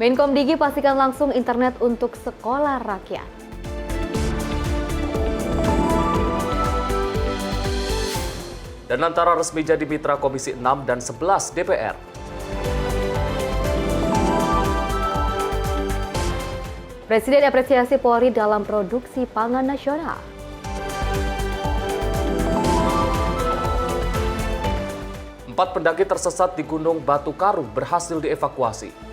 Menkomdigi pastikan langsung internet untuk sekolah rakyat. Dan Antara resmi jadi mitra Komisi 6 dan 11 DPR. Presiden apresiasi Polri dalam produksi pangan nasional. Empat pendaki tersesat di Gunung Batu Karu berhasil dievakuasi.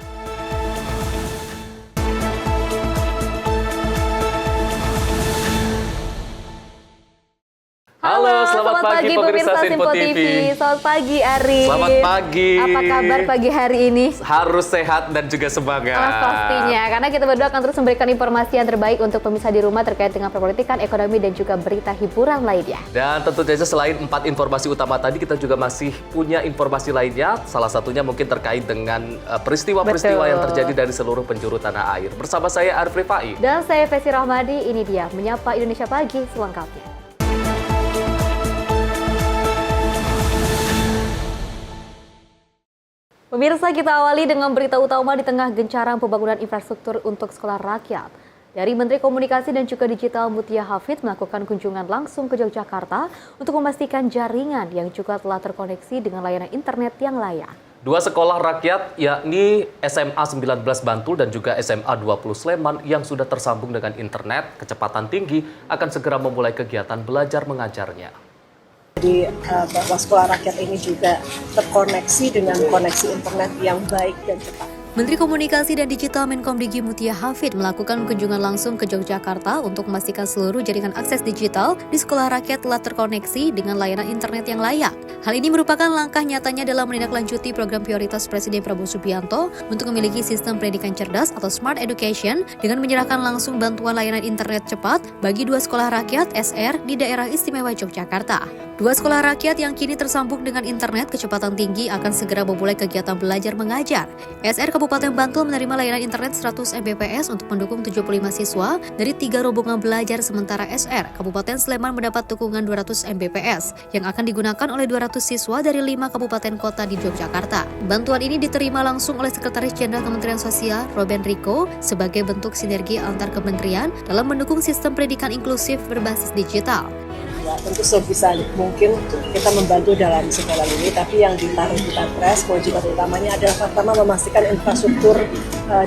Halo, selamat pagi pemirsa Simpo TV. Selamat pagi Ari. Selamat pagi. Apa kabar pagi hari ini? Harus sehat dan juga semangat. Pastinya, karena kita berdua akan terus memberikan informasi yang terbaik untuk pemirsa di rumah terkait dengan perpolitikan, ekonomi, dan juga berita hiburan lainnya. Dan tentu saja selain 4 informasi utama tadi, kita juga masih punya informasi lainnya. Salah satunya mungkin terkait dengan peristiwa-peristiwa yang terjadi dari seluruh penjuru tanah air. Bersama saya Arif Rifai. Dan saya Fesi Rahmadi, ini dia Menyapa Indonesia Pagi selengkapnya. Pemirsa, kita awali dengan berita utama di tengah gencaran pembangunan infrastruktur untuk sekolah rakyat. Dari Menteri Komunikasi dan juga Digital Mutia Hafid melakukan kunjungan langsung ke Yogyakarta untuk memastikan jaringan yang juga telah terkoneksi dengan layanan internet yang layak. Dua sekolah rakyat yakni SMA 19 Bantul dan juga SMA 20 Sleman yang sudah tersambung dengan internet kecepatan tinggi akan segera memulai kegiatan belajar mengajarnya. Jadi bahwa sekolah rakyat ini juga terkoneksi dengan koneksi internet yang baik dan cepat. Menteri Komunikasi dan Digital Menkomdigi Mutia Hafid melakukan kunjungan langsung ke Yogyakarta untuk memastikan seluruh jaringan akses digital di sekolah rakyat telah terkoneksi dengan layanan internet yang layak. Hal ini merupakan langkah nyatanya dalam menindaklanjuti program prioritas Presiden Prabowo Subianto untuk memiliki sistem pendidikan cerdas atau Smart Education dengan menyerahkan langsung bantuan layanan internet cepat bagi dua sekolah rakyat SR di daerah istimewa Yogyakarta. Dua sekolah rakyat yang kini tersambung dengan internet kecepatan tinggi akan segera memulai kegiatan belajar mengajar. SR Kabupaten Bantul menerima layanan internet 100 Mbps untuk mendukung 75 siswa dari 3 rombongan belajar, sementara SR Kabupaten Sleman mendapat dukungan 200 Mbps yang akan digunakan oleh 200 siswa dari 5 kabupaten kota di Yogyakarta. Bantuan ini diterima langsung oleh Sekretaris Jenderal Kementerian Sosial Robin Rico sebagai bentuk sinergi antar kementerian dalam mendukung sistem pendidikan inklusif berbasis digital. Ya, tentu sebisa mungkin kita membantu dalam segala lini, tapi yang ditaruh di Perpres, kewajiban utamanya adalah pertama memastikan infrastruktur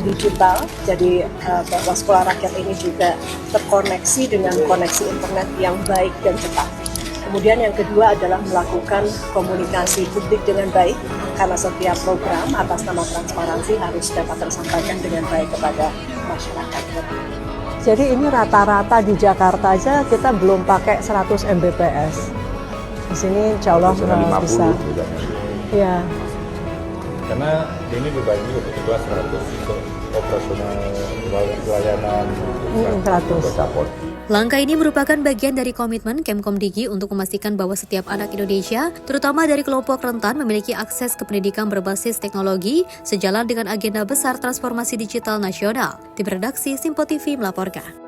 digital, jadi bahwa sekolah rakyat ini juga terkoneksi dengan koneksi internet yang baik dan cepat. Kemudian yang kedua adalah melakukan komunikasi publik dengan baik, karena setiap program atas nama transparansi harus dapat tersampaikan dengan baik kepada masyarakat. Jadi ini rata-rata di Jakarta aja kita belum pakai 100 Mbps. Di sini insya Allah bisa. Ya. Karena ini bebannya kebetulan 100 untuk operasional pelayanan 100. Langkah ini merupakan bagian dari komitmen Kemkomdigi untuk memastikan bahwa setiap anak Indonesia, terutama dari kelompok rentan, memiliki akses ke pendidikan berbasis teknologi sejalan dengan agenda besar transformasi digital nasional. Tim redaksi Simpo TV melaporkan.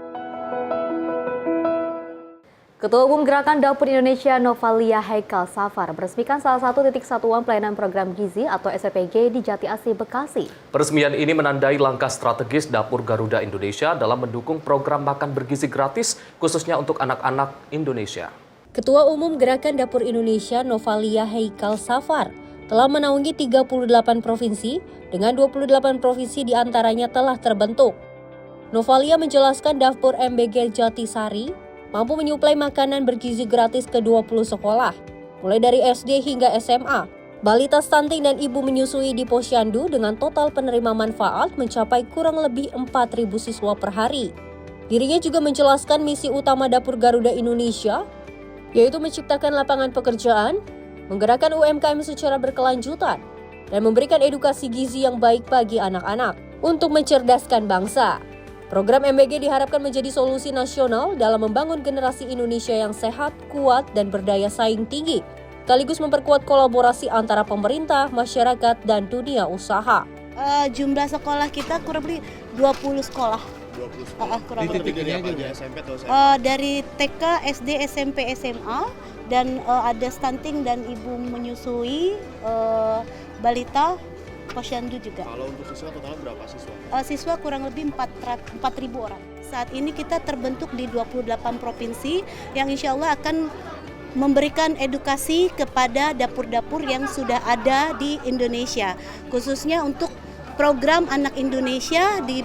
Ketua Umum Gerakan Dapur Indonesia Novalia Haikal Safar meresmikan salah satu titik satuan pelayanan program gizi atau SPPG di Jati Asih, Bekasi. Peresmian ini menandai langkah strategis Dapur Garuda Indonesia dalam mendukung program makan bergizi gratis khususnya untuk anak-anak Indonesia. Ketua Umum Gerakan Dapur Indonesia Novalia Haikal Safar telah menaungi 38 provinsi dengan 28 provinsi diantaranya telah terbentuk. Novalia menjelaskan Dapur MBG Jatisari mampu menyuplai makanan bergizi gratis ke 20 sekolah, mulai dari SD hingga SMA. Balita stunting dan ibu menyusui di Posyandu dengan total penerima manfaat mencapai kurang lebih 4.000 siswa per hari. Dirinya juga menjelaskan misi utama Dapur Garuda Indonesia, yaitu menciptakan lapangan pekerjaan, menggerakkan UMKM secara berkelanjutan, dan memberikan edukasi gizi yang baik bagi anak-anak untuk mencerdaskan bangsa. Program MBG diharapkan menjadi solusi nasional dalam membangun generasi Indonesia yang sehat, kuat, dan berdaya saing tinggi, sekaligus memperkuat kolaborasi antara pemerintah, masyarakat, dan dunia usaha. Jumlah sekolah kita kurang lebih 20 sekolah. 20 sekolah. Kurang lebih. Dari SMP atau SMA? Dari TK, SD, SMP, SMA, dan ada stunting dan ibu menyusui, balita, posyandu juga. Kalau untuk siswa total berapa siswa? Siswa kurang lebih 4.000 orang. Saat ini kita terbentuk di 28 provinsi yang insya Allah akan memberikan edukasi kepada dapur-dapur yang sudah ada di Indonesia, khususnya untuk program Anak Indonesia di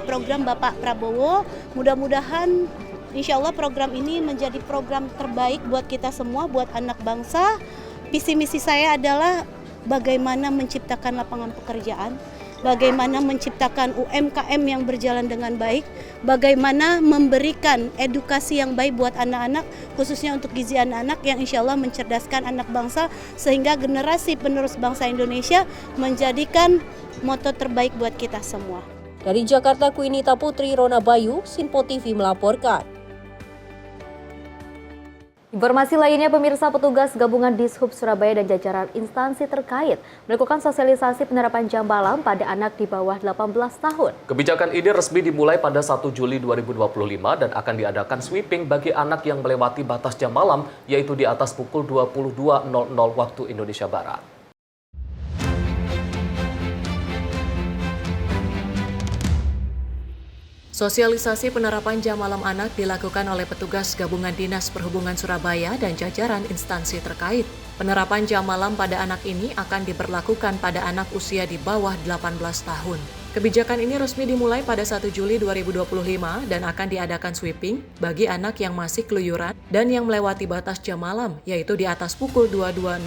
program Bapak Prabowo. Mudah-mudahan insya Allah program ini menjadi program terbaik buat kita semua, buat anak bangsa. Visi misi saya adalah bagaimana menciptakan lapangan pekerjaan, bagaimana menciptakan UMKM yang berjalan dengan baik, bagaimana memberikan edukasi yang baik buat anak-anak, khususnya untuk gizi anak-anak yang insya Allah mencerdaskan anak bangsa, sehingga generasi penerus bangsa Indonesia menjadikan moto terbaik buat kita semua. Dari Jakarta, Quinita Putri, Rona Bayu, Sinpo TV melaporkan. Informasi lainnya, pemirsa, petugas gabungan Dishub Surabaya dan jajaran instansi terkait melakukan sosialisasi penerapan jam malam pada anak di bawah 18 tahun. Kebijakan ini resmi dimulai pada 1 Juli 2025 dan akan diadakan sweeping bagi anak yang melewati batas jam malam, yaitu di atas pukul 22.00 waktu Indonesia Barat. Sosialisasi penerapan jam malam anak dilakukan oleh petugas gabungan Dinas Perhubungan Surabaya dan jajaran instansi terkait. Penerapan jam malam pada anak ini akan diberlakukan pada anak usia di bawah 18 tahun. Kebijakan ini resmi dimulai pada 1 Juli 2025 dan akan diadakan sweeping bagi anak yang masih keluyuran dan yang melewati batas jam malam, yaitu di atas pukul 22.00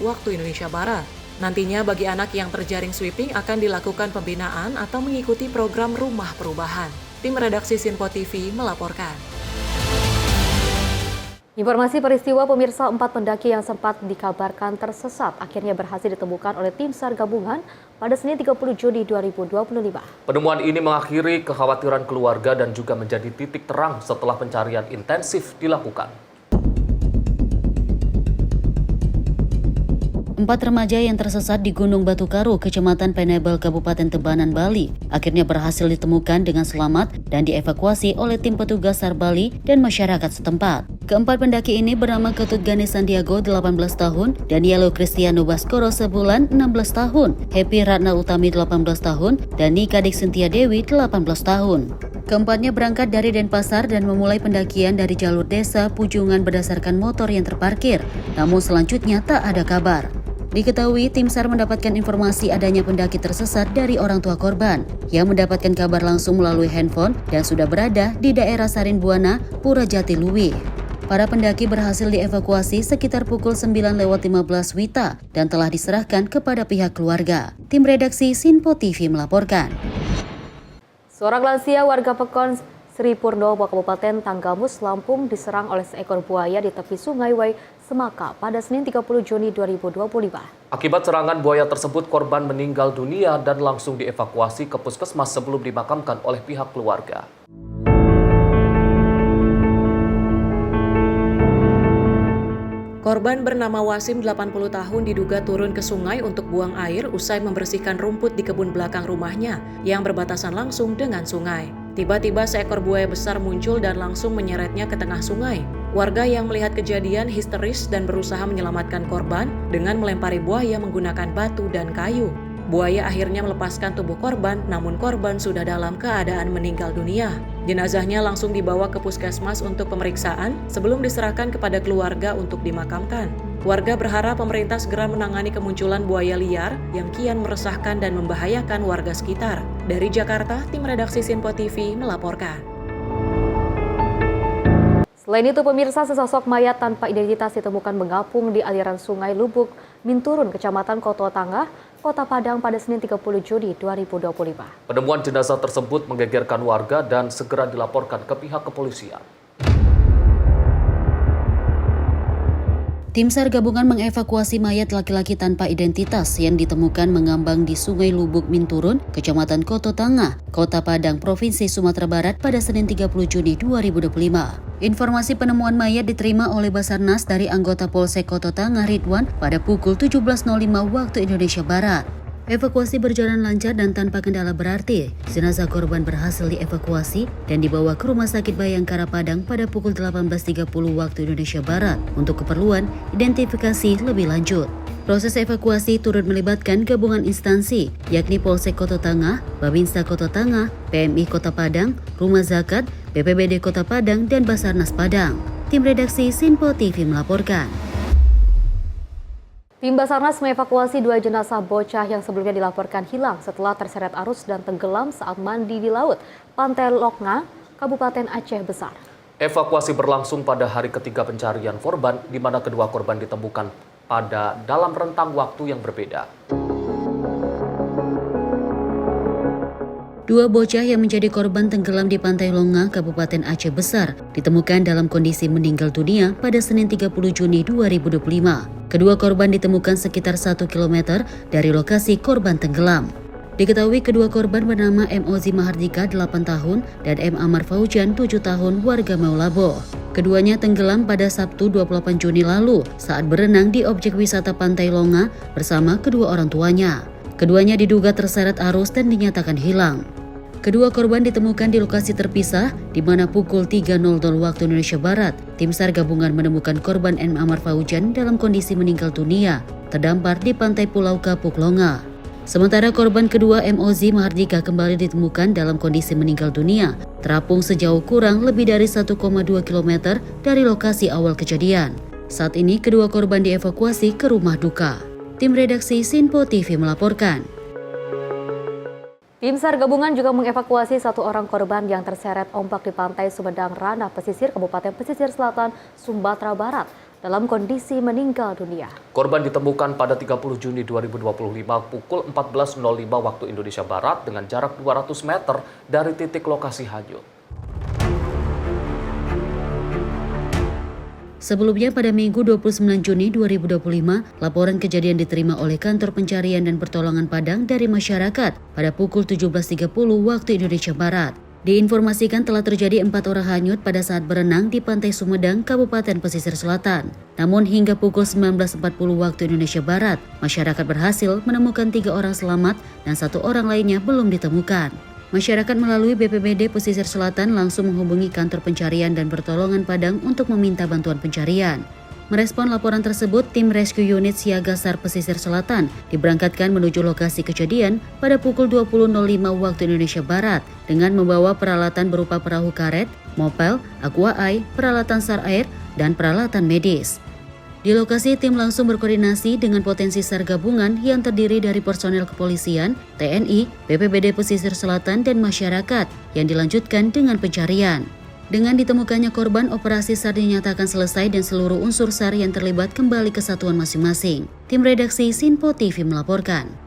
waktu Indonesia Barat. Nantinya bagi anak yang terjaring sweeping akan dilakukan pembinaan atau mengikuti program rumah perubahan. Tim redaksi Sinpo TV melaporkan. Informasi peristiwa, pemirsa, 4 pendaki yang sempat dikabarkan tersesat akhirnya berhasil ditemukan oleh tim SAR gabungan pada Senin 30 Juni 2025. Penemuan ini mengakhiri kekhawatiran keluarga dan juga menjadi titik terang setelah pencarian intensif dilakukan. 4 remaja yang tersesat di Gunung Batu Karo, Kecamatan Penebel, Kabupaten Tabanan, Bali, akhirnya berhasil ditemukan dengan selamat dan dievakuasi oleh tim petugas SAR Bali dan masyarakat setempat. Keempat pendaki ini bernama Ketut Gani Sandiago 18 tahun, Danielo Cristiano Baskoro Sebulan 16 tahun, Happy Ratna Utami 18 tahun, dan Nika Dik Sintia Dewi 18 tahun. Keempatnya berangkat dari Denpasar dan memulai pendakian dari jalur desa Pujungan berdasarkan motor yang terparkir, namun selanjutnya tak ada kabar. Diketahui tim SAR mendapatkan informasi adanya pendaki tersesat dari orang tua korban yang mendapatkan kabar langsung melalui handphone dan sudah berada di daerah Sarin Buana, Pura Jatiluwi. Para pendaki berhasil dievakuasi sekitar pukul 9:15 WITA dan telah diserahkan kepada pihak keluarga. Tim redaksi Sinpo TV melaporkan. Seorang lansia warga Pekon Sri Purnomo, Kabupaten Tanggamus, Lampung diserang oleh seekor buaya di tepi Sungai Wai, Semaka pada Senin 30 Juni 2025. Akibat serangan buaya tersebut, korban meninggal dunia dan langsung dievakuasi ke puskesmas sebelum dimakamkan oleh pihak keluarga. Korban bernama Wasim 80 tahun diduga turun ke sungai untuk buang air usai membersihkan rumput di kebun belakang rumahnya yang berbatasan langsung dengan sungai. Tiba-tiba seekor buaya besar muncul dan langsung menyeretnya ke tengah sungai. Warga yang melihat kejadian histeris dan berusaha menyelamatkan korban dengan melempari buaya menggunakan batu dan kayu. Buaya akhirnya melepaskan tubuh korban, namun korban sudah dalam keadaan meninggal dunia. Jenazahnya langsung dibawa ke puskesmas untuk pemeriksaan sebelum diserahkan kepada keluarga untuk dimakamkan. Warga berharap pemerintah segera menangani kemunculan buaya liar yang kian meresahkan dan membahayakan warga sekitar. Dari Jakarta, tim redaksi Sinpo TV melaporkan. Selain itu, pemirsa, sesosok mayat tanpa identitas ditemukan mengapung di aliran Sungai Lubuk, Minturun, Kecamatan Koto Tangah, Kota Padang pada Senin 30 Juni 2025. Penemuan jenazah tersebut menggegerkan warga dan segera dilaporkan ke pihak kepolisian. Tim SAR gabungan mengevakuasi mayat laki-laki tanpa identitas yang ditemukan mengambang di Sungai Lubuk Minturun, Kecamatan Koto Tangah, Kota Padang, Provinsi Sumatera Barat pada Senin 30 Juni 2025. Informasi penemuan mayat diterima oleh Basarnas dari anggota Polsek Koto Tangah Ridwan pada pukul 17.05 waktu Indonesia Barat. Evakuasi berjalan lancar dan tanpa kendala berarti. Jenazah korban berhasil dievakuasi dan dibawa ke Rumah Sakit Bayangkara Padang pada pukul 18.30 waktu Indonesia Barat untuk keperluan identifikasi lebih lanjut. Proses evakuasi turut melibatkan gabungan instansi, yakni Polsek Kota Tangah, Babinsa Kota Tangah, PMI Kota Padang, Rumah Zakat, BPBD Kota Padang, dan Basarnas Padang. Tim redaksi Sinpo TV melaporkan. Tim Basarnas mengevakuasi 2 jenazah bocah yang sebelumnya dilaporkan hilang setelah terseret arus dan tenggelam saat mandi di laut, Pantai Lokna, Kabupaten Aceh Besar. Evakuasi berlangsung pada hari ketiga pencarian korban, di mana kedua korban ditemukan pada dalam rentang waktu yang berbeda. 2 bocah yang menjadi korban tenggelam di Pantai Longa, Kabupaten Aceh Besar, ditemukan dalam kondisi meninggal dunia pada Senin 30 Juni 2025. Kedua korban ditemukan sekitar 1 km dari lokasi korban tenggelam. Diketahui kedua korban bernama M. Ozi Mahardika 8 tahun dan M. Amar Faujan 7 tahun warga Maulabo. Keduanya tenggelam pada Sabtu 28 Juni lalu saat berenang di objek wisata Pantai Longa bersama kedua orang tuanya. Keduanya diduga terseret arus dan dinyatakan hilang. Kedua korban ditemukan di lokasi terpisah di mana pukul 3.00 waktu Indonesia Barat, tim SAR gabungan menemukan korban M. Amar Faujan dalam kondisi meninggal dunia, terdampar di pantai Pulau Kapuk Longa. Sementara korban kedua M. Ozi Mahardika kembali ditemukan dalam kondisi meninggal dunia, terapung sejauh kurang lebih dari 1,2 km dari lokasi awal kejadian. Saat ini kedua korban dievakuasi ke rumah duka. Tim redaksi Sinpo TV melaporkan. Tim SAR gabungan juga mengevakuasi 1 orang korban yang terseret ombak di pantai Sumedang Ranah Pesisir, Kabupaten Pesisir Selatan, Sumatera Barat, dalam kondisi meninggal dunia. Korban ditemukan pada 30 Juni 2025 pukul 14.05 waktu Indonesia Barat dengan jarak 200 meter dari titik lokasi hanyut. Sebelumnya pada Minggu 29 Juni 2025, laporan kejadian diterima oleh Kantor Pencarian dan Pertolongan Padang dari masyarakat pada pukul 17.30 waktu Indonesia Barat. Diinformasikan telah terjadi 4 orang hanyut pada saat berenang di Pantai Sumedang, Kabupaten Pesisir Selatan. Namun hingga pukul 19.40 waktu Indonesia Barat, masyarakat berhasil menemukan 3 orang selamat dan 1 orang lainnya belum ditemukan. Masyarakat melalui BPBD Pesisir Selatan langsung menghubungi Kantor Pencarian dan Pertolongan Padang untuk meminta bantuan pencarian. Merespon laporan tersebut, tim Rescue Unit Siaga SAR Pesisir Selatan diberangkatkan menuju lokasi kejadian pada pukul 20.05 waktu Indonesia Barat dengan membawa peralatan berupa perahu karet, mopel, aqua eye, peralatan SAR air, dan peralatan medis. Di lokasi, tim langsung berkoordinasi dengan potensi SAR gabungan yang terdiri dari personel kepolisian, TNI, BPBD Pesisir Selatan, dan masyarakat yang dilanjutkan dengan pencarian. Dengan ditemukannya korban, operasi SAR dinyatakan selesai dan seluruh unsur SAR yang terlibat kembali ke satuan masing-masing. Tim redaksi Sinpo TV melaporkan.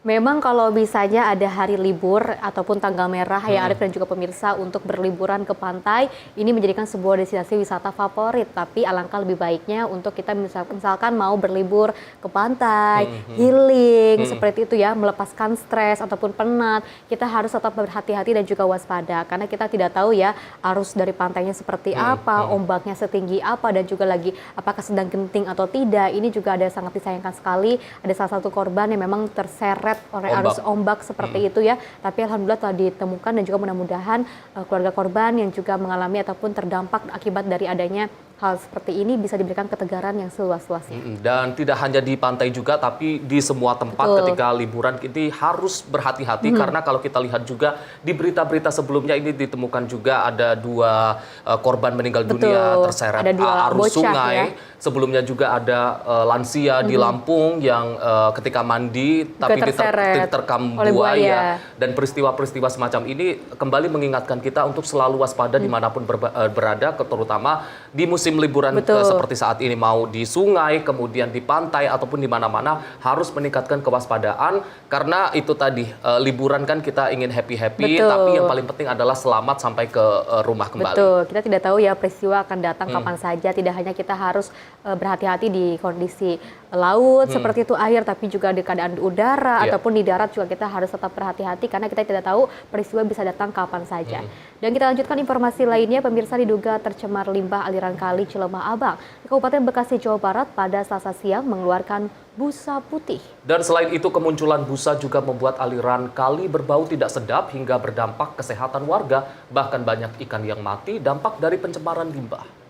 Memang kalau misalnya ada hari libur ataupun tanggal merah yang Arif dan juga pemirsa untuk berliburan ke pantai, ini menjadikan sebuah destinasi wisata favorit. Tapi alangkah lebih baiknya untuk kita misalkan mau berlibur ke pantai, healing, seperti itu ya, melepaskan stres ataupun penat, kita harus tetap berhati-hati dan juga waspada. Karena kita tidak tahu ya arus dari pantainya seperti apa, ombaknya setinggi apa, dan juga lagi apakah sedang genting atau tidak. Ini juga ada sangat disayangkan sekali, ada salah satu korban yang memang terseret oleh arus ombak seperti itu ya, tapi alhamdulillah telah ditemukan dan juga mudah-mudahan keluarga korban yang juga mengalami ataupun terdampak akibat dari adanya hal seperti ini bisa diberikan ketegaran yang seluas-luasnya. Dan tidak hanya di pantai juga, tapi di semua tempat ketika liburan ini harus berhati-hati karena kalau kita lihat juga di berita-berita sebelumnya ini ditemukan juga ada 2 korban meninggal dunia terseret arus sungai. Ya. Sebelumnya juga ada lansia di Lampung yang ketika mandi tapi diterkam buaya. Dan peristiwa-peristiwa semacam ini kembali mengingatkan kita untuk selalu waspada dimanapun berada, terutama di musim liburan seperti saat ini, mau di sungai, kemudian di pantai ataupun di mana-mana harus meningkatkan kewaspadaan karena itu tadi liburan kan kita ingin happy-happy, tapi yang paling penting adalah selamat sampai ke rumah kembali. Betul, kita tidak tahu ya peristiwa akan datang kapan saja, tidak hanya kita harus berhati-hati di kondisi laut seperti itu air, tapi juga di keadaan udara ataupun di darat juga kita harus tetap berhati-hati karena kita tidak tahu peristiwa bisa datang kapan saja. Dan kita lanjutkan informasi lainnya, pemirsa, diduga tercemar limbah aliran kali Cilemah Abang di Kabupaten Bekasi, Jawa Barat pada Selasa siang mengeluarkan busa putih. Dan selain itu kemunculan busa juga membuat aliran kali berbau tidak sedap hingga berdampak kesehatan warga, bahkan banyak ikan yang mati dampak dari pencemaran limbah.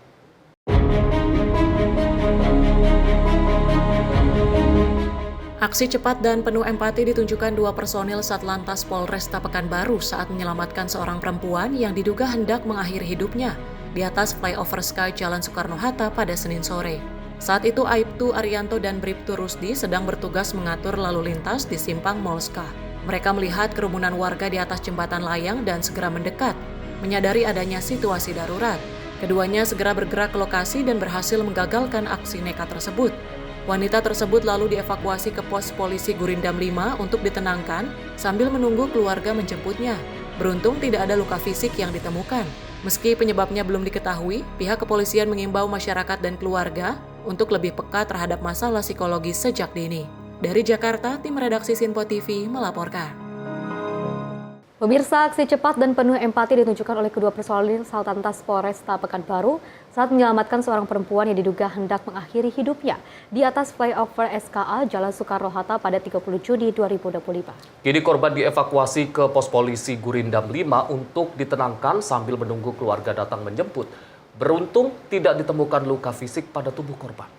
Aksi cepat dan penuh empati ditunjukkan dua personil Satlantas Polresta Pekanbaru saat menyelamatkan seorang perempuan yang diduga hendak mengakhiri hidupnya di atas flyover Sky Jalan Soekarno-Hatta pada Senin sore. Saat itu Aibtu Arianto dan Bribtu Rusdi sedang bertugas mengatur lalu lintas di simpang Molska. Mereka melihat kerumunan warga di atas jembatan layang dan segera mendekat, menyadari adanya situasi darurat. Keduanya segera bergerak ke lokasi dan berhasil menggagalkan aksi nekat tersebut. Wanita tersebut lalu dievakuasi ke pos polisi Gurindam 5 untuk ditenangkan sambil menunggu keluarga menjemputnya. Beruntung tidak ada luka fisik yang ditemukan. Meski penyebabnya belum diketahui, pihak kepolisian mengimbau masyarakat dan keluarga untuk lebih peka terhadap masalah psikologis sejak dini. Dari Jakarta, tim redaksi Sinpo TV melaporkan. Pemirsa, aksi cepat dan penuh empati ditunjukkan oleh kedua personil Satlantas Polresta Pekanbaru saat menyelamatkan seorang perempuan yang diduga hendak mengakhiri hidupnya di atas flyover SKA Jalan Soekarno-Hatta pada 30 Juni 2025. Kini korban dievakuasi ke pos polisi Gurindam 5 untuk ditenangkan sambil menunggu keluarga datang menjemput. Beruntung tidak ditemukan luka fisik pada tubuh korban.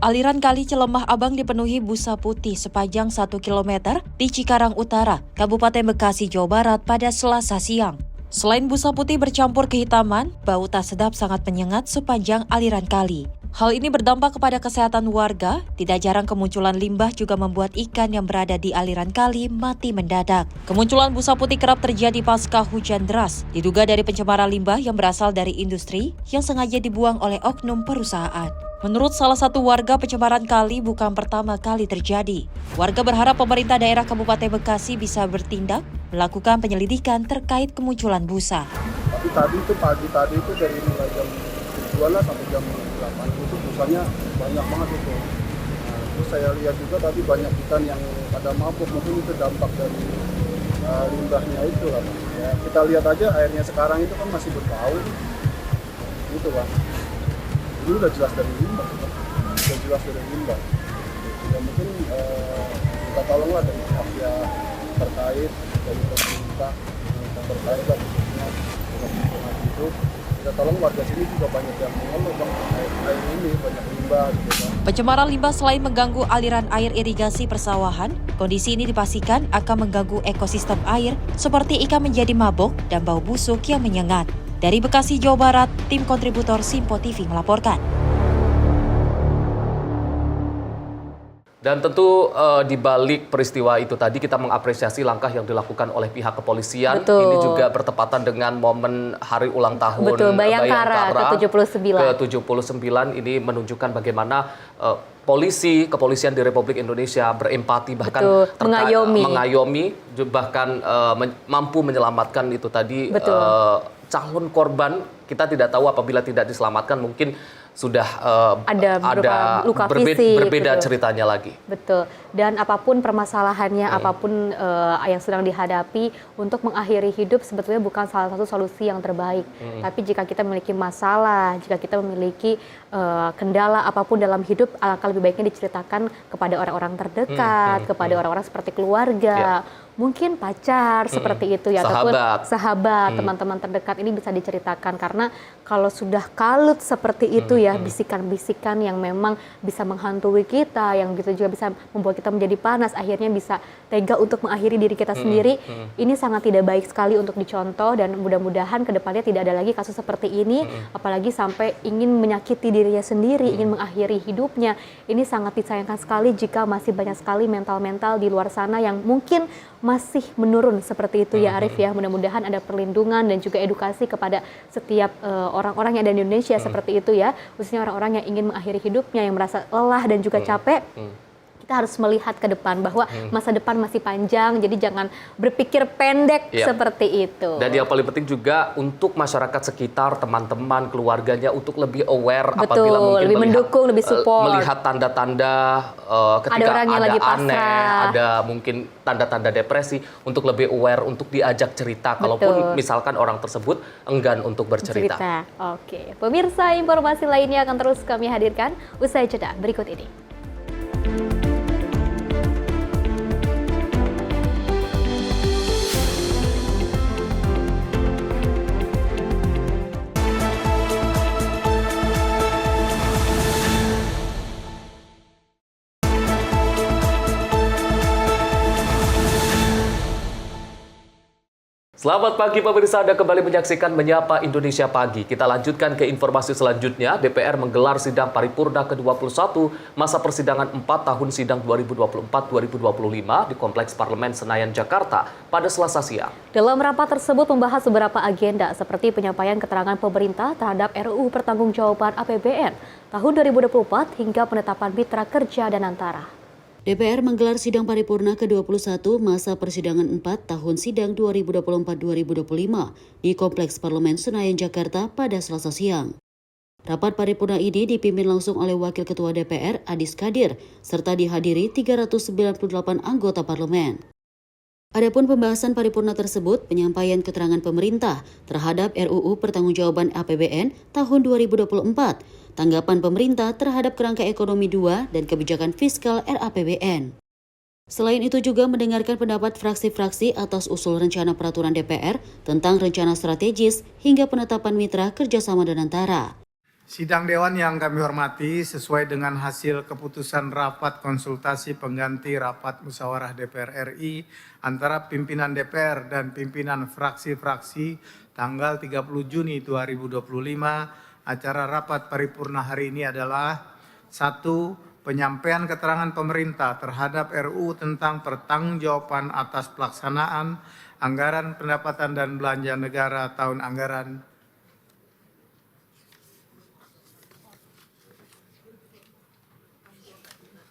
Aliran kali Celemah Abang dipenuhi busa putih sepanjang 1 km di Cikarang Utara, Kabupaten Bekasi, Jawa Barat pada Selasa siang. Selain busa putih bercampur kehitaman, bau tak sedap sangat menyengat sepanjang aliran kali. Hal ini berdampak kepada kesehatan warga, tidak jarang kemunculan limbah juga membuat ikan yang berada di aliran kali mati mendadak. Kemunculan busa putih kerap terjadi pasca hujan deras, diduga dari pencemaran limbah yang berasal dari industri yang sengaja dibuang oleh oknum perusahaan. Menurut salah satu warga, pencemaran kali bukan pertama kali terjadi. Warga berharap pemerintah daerah Kabupaten Bekasi bisa bertindak, melakukan penyelidikan terkait kemunculan busa. Tapi pagi tadi itu dari mulai jam 2 lah sampai jam 8 itu busanya banyak banget itu. Nah, terus saya lihat juga tadi banyak ikan yang pada mabuk, mungkin itu dampak dari limbahnya itu lah. Ya, kita lihat aja airnya sekarang itu kan masih berbau, gitu kan. Ini udah jelas dari limbah, Ya mungkin kita tolonglah dari pihak terkait, dari pemerintah terkait lah khususnya dengan lingkungan hidup. Kita tolong warga sini juga banyak yang mengeluh bang, air ini banyak limbah gitu kan. Pencemaran limbah selain mengganggu aliran air irigasi persawahan, kondisi ini dipastikan akan mengganggu ekosistem air seperti ikan menjadi mabok dan bau busuk yang menyengat. Dari Bekasi, Jawa Barat, tim kontributor Sinpo TV melaporkan. Dan tentu di balik peristiwa itu tadi kita mengapresiasi langkah yang dilakukan oleh pihak kepolisian. Betul. Ini juga bertepatan dengan momen hari ulang tahun Bayangkara ke-79. Ini menunjukkan bagaimana kepolisian di Republik Indonesia berempati, bahkan mengayomi, bahkan mampu menyelamatkan itu tadi calon korban. Kita tidak tahu apabila tidak diselamatkan mungkin sudah ada luka fisik, berbeda ceritanya lagi. Betul. Dan apapun permasalahannya, apapun yang sedang dihadapi, untuk mengakhiri hidup sebetulnya bukan salah satu solusi yang terbaik. Tapi jika kita memiliki masalah, jika kita memiliki kendala apapun dalam hidup, alangkah lebih baiknya diceritakan kepada orang-orang terdekat, kepada orang-orang seperti keluarga, mungkin pacar seperti itu ya, ataupun sahabat, teman-teman terdekat. Ini bisa diceritakan, karena kalau sudah kalut seperti itu ya, bisikan-bisikan yang memang bisa menghantui kita, yang gitu juga bisa membuat kita menjadi panas, akhirnya bisa tega untuk mengakhiri diri kita sendiri. Ini sangat tidak baik sekali untuk dicontoh, dan mudah-mudahan kedepannya tidak ada lagi kasus seperti ini, apalagi sampai ingin menyakiti dirinya sendiri, ingin mengakhiri hidupnya. Ini sangat disayangkan sekali jika masih banyak sekali mental-mental di luar sana yang mungkin masih menurun seperti itu ya Arif ya. Mudah-mudahan ada perlindungan dan juga edukasi kepada setiap orang-orang yang ada di Indonesia seperti itu ya, khususnya orang-orang yang ingin mengakhiri hidupnya, yang merasa lelah dan juga capek. Kita harus melihat ke depan bahwa masa depan masih panjang, jadi jangan berpikir pendek seperti itu. Dan yang paling penting juga untuk masyarakat sekitar, teman-teman, keluarganya untuk lebih aware apabila mungkin lebih mendukung, lebih support. Melihat tanda-tanda ketika ada lagi aneh, ada mungkin tanda-tanda depresi, untuk lebih aware, untuk diajak cerita. Kalaupun misalkan orang tersebut enggan untuk bercerita. Oke, pemirsa, informasi lainnya akan terus kami hadirkan usai jeda berikut ini. Selamat pagi pemirsa, Anda kembali menyaksikan Menyapa Indonesia Pagi. Kita lanjutkan ke informasi selanjutnya. DPR menggelar sidang paripurna ke-21 masa persidangan 4 tahun sidang 2024-2025 di Kompleks Parlemen Senayan, Jakarta pada Selasa siang. Dalam rapat tersebut membahas beberapa agenda seperti penyampaian keterangan pemerintah terhadap RUU Pertanggungjawaban APBN tahun 2024 hingga penetapan mitra kerja dan antara. DPR menggelar sidang paripurna ke-21 masa persidangan 4 tahun sidang 2024-2025 di Kompleks Parlemen Senayan, Jakarta pada Selasa siang. Rapat paripurna ini dipimpin langsung oleh Wakil Ketua DPR Adis Kadir serta dihadiri 398 anggota parlemen. Adapun pembahasan paripurna tersebut penyampaian keterangan pemerintah terhadap RUU Pertanggungjawaban APBN tahun 2024, tanggapan pemerintah terhadap kerangka ekonomi 2 dan kebijakan fiskal RAPBN. Selain itu juga mendengarkan pendapat fraksi-fraksi atas usul rencana peraturan DPR tentang rencana strategis hingga penetapan mitra kerjasama dan antara. Sidang Dewan yang kami hormati, sesuai dengan hasil keputusan rapat konsultasi pengganti rapat musyawarah DPR RI antara pimpinan DPR dan pimpinan fraksi-fraksi tanggal 30 Juni 2025, acara rapat paripurna hari ini adalah 1. Penyampaian keterangan pemerintah terhadap RUU tentang pertanggungjawaban atas pelaksanaan anggaran pendapatan dan belanja negara tahun anggaran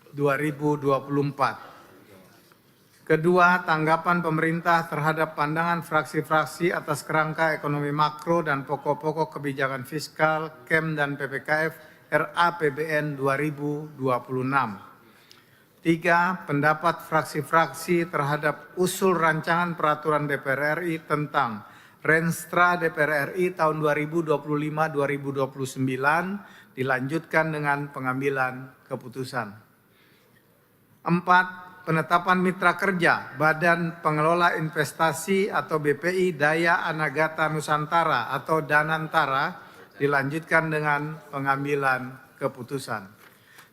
2024. Kedua, tanggapan pemerintah terhadap pandangan fraksi-fraksi atas kerangka ekonomi makro dan pokok-pokok kebijakan fiskal, KEM dan PPKF RAPBN 2026. 3. Pendapat fraksi-fraksi terhadap usul rancangan peraturan DPR RI tentang Renstra DPR RI tahun 2025-2029 dilanjutkan dengan pengambilan keputusan. 4. Penetapan mitra kerja Badan Pengelola Investasi atau BPI Daya Anagata Nusantara atau Danantara dilanjutkan dengan pengambilan keputusan.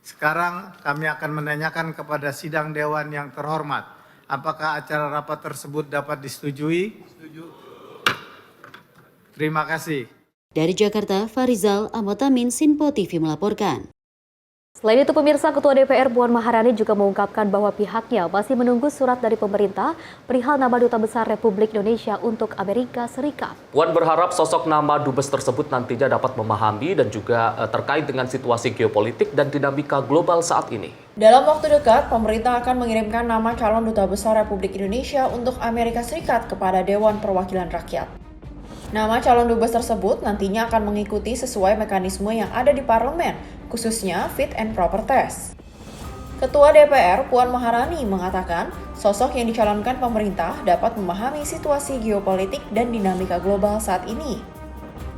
Sekarang kami akan menanyakan kepada sidang Dewan yang terhormat, apakah acara rapat tersebut dapat disetujui? Setuju. Terima kasih. Dari Jakarta, Farizal Ahmad Amin, Sinpo TV melaporkan. Selain itu, pemirsa, Ketua DPR Puan Maharani juga mengungkapkan bahwa pihaknya masih menunggu surat dari pemerintah perihal nama Duta Besar Republik Indonesia untuk Amerika Serikat. Puan berharap sosok nama Dubes tersebut nantinya dapat memahami dan juga terkait dengan situasi geopolitik dan dinamika global saat ini. Dalam waktu dekat, pemerintah akan mengirimkan nama calon Duta Besar Republik Indonesia untuk Amerika Serikat kepada Dewan Perwakilan Rakyat. Nama calon dubes tersebut nantinya akan mengikuti sesuai mekanisme yang ada di parlemen, khususnya fit and proper test. Ketua DPR Puan Maharani mengatakan, sosok yang dicalonkan pemerintah dapat memahami situasi geopolitik dan dinamika global saat ini.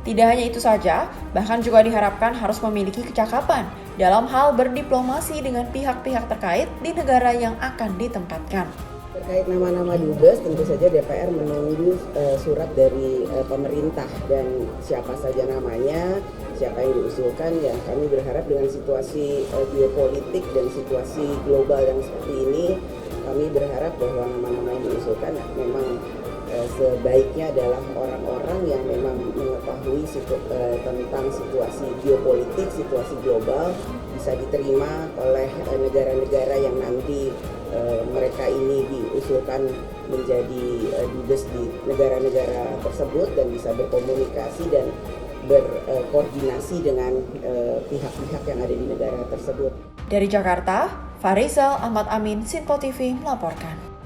Tidak hanya itu saja, bahkan juga diharapkan harus memiliki kecakapan dalam hal berdiplomasi dengan pihak-pihak terkait di negara yang akan ditempatkan. Terkait nama-nama dubes, tentu saja DPR menunggu surat dari pemerintah dan siapa saja namanya, siapa yang diusulkan. Yang kami berharap dengan situasi geopolitik dan situasi global yang seperti ini, kami berharap bahwa nama-nama yang diusulkan memang sebaiknya adalah orang-orang yang memang mengetahui tentang situasi geopolitik, situasi global, bisa diterima oleh negara-negara yang nanti mereka ini diusulkan menjadi dubes di negara-negara tersebut dan bisa berkomunikasi dan berkoordinasi dengan pihak-pihak yang ada di negara tersebut. Dari Jakarta, Farizal Ahmad Amin, Sinpo TV melaporkan.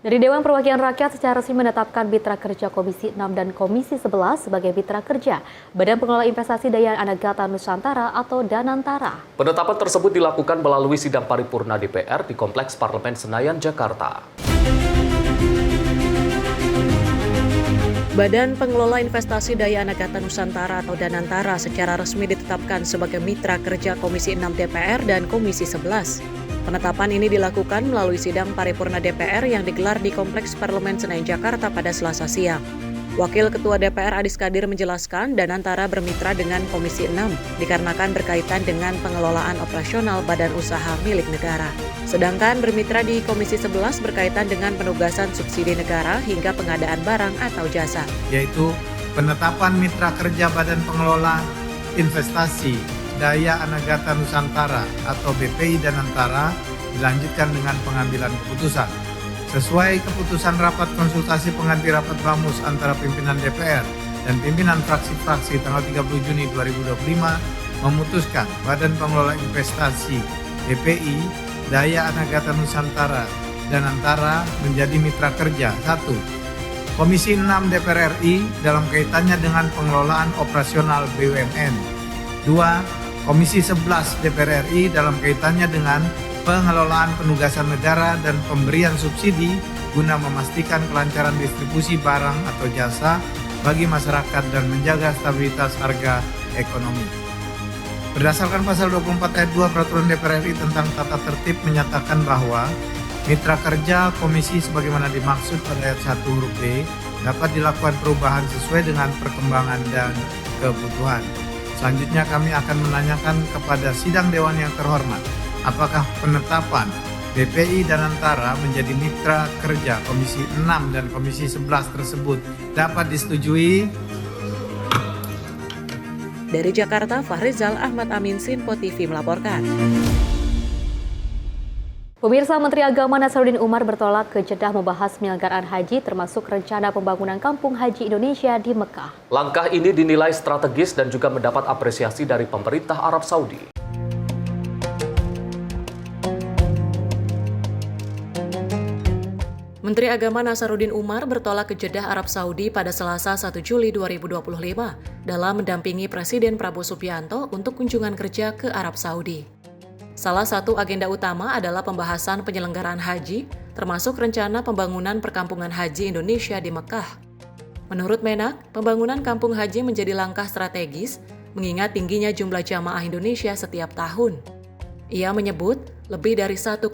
Dari Dewan Perwakilan Rakyat secara resmi menetapkan mitra kerja Komisi 6 dan Komisi 11 sebagai mitra kerja Badan Pengelola Investasi Daya Anagata Nusantara atau Danantara. Penetapan tersebut dilakukan melalui sidang paripurna DPR di Kompleks Parlemen Senayan, Jakarta. Badan Pengelola Investasi Daya Anagata Nusantara atau Danantara secara resmi ditetapkan sebagai mitra kerja Komisi 6 DPR dan Komisi 11. Penetapan ini dilakukan melalui sidang paripurna DPR yang digelar di Kompleks Parlemen Senayan, Jakarta pada Selasa siang. Wakil Ketua DPR Adis Kadir menjelaskan Danantara bermitra dengan Komisi 6 dikarenakan berkaitan dengan pengelolaan operasional badan usaha milik negara. Sedangkan bermitra di Komisi 11 berkaitan dengan penugasan subsidi negara hingga pengadaan barang atau jasa. Yaitu penetapan mitra kerja Badan Pengelola Investasi Daya Anagata Nusantara atau BPI Danantara dilanjutkan dengan pengambilan keputusan. Sesuai keputusan rapat konsultasi pengganti rapat BAMUS antara pimpinan DPR dan pimpinan fraksi-fraksi tanggal 30 Juni 2025 memutuskan Badan Pengelola Investasi BPI Daya Anagata Nusantara Danantara menjadi mitra kerja. 1. Komisi 6 DPR RI dalam kaitannya dengan pengelolaan operasional BUMN. 2. Komisi 11 DPR RI dalam kaitannya dengan pengelolaan penugasan negara dan pemberian subsidi guna memastikan kelancaran distribusi barang atau jasa bagi masyarakat dan menjaga stabilitas harga ekonomi. Berdasarkan pasal 24 ayat 2 Peraturan DPR RI tentang tata tertib menyatakan bahwa mitra kerja komisi sebagaimana dimaksud pada ayat 1 huruf B dapat dilakukan perubahan sesuai dengan perkembangan dan kebutuhan. Selanjutnya kami akan menanyakan kepada sidang dewan yang terhormat, apakah penetapan BPI Danantara menjadi mitra kerja Komisi 6 dan Komisi 11 tersebut dapat disetujui? Dari Jakarta, Fahrizal Ahmad Amin, Sinpo TV melaporkan. Pemirsa, Menteri Agama Nasaruddin Umar bertolak ke Jeddah membahas penyelenggaraan haji termasuk rencana pembangunan kampung haji Indonesia di Mekah. Langkah ini dinilai strategis dan juga mendapat apresiasi dari pemerintah Arab Saudi. Menteri Agama Nasaruddin Umar bertolak ke Jeddah, Arab Saudi pada Selasa 1 Juli 2025 dalam mendampingi Presiden Prabowo Subianto untuk kunjungan kerja ke Arab Saudi. Salah satu agenda utama adalah pembahasan penyelenggaraan haji, termasuk rencana pembangunan perkampungan haji Indonesia di Mekah. Menurut Menak, pembangunan kampung haji menjadi langkah strategis mengingat tingginya jumlah jamaah Indonesia setiap tahun. Ia menyebut lebih dari 1,5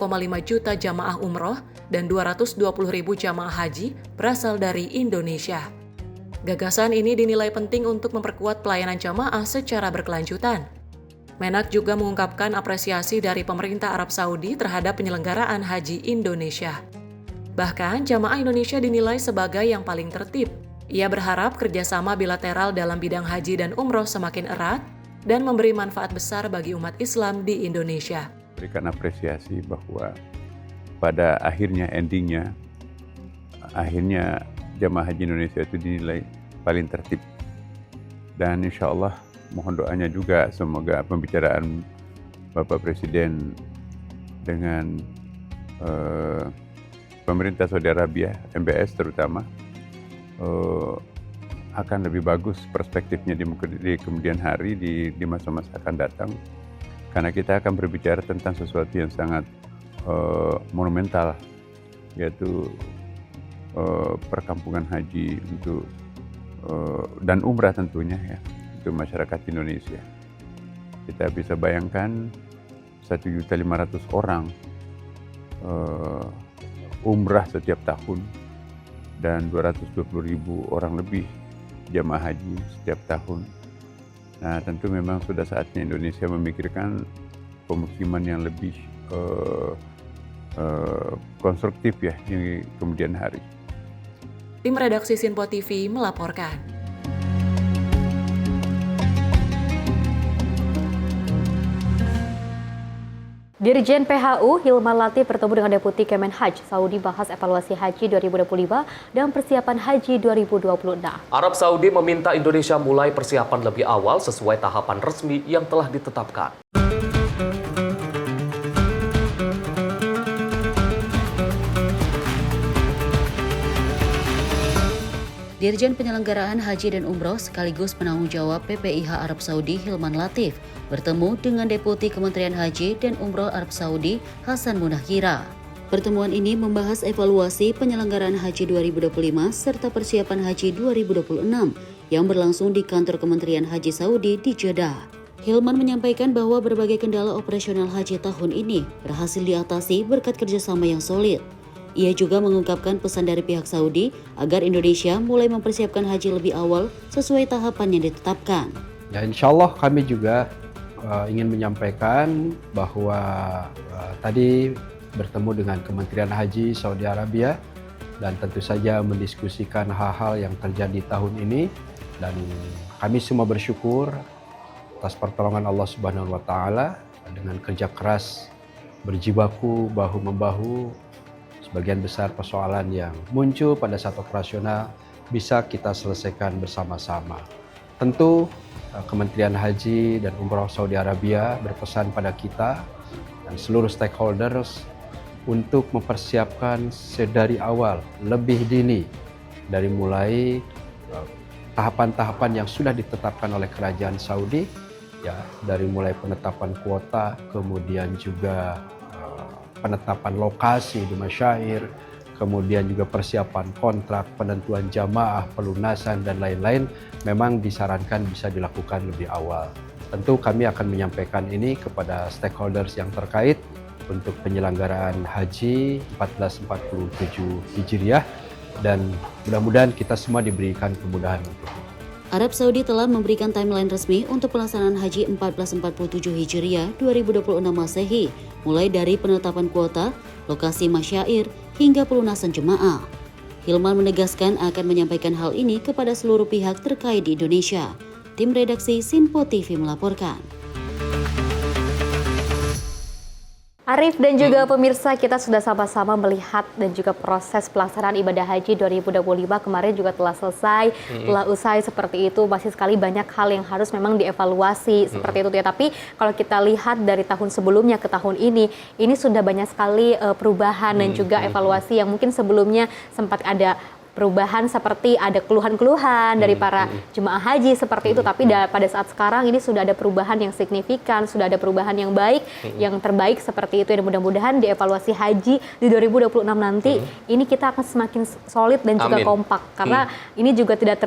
juta jamaah umroh dan 220.000 jamaah haji berasal dari Indonesia. Gagasan ini dinilai penting untuk memperkuat pelayanan jamaah secara berkelanjutan. Menak juga mengungkapkan apresiasi dari pemerintah Arab Saudi terhadap penyelenggaraan haji Indonesia. Bahkan, jamaah Indonesia dinilai sebagai yang paling tertib. Ia berharap kerjasama bilateral dalam bidang haji dan umroh semakin erat dan memberi manfaat besar bagi umat Islam di Indonesia. Berikan apresiasi bahwa pada endingnya jamaah haji Indonesia itu dinilai paling tertib. Dan insya Allah mohon doanya juga semoga pembicaraan Bapak Presiden dengan pemerintah Saudi Arabia, MBS terutama, akan lebih bagus perspektifnya di kemudian hari di masa-masa akan datang. Karena kita akan berbicara tentang sesuatu yang sangat monumental, yaitu perkampungan haji untuk dan umrah tentunya ya, untuk masyarakat Indonesia. Kita bisa bayangkan 1.500.000 orang umrah setiap tahun dan 220.000 orang lebih jamaah haji setiap tahun. Nah, tentu memang sudah saatnya Indonesia memikirkan pemukiman yang lebih konstruktif ya di kemudian hari. Tim redaksi Sinpo TV melaporkan. Dirjen PHU Hilman Latif bertemu dengan Deputi Kemenhaj Saudi bahas evaluasi haji 2025 dan persiapan haji 2026. Arab Saudi meminta Indonesia mulai persiapan lebih awal sesuai tahapan resmi yang telah ditetapkan. Dirjen Penyelenggaraan Haji dan Umroh sekaligus penanggung jawab PPIH Arab Saudi Hilman Latif bertemu dengan Deputi Kementerian Haji dan Umroh Arab Saudi Hasan Munahkira. Pertemuan ini membahas evaluasi penyelenggaraan haji 2025 serta persiapan haji 2026 yang berlangsung di kantor Kementerian Haji Saudi di Jeddah. Hilman menyampaikan bahwa berbagai kendala operasional haji tahun ini berhasil diatasi berkat kerjasama yang solid. Ia juga mengungkapkan pesan dari pihak Saudi agar Indonesia mulai mempersiapkan haji lebih awal sesuai tahapan yang ditetapkan. Ya, insya Allah kami juga ingin menyampaikan bahwa tadi bertemu dengan Kementerian Haji Saudi Arabia dan tentu saja mendiskusikan hal-hal yang terjadi tahun ini, dan kami semua bersyukur atas pertolongan Allah Subhanahu wa taala dengan kerja keras berjibaku bahu-membahu. Sebagian besar persoalan yang muncul pada saat operasional bisa kita selesaikan bersama-sama. Tentu Kementerian Haji dan Umroh Saudi Arabia berpesan pada kita dan seluruh stakeholders untuk mempersiapkan sedari awal, lebih dini, dari mulai tahapan-tahapan yang sudah ditetapkan oleh Kerajaan Saudi, ya, dari mulai penetapan kuota, kemudian juga penetapan lokasi di masyair, kemudian juga persiapan kontrak, penentuan jamaah, pelunasan, dan lain-lain, memang disarankan bisa dilakukan lebih awal. Tentu kami akan menyampaikan ini kepada stakeholders yang terkait untuk penyelenggaraan Haji 1447 Hijriah, dan mudah-mudahan kita semua diberikan kemudahan untuk itu. Arab Saudi telah memberikan timeline resmi untuk pelaksanaan Haji 1447 Hijriah 2026 Masehi, mulai dari penetapan kuota, lokasi masyair, hingga pelunasan jemaah. Hilman menegaskan akan menyampaikan hal ini kepada seluruh pihak terkait di Indonesia. Tim redaksi Sinpo TV melaporkan. Arif dan juga pemirsa, kita sudah sama-sama melihat dan juga proses pelaksanaan ibadah haji 2025 kemarin juga telah selesai, telah usai seperti itu. Masih sekali banyak hal yang harus memang dievaluasi seperti itu ya. Tapi kalau kita lihat dari tahun sebelumnya ke tahun ini sudah banyak sekali perubahan dan juga evaluasi yang mungkin sebelumnya sempat ada perubahan seperti ada keluhan-keluhan dari para jemaah haji seperti itu, tapi pada saat sekarang ini sudah ada perubahan yang signifikan, sudah ada perubahan yang baik, yang terbaik seperti itu. Dan mudah-mudahan di evaluasi haji di 2026 nanti ini kita akan semakin solid dan juga kompak, karena ini juga tidak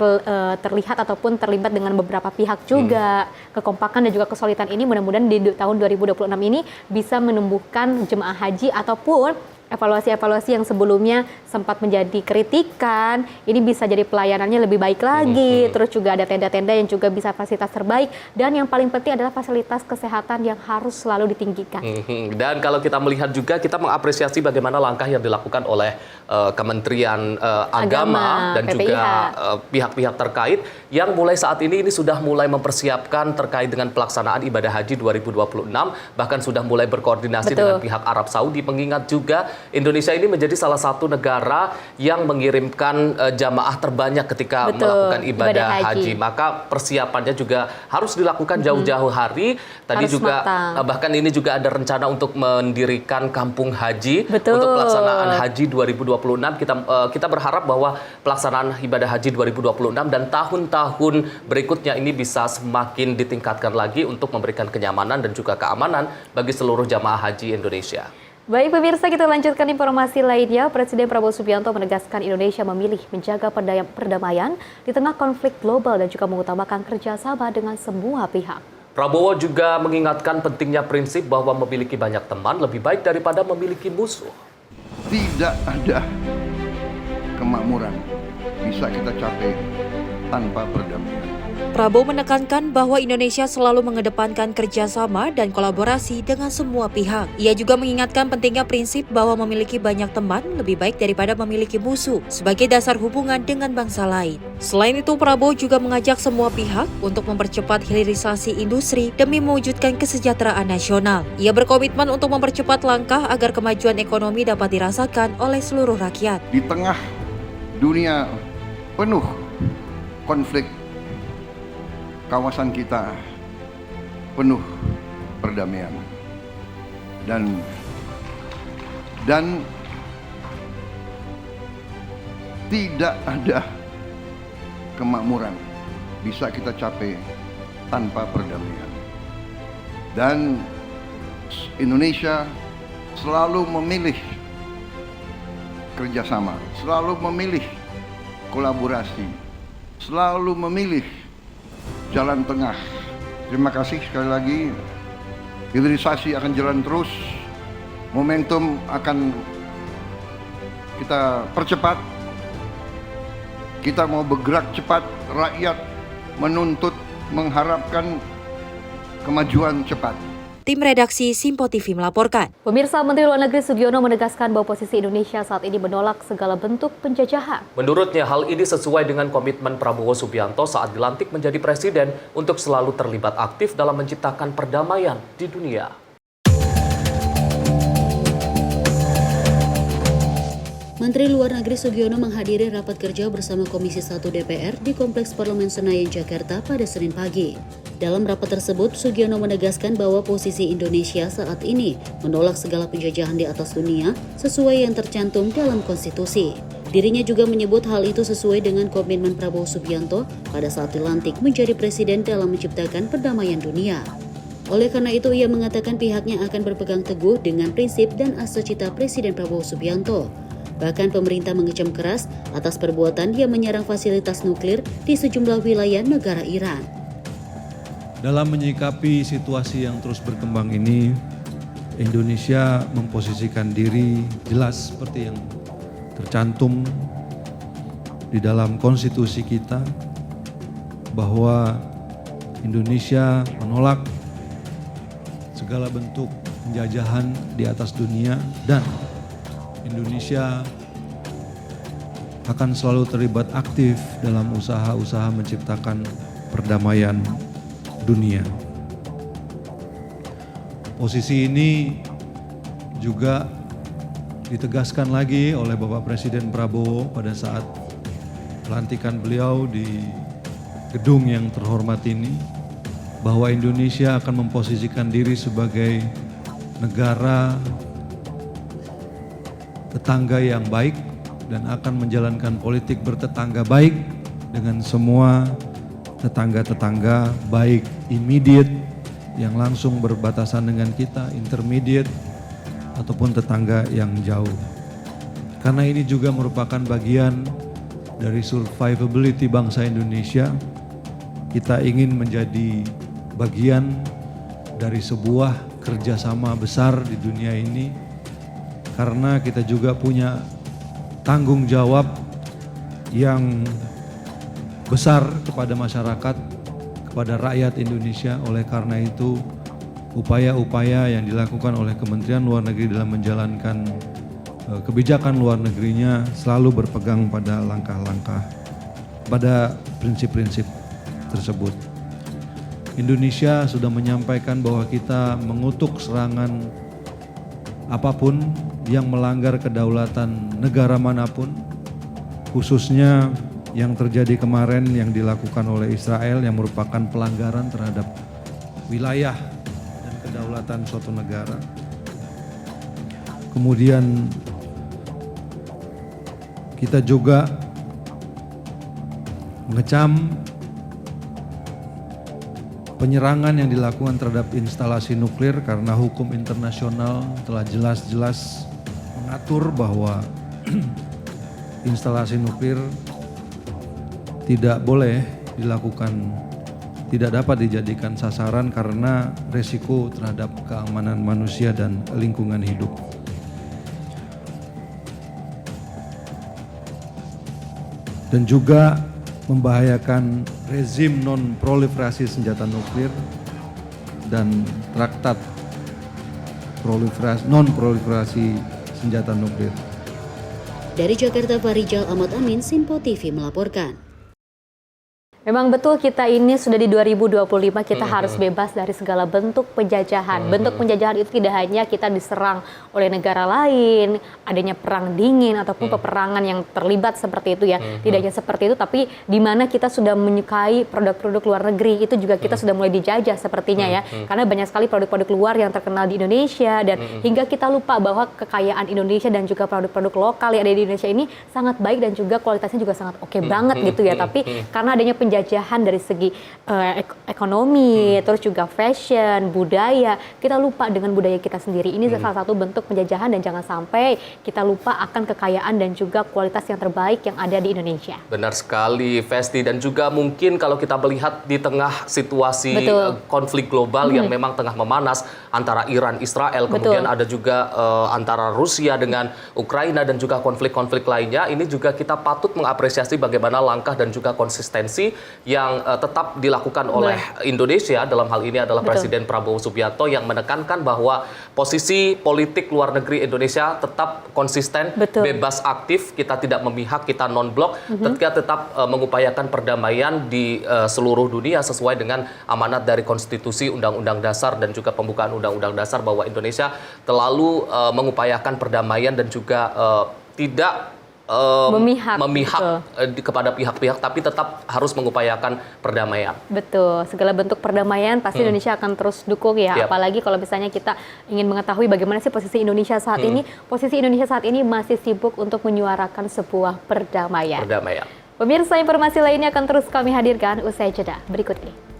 terlihat ataupun terlibat dengan beberapa pihak juga. Kekompakan dan juga kesolidan ini mudah-mudahan di tahun 2026 ini bisa menumbuhkan jemaah haji ataupun evaluasi-evaluasi yang sebelumnya sempat menjadi kritikan, ini bisa jadi pelayanannya lebih baik lagi, terus juga ada tenda-tenda yang juga bisa fasilitas terbaik, dan yang paling penting adalah fasilitas kesehatan yang harus selalu ditinggikan. Dan kalau kita melihat juga, kita mengapresiasi bagaimana langkah yang dilakukan oleh Kementerian Agama dan PPIH, juga pihak-pihak terkait yang mulai saat ini sudah mulai mempersiapkan terkait dengan pelaksanaan ibadah haji 2026, bahkan sudah mulai berkoordinasi dengan pihak Arab Saudi, mengingat juga Indonesia ini menjadi salah satu negara yang mengirimkan jamaah terbanyak ketika melakukan ibadah haji. Maka persiapannya juga harus dilakukan jauh-jauh hari. Tadi harus juga bahkan ini juga ada rencana untuk mendirikan kampung haji untuk pelaksanaan haji 2026. Kita berharap bahwa pelaksanaan ibadah haji 2026 dan tahun-tahun berikutnya ini bisa semakin ditingkatkan lagi untuk memberikan kenyamanan dan juga keamanan bagi seluruh jamaah haji Indonesia. Baik pemirsa, kita lanjutkan informasi lainnya. Presiden Prabowo Subianto menegaskan Indonesia memilih menjaga perdamaian di tengah konflik global dan juga mengutamakan kerjasama dengan semua pihak. Prabowo juga mengingatkan pentingnya prinsip bahwa memiliki banyak teman lebih baik daripada memiliki musuh. Tidak ada kemakmuran bisa kita capai tanpa perdamaian. Prabowo menekankan bahwa Indonesia selalu mengedepankan kerjasama dan kolaborasi dengan semua pihak. Ia juga mengingatkan pentingnya prinsip bahwa memiliki banyak teman lebih baik daripada memiliki musuh sebagai dasar hubungan dengan bangsa lain. Selain itu, Prabowo juga mengajak semua pihak untuk mempercepat hilirisasi industri demi mewujudkan kesejahteraan nasional. Ia berkomitmen untuk mempercepat langkah agar kemajuan ekonomi dapat dirasakan oleh seluruh rakyat. Di tengah dunia penuh konflik, kawasan kita penuh perdamaian dan tidak ada kemakmuran bisa kita capai tanpa perdamaian. Dan Indonesia selalu memilih kerjasama, selalu memilih kolaborasi, selalu memilih jalan tengah. Terima kasih sekali lagi. Hilirisasi akan jalan terus. Momentum akan kita percepat. Kita mau bergerak cepat, rakyat menuntut, mengharapkan kemajuan cepat. Tim redaksi Simpo TV melaporkan. Pemirsa, Menteri Luar Negeri Sugiono menegaskan bahwa posisi Indonesia saat ini menolak segala bentuk penjajahan. Menurutnya, hal ini sesuai dengan komitmen Prabowo Subianto saat dilantik menjadi presiden untuk selalu terlibat aktif dalam menciptakan perdamaian di dunia. Menteri Luar Negeri Sugiono menghadiri rapat kerja bersama Komisi 1 DPR di Kompleks Parlemen Senayan, Jakarta pada Senin pagi. Dalam rapat tersebut, Sugiono menegaskan bahwa posisi Indonesia saat ini menolak segala penjajahan di atas dunia sesuai yang tercantum dalam konstitusi. Dirinya juga menyebut hal itu sesuai dengan komitmen Prabowo Subianto pada saat dilantik menjadi presiden dalam menciptakan perdamaian dunia. Oleh karena itu, ia mengatakan pihaknya akan berpegang teguh dengan prinsip dan asas-cita Presiden Prabowo Subianto. Bahkan pemerintah mengecam keras atas perbuatan yang menyerang fasilitas nuklir di sejumlah wilayah negara Iran. Dalam menyikapi situasi yang terus berkembang ini, Indonesia memposisikan diri jelas seperti yang tercantum di dalam konstitusi kita, bahwa Indonesia menolak segala bentuk penjajahan di atas dunia, dan Indonesia akan selalu terlibat aktif dalam usaha-usaha menciptakan perdamaian dunia. Posisi ini juga ditegaskan lagi oleh Bapak Presiden Prabowo pada saat pelantikan beliau di gedung yang terhormat ini, bahwa Indonesia akan memposisikan diri sebagai negara tetangga yang baik dan akan menjalankan politik bertetangga baik dengan semua tetangga-tetangga, baik immediate yang langsung berbatasan dengan kita, intermediate ataupun tetangga yang jauh. Karena ini juga merupakan bagian dari survivability bangsa Indonesia. Kita ingin menjadi bagian dari sebuah kerjasama besar di dunia ini, karena kita juga punya tanggung jawab yang besar kepada masyarakat, kepada rakyat Indonesia. Oleh karena itu, upaya-upaya yang dilakukan oleh Kementerian Luar Negeri dalam menjalankan kebijakan luar negerinya selalu berpegang pada langkah-langkah, pada prinsip-prinsip tersebut. Indonesia sudah menyampaikan bahwa kita mengutuk serangan apapun yang melanggar kedaulatan negara manapun, khususnya yang terjadi kemarin yang dilakukan oleh Israel yang merupakan pelanggaran terhadap wilayah dan kedaulatan suatu negara. Kemudian kita juga mengecam penyerangan yang dilakukan terhadap instalasi nuklir, karena hukum internasional telah jelas-jelas mengatur bahwa instalasi nuklir tidak boleh dilakukan, tidak dapat dijadikan sasaran karena resiko terhadap keamanan manusia dan lingkungan hidup. Dan juga membahayakan rezim non-proliferasi senjata nuklir dan traktat non-proliferasi senjata nuklir. Dari Jakarta, Farijal Ahmad Amin, Simpo TV melaporkan. Memang betul, kita ini sudah di 2025, kita harus bebas dari segala bentuk penjajahan. Bentuk penjajahan itu tidak hanya kita diserang oleh negara lain, adanya perang dingin ataupun peperangan yang terlibat seperti itu ya. Tidak hanya seperti itu, tapi di mana kita sudah menyukai produk-produk luar negeri, itu juga kita sudah mulai dijajah sepertinya ya. Karena banyak sekali produk-produk luar yang terkenal di Indonesia, dan hingga kita lupa bahwa kekayaan Indonesia dan juga produk-produk lokal yang ada di Indonesia ini sangat baik dan juga kualitasnya juga sangat oke banget gitu ya. Tapi karena adanya penjajahan penjajahan dari segi ekonomi, terus juga fashion, budaya. Kita lupa dengan budaya kita sendiri. Ini salah satu bentuk penjajahan dan jangan sampai kita lupa akan kekayaan dan juga kualitas yang terbaik yang ada di Indonesia. Benar sekali, Festi. Dan juga mungkin kalau kita melihat di tengah situasi konflik global yang memang tengah memanas antara Iran, Israel, kemudian ada juga antara Rusia dengan Ukraina dan juga konflik-konflik lainnya, ini juga kita patut mengapresiasi bagaimana langkah dan juga konsistensi yang tetap dilakukan oleh Indonesia. Dalam hal ini adalah Presiden Prabowo Subianto yang menekankan bahwa posisi politik luar negeri Indonesia tetap konsisten, bebas aktif, kita tidak memihak, kita non-blok, kita tetap mengupayakan perdamaian di seluruh dunia sesuai dengan amanat dari konstitusi, undang-undang dasar dan juga pembukaan undang-undang dasar bahwa Indonesia terlalu mengupayakan perdamaian dan juga tidak memihak kepada pihak-pihak, tapi tetap harus mengupayakan perdamaian. Betul, segala bentuk perdamaian pasti Indonesia akan terus dukung ya. Apalagi kalau misalnya kita ingin mengetahui bagaimana sih posisi Indonesia saat ini. Posisi Indonesia saat ini masih sibuk untuk menyuarakan sebuah perdamaian. Pemirsa, informasi lainnya akan terus kami hadirkan usai jeda berikut ini.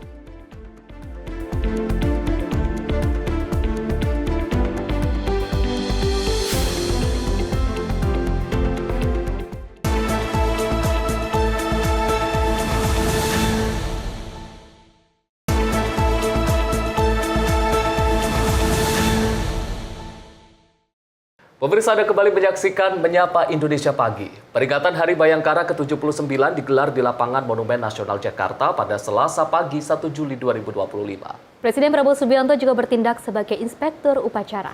Pemirsa, Anda kembali menyaksikan Menyapa Indonesia Pagi. Peringatan Hari Bayangkara ke-79 digelar di lapangan Monumen Nasional Jakarta pada Selasa pagi 1 Juli 2025. Presiden Prabowo Subianto juga bertindak sebagai inspektur upacara.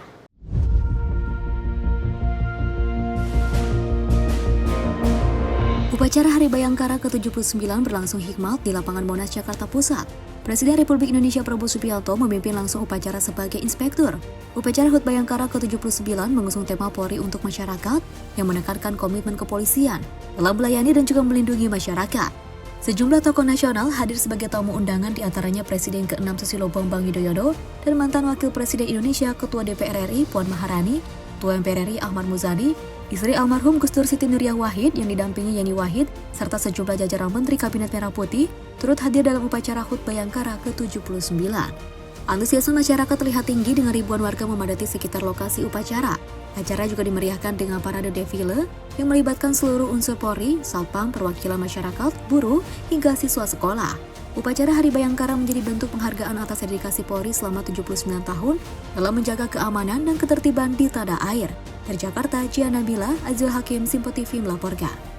Upacara Hari Bayangkara ke-79 berlangsung hikmat di lapangan Monas, Jakarta Pusat. Presiden Republik Indonesia Prabowo Subianto memimpin langsung upacara sebagai inspektur. Upacara HUT Bayangkara ke-79 mengusung tema Polri untuk masyarakat yang menekankan komitmen kepolisian dalam melayani dan juga melindungi masyarakat. Sejumlah tokoh nasional hadir sebagai tamu undangan, diantaranya Presiden ke-6 Susilo Bambang Yudhoyono dan mantan Wakil Presiden Indonesia Ketua DPR RI Puan Maharani, Ketua MPR RI Ahmad Muzani, istri almarhum Gus Dur Siti Nuriyah Wahid yang didampingi Yeni Wahid, serta sejumlah jajaran Menteri Kabinet Merah Putih turut hadir dalam upacara HUT Bayangkara ke-79. Antusiasme masyarakat terlihat tinggi dengan ribuan warga memadati sekitar lokasi upacara. Acara juga dimeriahkan dengan parade defile yang melibatkan seluruh unsur Polri, Satpam, perwakilan masyarakat, buruh, hingga siswa sekolah. Upacara Hari Bayangkara menjadi bentuk penghargaan atas dedikasi Polri selama 79 tahun dalam menjaga keamanan dan ketertiban di tanah air. Dari Jakarta, Gia Nabila, Azul Hakim, Simpo TV melaporkan.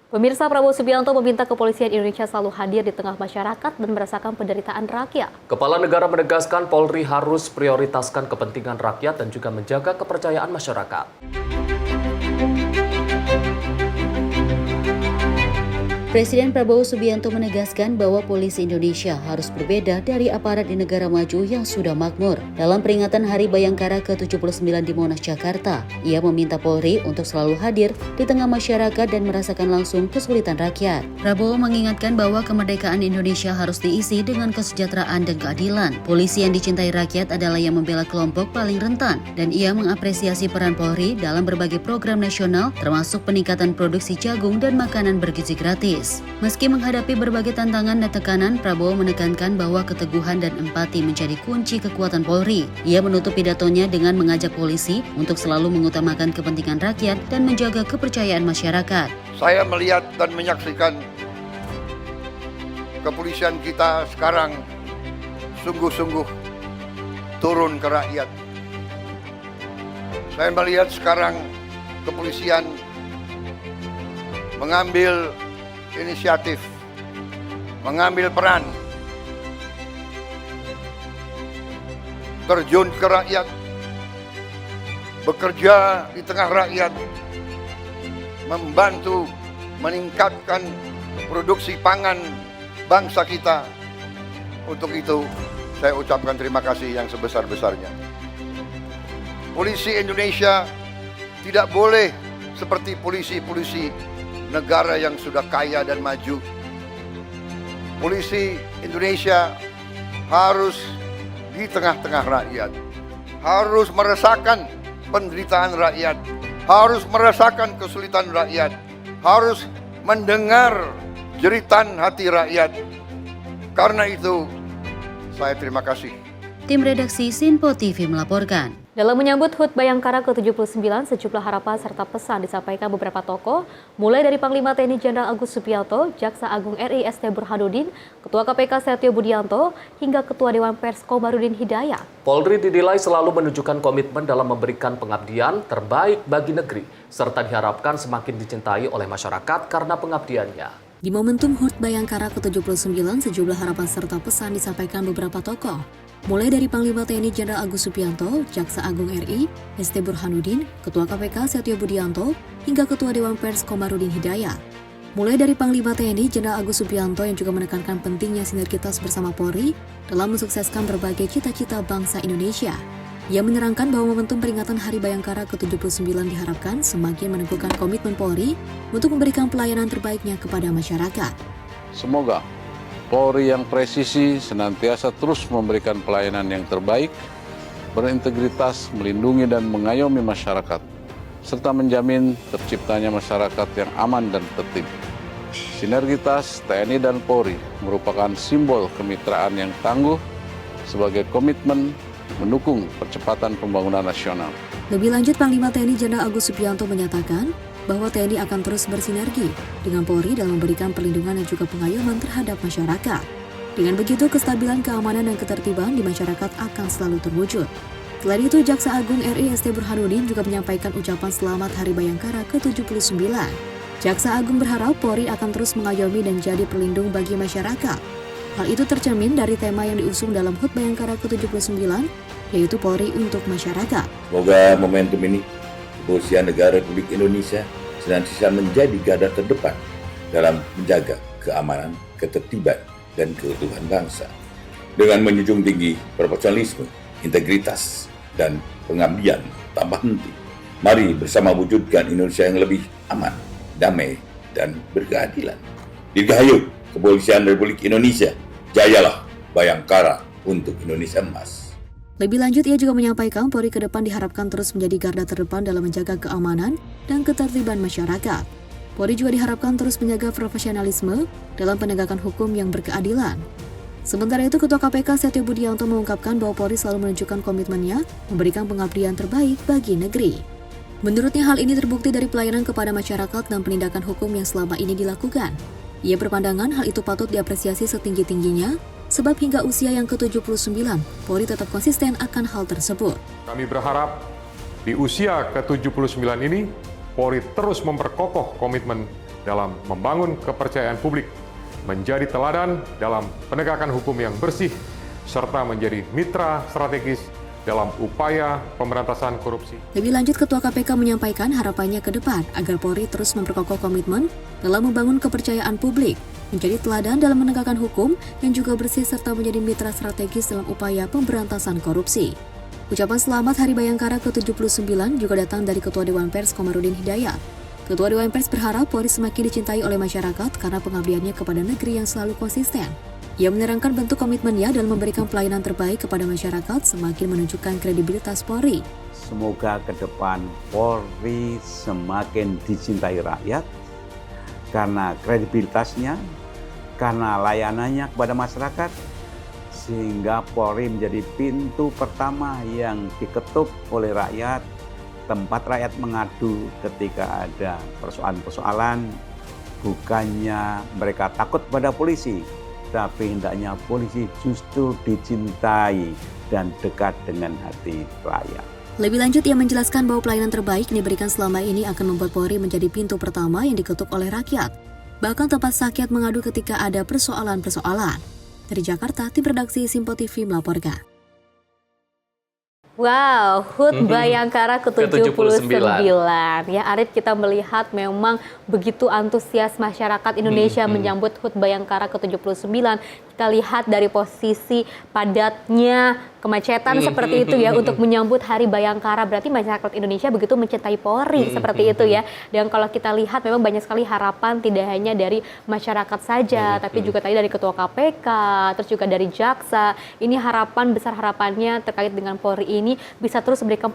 Pemirsa, Prabowo Subianto meminta kepolisian Indonesia selalu hadir di tengah masyarakat dan merasakan penderitaan rakyat. Kepala negara menegaskan Polri harus prioritaskan kepentingan rakyat dan juga menjaga kepercayaan masyarakat. Presiden Prabowo Subianto menegaskan bahwa polisi Indonesia harus berbeda dari aparat di negara maju yang sudah makmur. Dalam peringatan Hari Bayangkara ke-79 di Monas, Jakarta, ia meminta Polri untuk selalu hadir di tengah masyarakat dan merasakan langsung kesulitan rakyat. Prabowo mengingatkan bahwa kemerdekaan Indonesia harus diisi dengan kesejahteraan dan keadilan. Polisi yang dicintai rakyat adalah yang membela kelompok paling rentan, dan ia mengapresiasi peran Polri dalam berbagai program nasional, termasuk peningkatan produksi jagung dan makanan bergizi gratis. Meski menghadapi berbagai tantangan dan tekanan, Prabowo menekankan bahwa keteguhan dan empati menjadi kunci kekuatan Polri. Ia menutup pidatonya dengan mengajak polisi untuk selalu mengutamakan kepentingan rakyat dan menjaga kepercayaan masyarakat. Saya melihat dan menyaksikan kepolisian kita sekarang sungguh-sungguh turun ke rakyat. Saya melihat sekarang kepolisian mengambil inisiatif, mengambil peran, terjun ke rakyat, bekerja di tengah rakyat, membantu meningkatkan produksi pangan bangsa kita. Untuk itu, saya ucapkan terima kasih yang sebesar-besarnya. Polisi Indonesia tidak boleh seperti polisi-polisi negara yang sudah kaya dan maju. Polisi Indonesia harus di tengah-tengah rakyat, harus merasakan penderitaan rakyat, harus merasakan kesulitan rakyat, harus mendengar jeritan hati rakyat. Karena itu, saya terima kasih. Tim redaksi Sinpo TV melaporkan. Dalam menyambut HUT Bayangkara ke-79, sejumlah harapan serta pesan disampaikan beberapa tokoh, mulai dari Panglima TNI Jenderal Agus Subianto, Jaksa Agung RI ST Burhanuddin, Ketua KPK Setio Budianto, hingga Ketua Dewan Pers Komarudin Hidayat. Polri dinilai selalu menunjukkan komitmen dalam memberikan pengabdian terbaik bagi negeri, serta diharapkan semakin dicintai oleh masyarakat karena pengabdiannya. Di momentum HUT Bayangkara ke-79, sejumlah harapan serta pesan disampaikan beberapa tokoh. Mulai dari Panglima TNI Jenderal Agus Subianto, Jaksa Agung RI, ST Burhanuddin, Ketua KPK Setio Budianto, hingga Ketua Dewan Pers Komarudin Hidayat. Mulai dari Panglima TNI Jenderal Agus Subianto yang juga menekankan pentingnya sinergitas bersama Polri dalam mensukseskan berbagai cita-cita bangsa Indonesia. Ia menerangkan bahwa momentum peringatan Hari Bayangkara ke-79 diharapkan semakin meneguhkan komitmen Polri untuk memberikan pelayanan terbaiknya kepada masyarakat. Semoga Polri yang presisi senantiasa terus memberikan pelayanan yang terbaik, berintegritas, melindungi dan mengayomi masyarakat, serta menjamin terciptanya masyarakat yang aman dan tertib. Sinergitas TNI dan Polri merupakan simbol kemitraan yang tangguh sebagai komitmen mendukung percepatan pembangunan nasional. Lebih lanjut, Panglima TNI Jenderal Agus Subianto menyatakan bahwa TNI akan terus bersinergi dengan Polri dalam memberikan perlindungan dan juga pengayoman terhadap masyarakat. Dengan begitu, kestabilan keamanan dan ketertiban di masyarakat akan selalu terwujud. Selain itu, Jaksa Agung RI ST Burhanuddin juga menyampaikan ucapan selamat Hari Bayangkara ke-79. Jaksa Agung berharap Polri akan terus mengayomi dan jadi pelindung bagi masyarakat. Hal itu tercermin dari tema yang diusung dalam HUT Bayangkara ke-79, yaitu Polri untuk masyarakat. Semoga momentum ini Kepolisian Negara Republik Indonesia senantiasa menjadi garda terdepan dalam menjaga keamanan, ketertiban, dan keutuhan bangsa. Dengan menjunjung tinggi profesionalisme, integritas, dan pengabdian tanpa henti, mari bersama wujudkan Indonesia yang lebih aman, damai, dan berkeadilan. Dirgahayu Kepolisian Republik Indonesia, jayalah Bayangkara untuk Indonesia Emas. Lebih lanjut, ia juga menyampaikan Polri ke depan diharapkan terus menjadi garda terdepan dalam menjaga keamanan dan ketertiban masyarakat. Polri juga diharapkan terus menjaga profesionalisme dalam penegakan hukum yang berkeadilan. Sementara itu, Ketua KPK Setio Budianto mengungkapkan bahwa Polri selalu menunjukkan komitmennya memberikan pengabdian terbaik bagi negeri. Menurutnya, hal ini terbukti dari pelayanan kepada masyarakat dan penindakan hukum yang selama ini dilakukan. Ia berpandangan hal itu patut diapresiasi setinggi-tingginya, sebab hingga usia yang ke-79, Polri tetap konsisten akan hal tersebut. Kami berharap di usia ke-79 ini, Polri terus memperkokoh komitmen dalam membangun kepercayaan publik, menjadi teladan dalam penegakan hukum yang bersih, serta menjadi mitra strategis dalam upaya pemberantasan korupsi. Lebih lanjut, Ketua KPK menyampaikan harapannya ke depan agar Polri terus memperkokoh komitmen dalam membangun kepercayaan publik, menjadi teladan dalam menegakkan hukum yang juga bersih serta menjadi mitra strategis dalam upaya pemberantasan korupsi. Ucapan selamat Hari Bayangkara ke-79 juga datang dari Ketua Dewan Pers Komarudin Hidayat. Ketua Dewan Pers berharap Polri semakin dicintai oleh masyarakat karena pengabdiannya kepada negeri yang selalu konsisten. Ia menerangkan bentuk komitmennya dalam memberikan pelayanan terbaik kepada masyarakat semakin menunjukkan kredibilitas Polri. Semoga ke depan Polri semakin dicintai rakyat karena kredibilitasnya, karena layanannya kepada masyarakat, sehingga Polri menjadi pintu pertama yang diketuk oleh rakyat, tempat rakyat mengadu ketika ada persoalan-persoalan. Bukannya mereka takut pada polisi, tapi hendaknya polisi justru dicintai dan dekat dengan hati rakyat. Lebih lanjut, ia menjelaskan bahwa pelayanan terbaik yang diberikan selama ini akan membuat Polri menjadi pintu pertama yang diketuk oleh rakyat. Bahkan tempat rakyat mengadu ketika ada persoalan-persoalan. Dari Jakarta, tim redaksi Sinpo TV melaporkan. Wow, HUT Bayangkara ke-79. Ya, Arif, kita melihat memang begitu antusias masyarakat Indonesia menyambut HUT Bayangkara ke-79. Kita lihat dari posisi padatnya kemacetan seperti itu ya untuk menyambut Hari Bayangkara. Berarti masyarakat Indonesia begitu mencintai Polri seperti itu ya. Dan kalau kita lihat memang banyak sekali harapan tidak hanya dari masyarakat saja, tapi juga tadi dari Ketua KPK, terus juga dari Jaksa. Ini harapan besar harapannya terkait dengan Polri ini ini bisa terus memberikan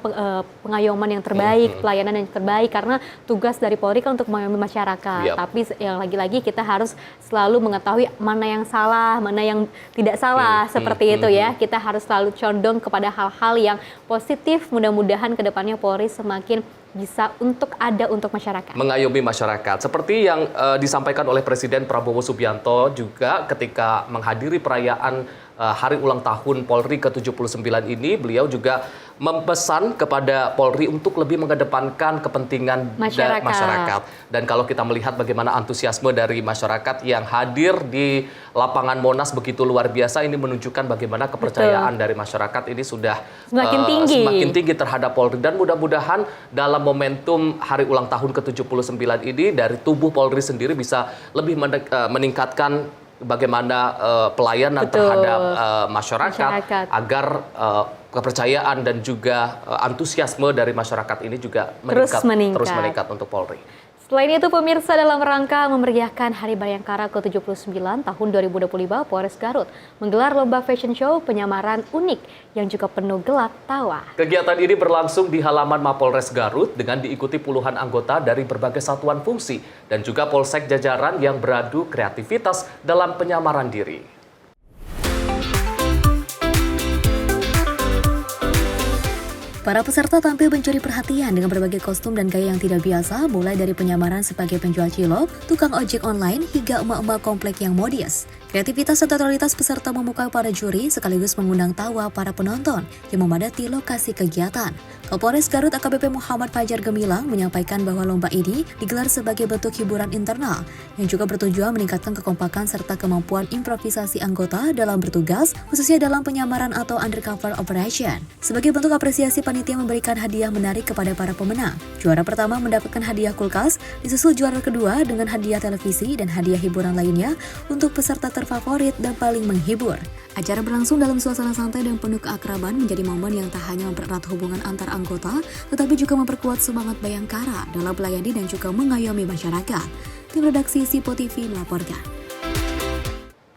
pengayoman yang terbaik, pelayanan yang terbaik, karena tugas dari Polri kan untuk mengayomi masyarakat. Tapi yang lagi-lagi kita harus selalu mengetahui mana yang salah, mana yang tidak salah, seperti itu ya. Kita harus selalu condong kepada hal-hal yang positif. Mudah-mudahan kedepannya Polri semakin bisa untuk masyarakat. Mengayomi masyarakat. Seperti yang disampaikan oleh Presiden Prabowo Subianto juga ketika menghadiri perayaan hari ulang tahun Polri ke-79 ini, beliau juga memesan kepada Polri untuk lebih mengedepankan kepentingan masyarakat. Dan kalau kita melihat bagaimana antusiasme dari masyarakat yang hadir di lapangan Monas begitu luar biasa, ini menunjukkan bagaimana kepercayaan dari masyarakat ini sudah semakin tinggi terhadap Polri. Dan mudah-mudahan dalam momentum hari ulang tahun ke-79 ini dari tubuh Polri sendiri bisa lebih meningkatkan bagaimana pelayanan terhadap masyarakat agar kepercayaan dan juga antusiasme dari masyarakat ini juga terus meningkat untuk Polri. Selain itu pemirsa, dalam rangka memeriahkan Hari Bayangkara ke-79 tahun 2025, Polres Garut menggelar lomba fashion show penyamaran unik yang juga penuh gelak tawa. Kegiatan ini berlangsung di halaman Mapolres Garut dengan diikuti puluhan anggota dari berbagai satuan fungsi dan juga polsek jajaran yang beradu kreativitas dalam penyamaran diri. Para peserta tampil mencuri perhatian dengan berbagai kostum dan gaya yang tidak biasa, mulai dari penyamaran sebagai penjual cilok, tukang ojek online, hingga emak-emak komplek yang modis. Kreativitas dan totalitas peserta memukau para juri sekaligus mengundang tawa para penonton yang memadati lokasi kegiatan. Kapolres Garut AKBP Muhammad Fajar Gemilang menyampaikan bahwa lomba ini digelar sebagai bentuk hiburan internal yang juga bertujuan meningkatkan kekompakan serta kemampuan improvisasi anggota dalam bertugas, khususnya dalam penyamaran atau undercover operation. Sebagai bentuk apresiasi, panitia memberikan hadiah menarik kepada para pemenang. Juara pertama mendapatkan hadiah kulkas, disusul juara kedua dengan hadiah televisi dan hadiah hiburan lainnya untuk peserta terfavorit dan paling menghibur. Acara berlangsung dalam suasana santai dan penuh keakraban, menjadi momen yang tak hanya mempererat hubungan antar anggota, tetapi juga memperkuat semangat Bayangkara dalam melayani dan juga mengayomi masyarakat. Tim redaksi Sipo TV melaporkan.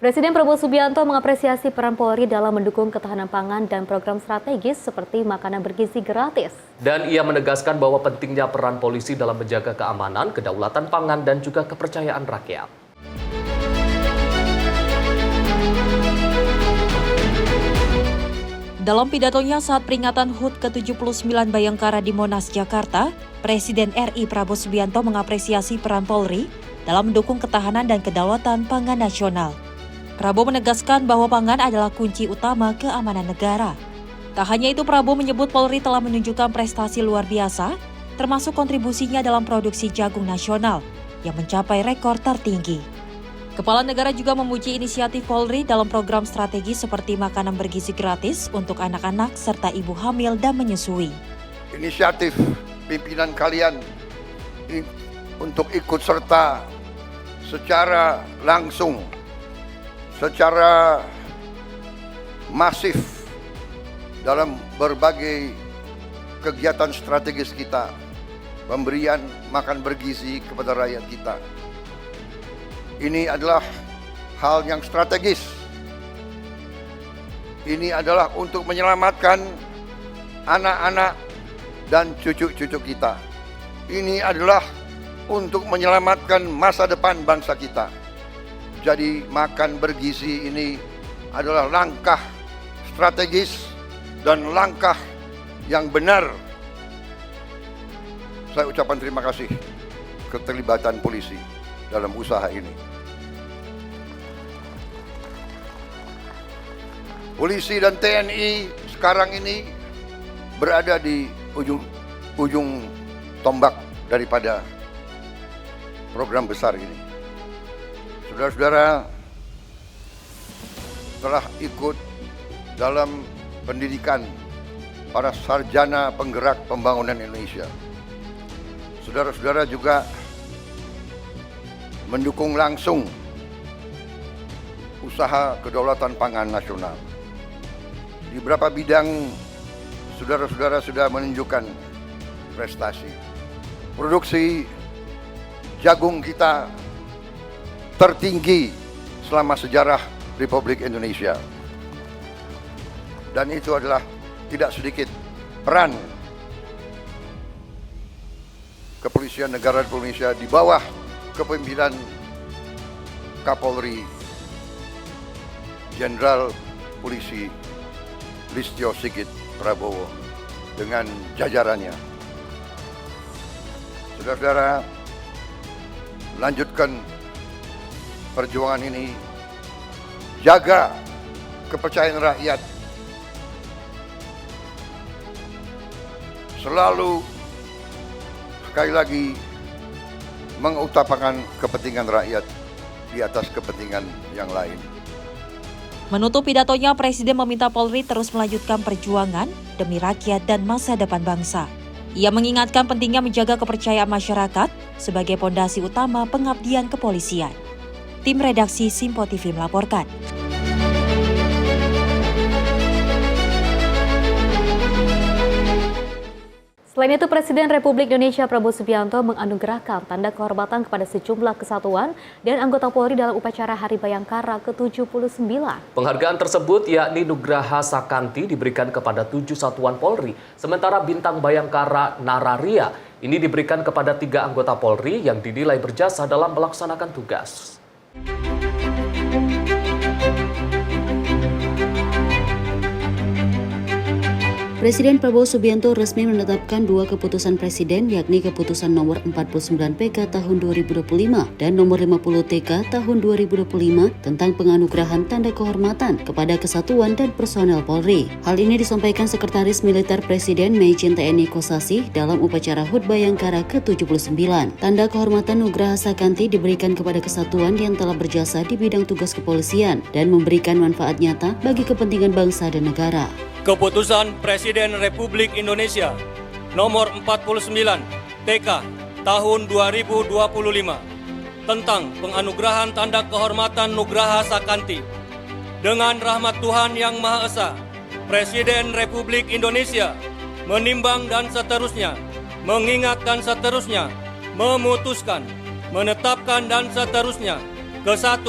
Presiden Prabowo Subianto mengapresiasi peran Polri dalam mendukung ketahanan pangan dan program strategis seperti makanan bergizi gratis. Dan ia menegaskan bahwa pentingnya peran polisi dalam menjaga keamanan, kedaulatan pangan, dan juga kepercayaan rakyat. Dalam pidatonya saat peringatan HUT ke-79 Bayangkara di Monas, Jakarta, Presiden RI Prabowo Subianto mengapresiasi peran Polri dalam mendukung ketahanan dan kedaulatan pangan nasional. Prabowo menegaskan bahwa pangan adalah kunci utama keamanan negara. Tak hanya itu, Prabowo menyebut Polri telah menunjukkan prestasi luar biasa, termasuk kontribusinya dalam produksi jagung nasional yang mencapai rekor tertinggi. Kepala negara juga memuji inisiatif Polri dalam program strategi seperti makanan bergizi gratis untuk anak-anak serta ibu hamil dan menyusui. Inisiatif pimpinan kalian untuk ikut serta secara langsung, secara masif dalam berbagai kegiatan strategis kita, pemberian makan bergizi kepada rakyat kita. Ini adalah hal yang strategis. Ini adalah untuk menyelamatkan anak-anak dan cucu-cucu kita. Ini adalah untuk menyelamatkan masa depan bangsa kita. Jadi makan bergizi ini adalah langkah strategis dan langkah yang benar. Saya ucapkan terima kasih keterlibatan polisi dalam usaha ini. Polisi dan TNI sekarang ini berada di ujung tombak daripada program besar ini. Saudara-saudara telah ikut dalam pendidikan para sarjana penggerak pembangunan Indonesia. Saudara-saudara juga mendukung langsung usaha kedaulatan pangan nasional. Di beberapa bidang, saudara-saudara sudah menunjukkan prestasi. Produksi jagung kita tertinggi selama sejarah Republik Indonesia. Dan itu adalah tidak sedikit peran Kepolisian Negara Republik Indonesia di bawah kepemimpinan Kapolri Jenderal Polisi Listio Sigit Prabowo dengan jajarannya. Saudara-saudara, lanjutkan perjuangan ini, jaga kepercayaan rakyat, selalu sekali lagi mengutamakan kepentingan rakyat di atas kepentingan yang lain. Menutup pidatonya, Presiden meminta Polri terus melanjutkan perjuangan demi rakyat dan masa depan bangsa. Ia mengingatkan pentingnya menjaga kepercayaan masyarakat sebagai pondasi utama pengabdian kepolisian. Tim redaksi Simpo TV melaporkan. Selain itu, Presiden Republik Indonesia Prabowo Subianto menganugerahkan tanda kehormatan kepada sejumlah kesatuan dan anggota Polri dalam upacara Hari Bayangkara ke-79. Penghargaan tersebut yakni Nugraha Sakanti diberikan kepada 7 satuan Polri, sementara Bintang Bayangkara Nararia ini diberikan kepada 3 anggota Polri yang dinilai berjasa dalam melaksanakan tugas. Presiden Prabowo Subianto resmi menetapkan 2 keputusan Presiden, yakni Keputusan Nomor 49 PK Tahun 2025 dan Nomor 50 TK Tahun 2025 tentang penganugerahan tanda kehormatan kepada kesatuan dan personel Polri. Hal ini disampaikan Sekretaris Militer Presiden Maijen TNI Kosasih dalam upacara HUT Bayangkara ke-79. Tanda kehormatan Nugraha Sakanti diberikan kepada kesatuan yang telah berjasa di bidang tugas kepolisian dan memberikan manfaat nyata bagi kepentingan bangsa dan negara. Keputusan Presiden Republik Indonesia Nomor 49 TK Tahun 2025 tentang penganugerahan tanda kehormatan Nugraha Sakanti. Dengan rahmat Tuhan Yang Maha Esa, Presiden Republik Indonesia menimbang dan seterusnya, mengingat dan seterusnya, memutuskan, menetapkan dan seterusnya. Ke-1,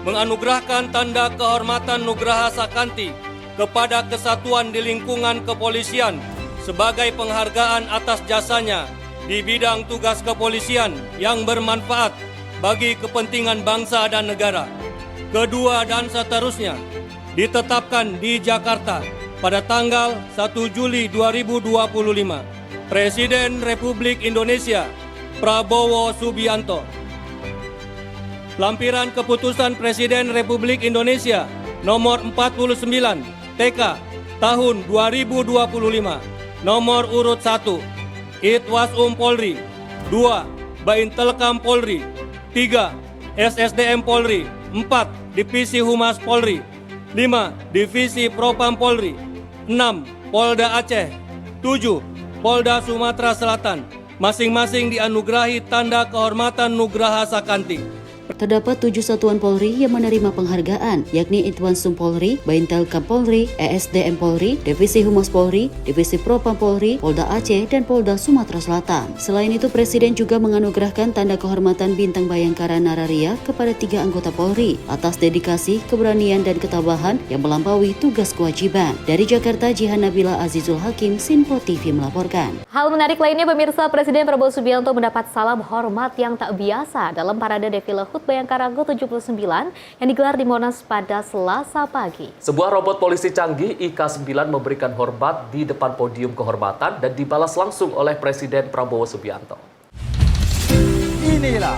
menganugerahkan tanda kehormatan Nugraha Sakanti kepada kesatuan di lingkungan kepolisian sebagai penghargaan atas jasanya di bidang tugas kepolisian yang bermanfaat bagi kepentingan bangsa dan negara. Kedua dan seterusnya, ditetapkan di Jakarta pada tanggal 1 Juli 2025. Presiden Republik Indonesia Prabowo Subianto. Lampiran Keputusan Presiden Republik Indonesia Nomor 49 TK Tahun 2025. Nomor urut 1 Itwasum Polri, 2 Baintelkam Polri, 3 SSDM Polri, 4 Divisi Humas Polri, 5 Divisi Propam Polri, 6 Polda Aceh, 7 Polda Sumatera Selatan, masing-masing dianugerahi tanda kehormatan Nugraha Sakanti. Terdapat 7 satuan Polri yang menerima penghargaan, yakni Itwansum Polri, Baintelkam Polri, ESDM Polri, Divisi Humas Polri, Divisi Propam Polri, Polda Aceh, dan Polda Sumatera Selatan. Selain itu, Presiden juga menganugerahkan tanda kehormatan Bintang Bayangkara Nararia kepada 3 anggota Polri atas dedikasi, keberanian, dan ketabahan yang melampaui tugas kewajiban. Dari Jakarta, Jihan Nabila Azizul Hakim, Simpo TV melaporkan. Hal menarik lainnya, pemirsa, Presiden Prabowo Subianto mendapat salam hormat yang tak biasa dalam parade defile HUT Bayangkara ke-79 yang digelar di Monas pada Selasa pagi. Sebuah robot polisi canggih IK-9 memberikan hormat di depan podium kehormatan dan dibalas langsung oleh Presiden Prabowo Subianto. Inilah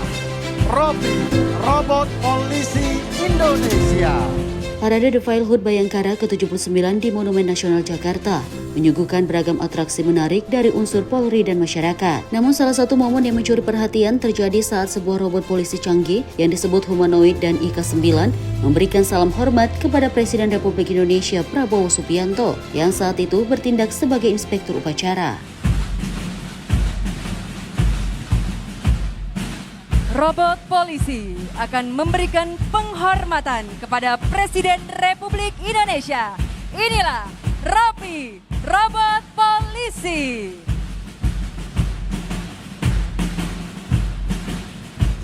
Robi, robot polisi Indonesia. Parade Defile HUT Bayangkara ke-79 di Monumen Nasional Jakarta menyuguhkan beragam atraksi menarik dari unsur Polri dan masyarakat. Namun salah satu momen yang mencuri perhatian terjadi saat sebuah robot polisi canggih yang disebut humanoid dan IK-9 memberikan salam hormat kepada Presiden Republik Indonesia Prabowo Subianto yang saat itu bertindak sebagai inspektur upacara. Robot polisi akan memberikan penghormatan kepada Presiden Republik Indonesia. Inilah Robi, robot polisi.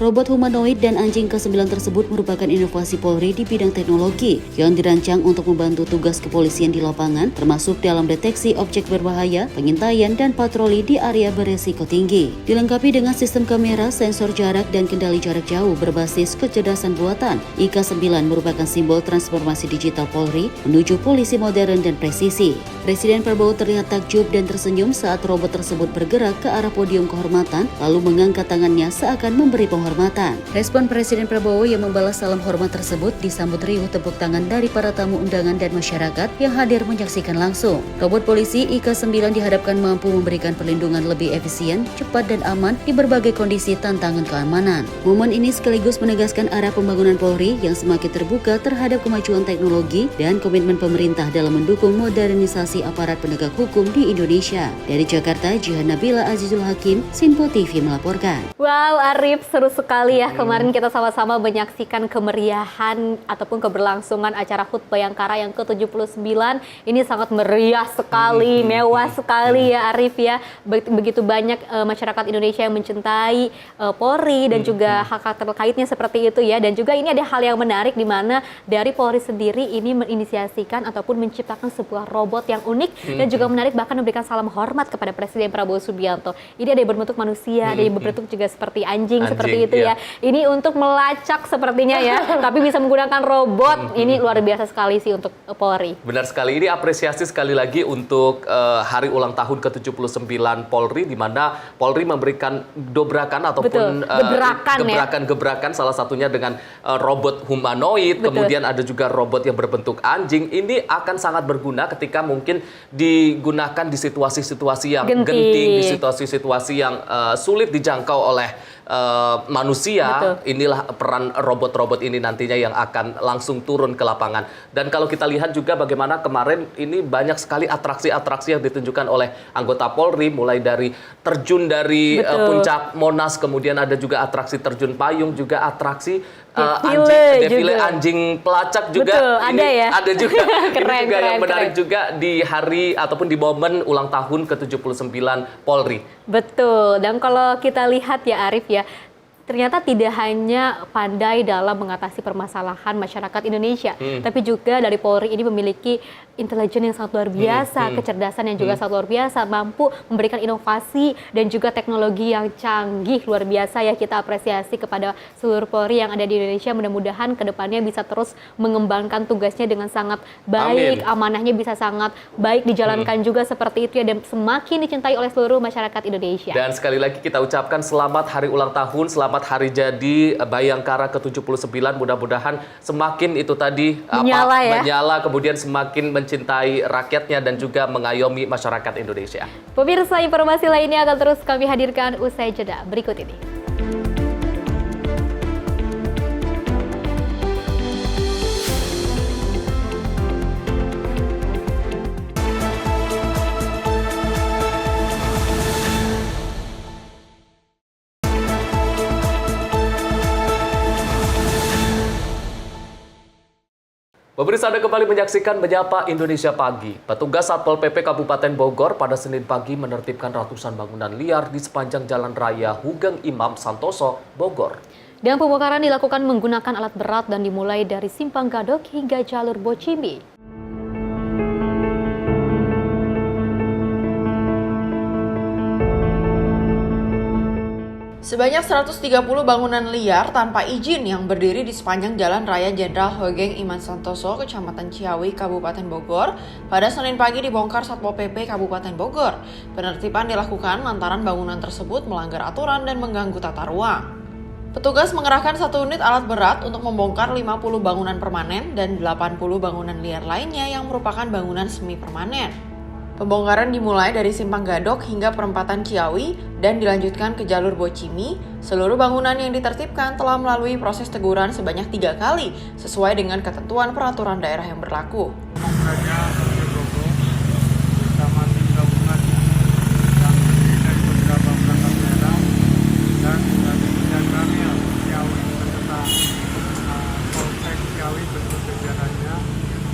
Robot humanoid dan anjing ke-9 tersebut merupakan inovasi Polri di bidang teknologi yang dirancang untuk membantu tugas kepolisian di lapangan, termasuk dalam deteksi objek berbahaya, pengintaian, dan patroli di area beresiko tinggi. Dilengkapi dengan sistem kamera, sensor jarak, dan kendali jarak jauh berbasis kecerdasan buatan, IK-9 merupakan simbol transformasi digital Polri menuju polisi modern dan presisi. Presiden Prabowo terlihat takjub dan tersenyum saat robot tersebut bergerak ke arah podium kehormatan, lalu mengangkat tangannya seakan memberi penghormatan. Respon Presiden Prabowo yang membalas salam hormat tersebut disambut riuh tepuk tangan dari para tamu undangan dan masyarakat yang hadir menyaksikan langsung. Robot polisi IK-9 diharapkan mampu memberikan perlindungan lebih efisien, cepat, dan aman di berbagai kondisi tantangan keamanan. Momen ini sekaligus menegaskan arah pembangunan Polri yang semakin terbuka terhadap kemajuan teknologi dan komitmen pemerintah dalam mendukung modernisasi aparat penegak hukum di Indonesia. Dari Jakarta, Jihan Nabila Azizul Hakim, Sinpo TV melaporkan. Wow, Arif, seru sekali ya. Kemarin kita sama-sama menyaksikan kemeriahan ataupun keberlangsungan acara HUT Bayangkara yang ke-79. Ini sangat meriah sekali, mewah sekali ya Arif ya. Begitu banyak masyarakat Indonesia yang mencintai Polri dan juga hak-hak terkaitnya seperti itu ya. Dan juga ini ada hal yang menarik di mana dari Polri sendiri ini menginisiasikan ataupun menciptakan sebuah robot yang unik dan juga menarik, bahkan memberikan salam hormat kepada Presiden Prabowo Subianto. Ini ada yang berbentuk manusia, ada yang berbentuk juga seperti anjing seperti itu ya. Ini untuk melacak sepertinya ya, tapi bisa menggunakan robot. Ini luar biasa sekali sih untuk Polri. Benar sekali, ini apresiasi sekali lagi untuk hari ulang tahun ke-79 Polri, di mana Polri memberikan dobrakan ataupun gebrakan salah satunya dengan robot humanoid, kemudian ada juga robot yang berbentuk anjing. Ini akan sangat berguna ketika mungkin digunakan di situasi-situasi yang genting, di situasi-situasi yang sulit dijangkau oleh manusia. Inilah peran robot-robot ini nantinya yang akan langsung turun ke lapangan. Dan kalau kita lihat juga bagaimana kemarin ini banyak sekali atraksi-atraksi yang ditunjukkan oleh anggota Polri, mulai dari terjun dari puncak Monas, kemudian ada juga atraksi terjun payung, juga atraksi defile anjing pelacak juga. Ada juga. Ini juga yang menarik juga di hari ataupun di momen ulang tahun ke-79 Polri. Betul. Dan kalau kita lihat ya Arif ya, ternyata tidak hanya pandai dalam mengatasi permasalahan masyarakat Indonesia, tapi juga dari Polri ini memiliki intelijen yang sangat luar biasa, kecerdasan yang juga sangat luar biasa, mampu memberikan inovasi dan juga teknologi yang canggih luar biasa ya. Kita apresiasi kepada seluruh Polri yang ada di Indonesia. Mudah-mudahan kedepannya bisa terus mengembangkan tugasnya dengan sangat baik, amanahnya bisa sangat baik dijalankan juga seperti itu ya, dan semakin dicintai oleh seluruh masyarakat Indonesia. Dan sekali lagi kita ucapkan selamat hari ulang tahun, selamat hari jadi Bayangkara ke-79. Mudah-mudahan semakin itu tadi menyala, kemudian semakin mencintai rakyatnya dan juga mengayomi masyarakat Indonesia. Pemirsa, informasi lainnya akan terus kami hadirkan usai jeda berikut ini. Pemirsa, Anda kembali menyaksikan Menyapa Indonesia Pagi. Petugas Satpol PP Kabupaten Bogor pada Senin pagi menertibkan ratusan bangunan liar di sepanjang Jalan Raya Hugeng Imam Santoso, Bogor. Dan pembongkaran dilakukan menggunakan alat berat dan dimulai dari Simpang Gadok hingga jalur Bocimi. Sebanyak 130 bangunan liar tanpa izin yang berdiri di sepanjang Jalan Raya Jenderal Hugeng Imam Santoso, Kecamatan Ciawi, Kabupaten Bogor, pada Senin pagi dibongkar Satpol PP Kabupaten Bogor. Penertiban dilakukan lantaran bangunan tersebut melanggar aturan dan mengganggu tata ruang. Petugas mengerahkan 1 unit alat berat untuk membongkar 50 bangunan permanen dan 80 bangunan liar lainnya yang merupakan bangunan semi permanen. Pembongkaran dimulai dari Simpang Gadok hingga perempatan Ciawi dan dilanjutkan ke jalur Bocimi. Seluruh bangunan yang ditertibkan telah melalui proses teguran sebanyak 3 kali sesuai dengan ketentuan peraturan daerah yang berlaku.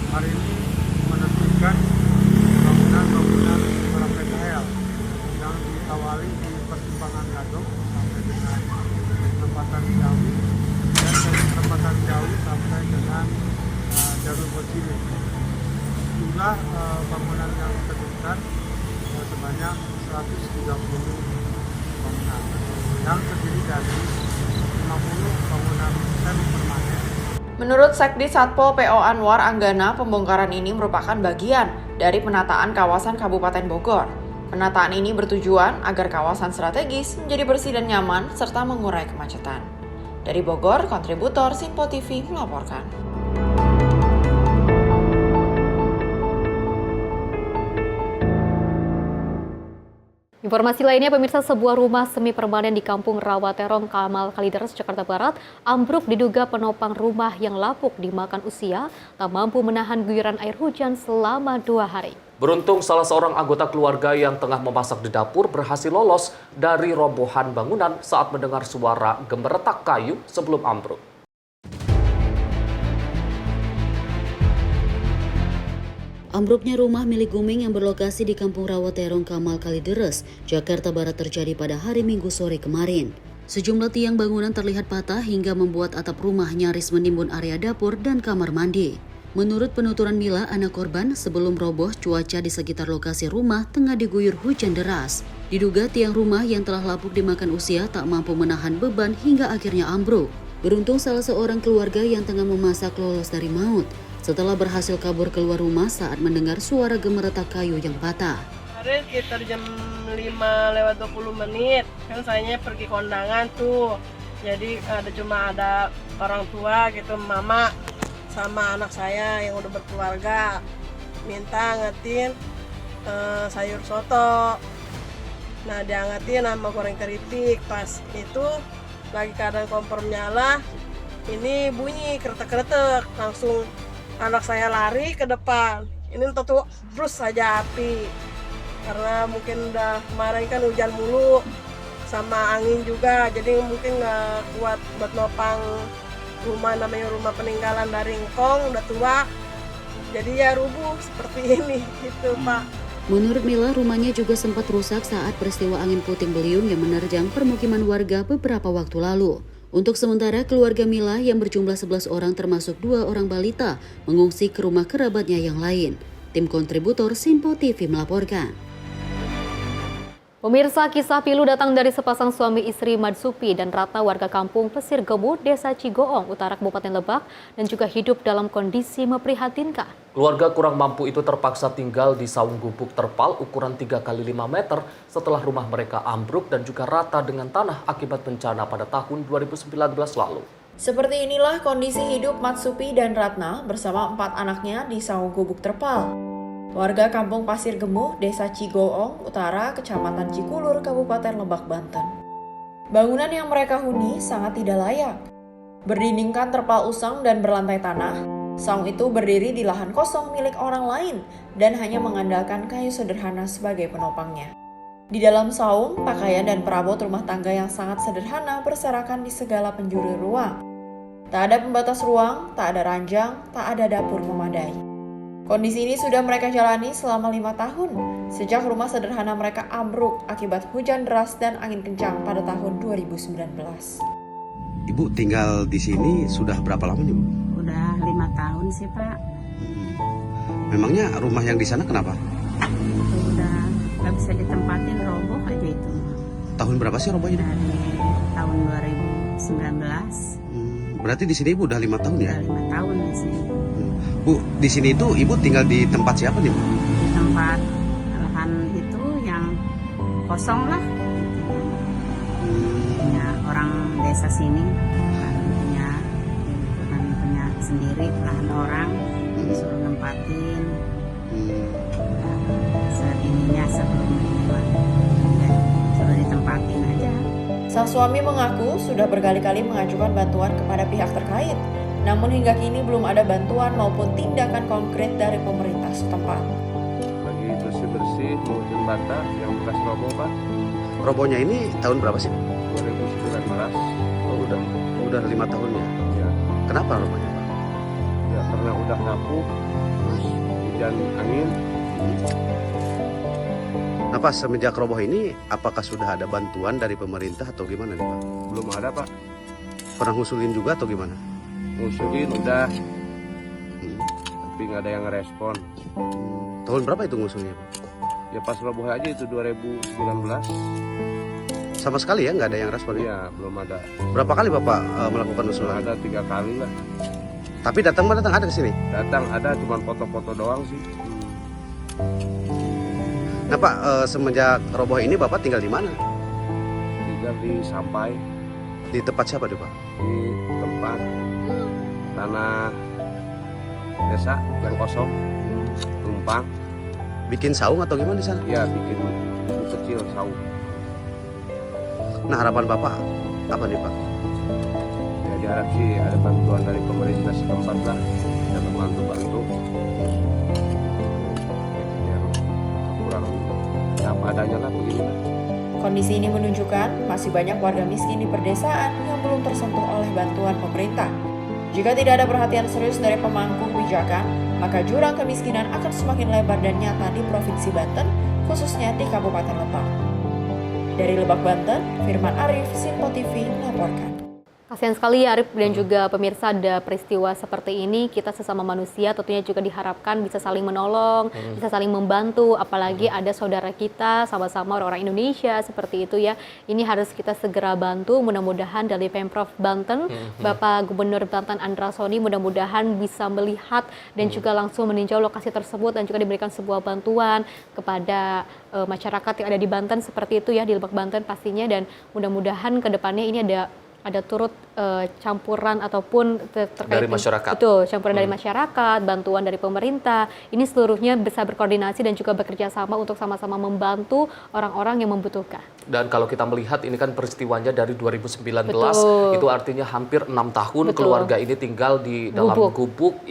Hari ini menertibkan bangunan para PKL yang diawali di persimpangan Gadok sampai dengan perempatan terkait dengan jalur Bocili. Jumlah bangunan yang diterjunkan sebanyak 130 bangunan yang terdiri dari 50 bangunan semi permanen. Menurut Sekdi Satpol PO Anwar Anggana, pembongkaran ini merupakan bagian dari penataan kawasan Kabupaten Bogor. Penataan ini bertujuan agar kawasan strategis menjadi bersih dan nyaman serta mengurai kemacetan. Dari Bogor, kontributor Simpo TV melaporkan. Informasi lainnya, pemirsa, sebuah rumah semi permanen di Kampung Rawaterong, Kamal Kalideres, Jakarta Barat, ambruk diduga penopang rumah yang lapuk dimakan usia tak mampu menahan guyuran air hujan selama 2 hari. Beruntung salah seorang anggota keluarga yang tengah memasak di dapur berhasil lolos dari robohan bangunan saat mendengar suara gemeretak kayu sebelum ambruk. Ambruknya rumah milik Guming yang berlokasi di Kampung Rawaterong, Kamal Kalideres, Jakarta Barat terjadi pada hari Minggu sore kemarin. Sejumlah tiang bangunan terlihat patah hingga membuat atap rumah nyaris menimbun area dapur dan kamar mandi. Menurut penuturan Mila, anak korban, sebelum roboh cuaca di sekitar lokasi rumah tengah diguyur hujan deras. Diduga tiang rumah yang telah lapuk dimakan usia tak mampu menahan beban hingga akhirnya ambruk. Beruntung salah seorang keluarga yang tengah memasak lolos dari maut setelah berhasil kabur keluar rumah saat mendengar suara gemeretak kayu yang patah. Kemarin sekitar jam 5:20 kan saya pergi kondangan tuh. Jadi ada orang tua gitu, mama sama anak saya yang udah berkeluarga minta ngetin sayur soto. Nah, diangetin sama goreng keripik. Pas itu lagi keadaan kompor nyala, ini bunyi kretek-kretek, langsung anak saya lari ke depan. Ini tentu terus saja api. Karena mungkin udah kemarin kan hujan mulu sama angin juga, jadi mungkin nggak kuat buat nopang rumah, namanya rumah peninggalan dari engkong, udah tua. Jadi ya rubuh seperti ini gitu, Pak. Menurut Mila, rumahnya juga sempat rusak saat peristiwa angin puting beliung yang menerjang permukiman warga beberapa waktu lalu. Untuk sementara, keluarga Mila yang berjumlah 11 orang termasuk 2 orang balita mengungsi ke rumah kerabatnya yang lain. Tim kontributor Simpo TV melaporkan. Pemirsa, kisah pilu datang dari sepasang suami istri Madsupi dan Ratna, warga kampung Pasir Gemu, Desa Cigoong, Utara Kabupaten Lebak, dan juga hidup dalam kondisi memprihatinkan. Keluarga kurang mampu itu terpaksa tinggal di saung gubuk terpal ukuran 3 x 5 meter setelah rumah mereka ambruk dan juga rata dengan tanah akibat bencana pada tahun 2019 lalu. Seperti inilah kondisi hidup Madsupi dan Ratna bersama 4 anaknya di saung gubuk terpal. Warga kampung Pasir Gemu, Desa Cigoong, Utara, Kecamatan Cikulur, Kabupaten Lebak, Banten. Bangunan yang mereka huni sangat tidak layak. Berdindingkan terpal usang dan berlantai tanah, saung itu berdiri di lahan kosong milik orang lain dan hanya mengandalkan kayu sederhana sebagai penopangnya. Di dalam saung, pakaian dan perabot rumah tangga yang sangat sederhana berserakan di segala penjuru ruang. Tak ada pembatas ruang, tak ada ranjang, tak ada dapur memadai. Kondisi ini sudah mereka jalani selama 5 tahun, sejak rumah sederhana mereka ambruk akibat hujan deras dan angin kencang pada tahun 2019. Ibu tinggal di sini sudah berapa lama nih, Bu? Udah 5 tahun sih, Pak. Memangnya rumah yang di sana kenapa? Udah nggak bisa ditempatin, roboh aja itu. Tahun berapa sih robohnya? Dari tahun 2019. Berarti di sini Ibu udah 5 tahun ya? Udah 5 tahun di sini. Bu, di sini itu Ibu tinggal di tempat siapa nih, Bu? Di tempat lahan itu yang kosong lah. Punya orang desa sini, punya sendiri lahan orang, disuruh nempatin. Ininya sebelum suruh ditempatin aja. Sang suami mengaku sudah berkali-kali mengajukan bantuan kepada pihak terkait. Namun hingga kini belum ada bantuan maupun tindakan konkret dari pemerintah setempat. Lagi bersih-bersih, ngurusin bata yang bekas roboh, Pak. Robohnya ini tahun berapa sih? 2019. Oh, udah 5 tahun ya? Ya. Kenapa robohnya, Pak? Ya karena udah lapuk, terus hujan angin. Nah, Pak, semenjak roboh ini, apakah sudah ada bantuan dari pemerintah atau gimana nih, Pak? Belum ada, Pak. Pernah ngusulin juga atau gimana? ngusulin udah, tapi nggak ada yang ngerespon. Tahun berapa itu ngusulnya, Pak? Ya pas roboh aja itu 2019. Sama sekali ya nggak ada yang respon? Iya, belum ada. Berapa kali Bapak melakukan usulan? Ada 3 kali lah. Tapi datang ada ke sini? Datang ada, cuma foto-foto doang sih. Nah Pak, semenjak roboh ini Bapak tinggal di mana? Tinggal di Sampai. Di tempat siapa tuh Pak? Di tempat tanah desa yang kosong, tumpang. Bikin saung atau gimana di sana? Iya, bikin kecil saung. Nah harapan Bapak apa nih Pak? Ya diharap sih ada bantuan dari pemerintah setempat lah, dan membantu-bantu. Ya kurang apa adanya lah begini lah. Kondisi ini menunjukkan masih banyak warga miskin di perdesaan yang belum tersentuh oleh bantuan pemerintah. Jika tidak ada perhatian serius dari pemangku kebijakan, maka jurang kemiskinan akan semakin lebar dan nyata di Provinsi Banten, khususnya di Kabupaten Lebak. Dari Lebak, Banten, Firman Arif, Sinpo TV melaporkan. Kasihan sekali ya Arif dan juga pemirsa, ada peristiwa seperti ini. Kita sesama manusia tentunya juga diharapkan bisa saling menolong, bisa saling membantu. Apalagi ada saudara kita sama-sama orang-orang Indonesia seperti itu ya. Ini harus kita segera bantu. Mudah-mudahan dari Pemprov Banten, Bapak Gubernur Banten Andra Soni mudah-mudahan bisa melihat dan juga langsung meninjau lokasi tersebut dan juga diberikan sebuah bantuan kepada masyarakat yang ada di Banten seperti itu ya, di Lebak Banten pastinya. Dan mudah-mudahan ke depannya ini ada turut campuran ataupun terkait dari masyarakat. Betul, campuran dari masyarakat, bantuan dari pemerintah. Ini seluruhnya bisa berkoordinasi dan juga bekerja sama untuk sama-sama membantu orang-orang yang membutuhkan. Dan kalau kita melihat ini kan peristiwanya dari 2019, Betul. itu artinya hampir 6 tahun Betul. keluarga ini tinggal di dalam gubuk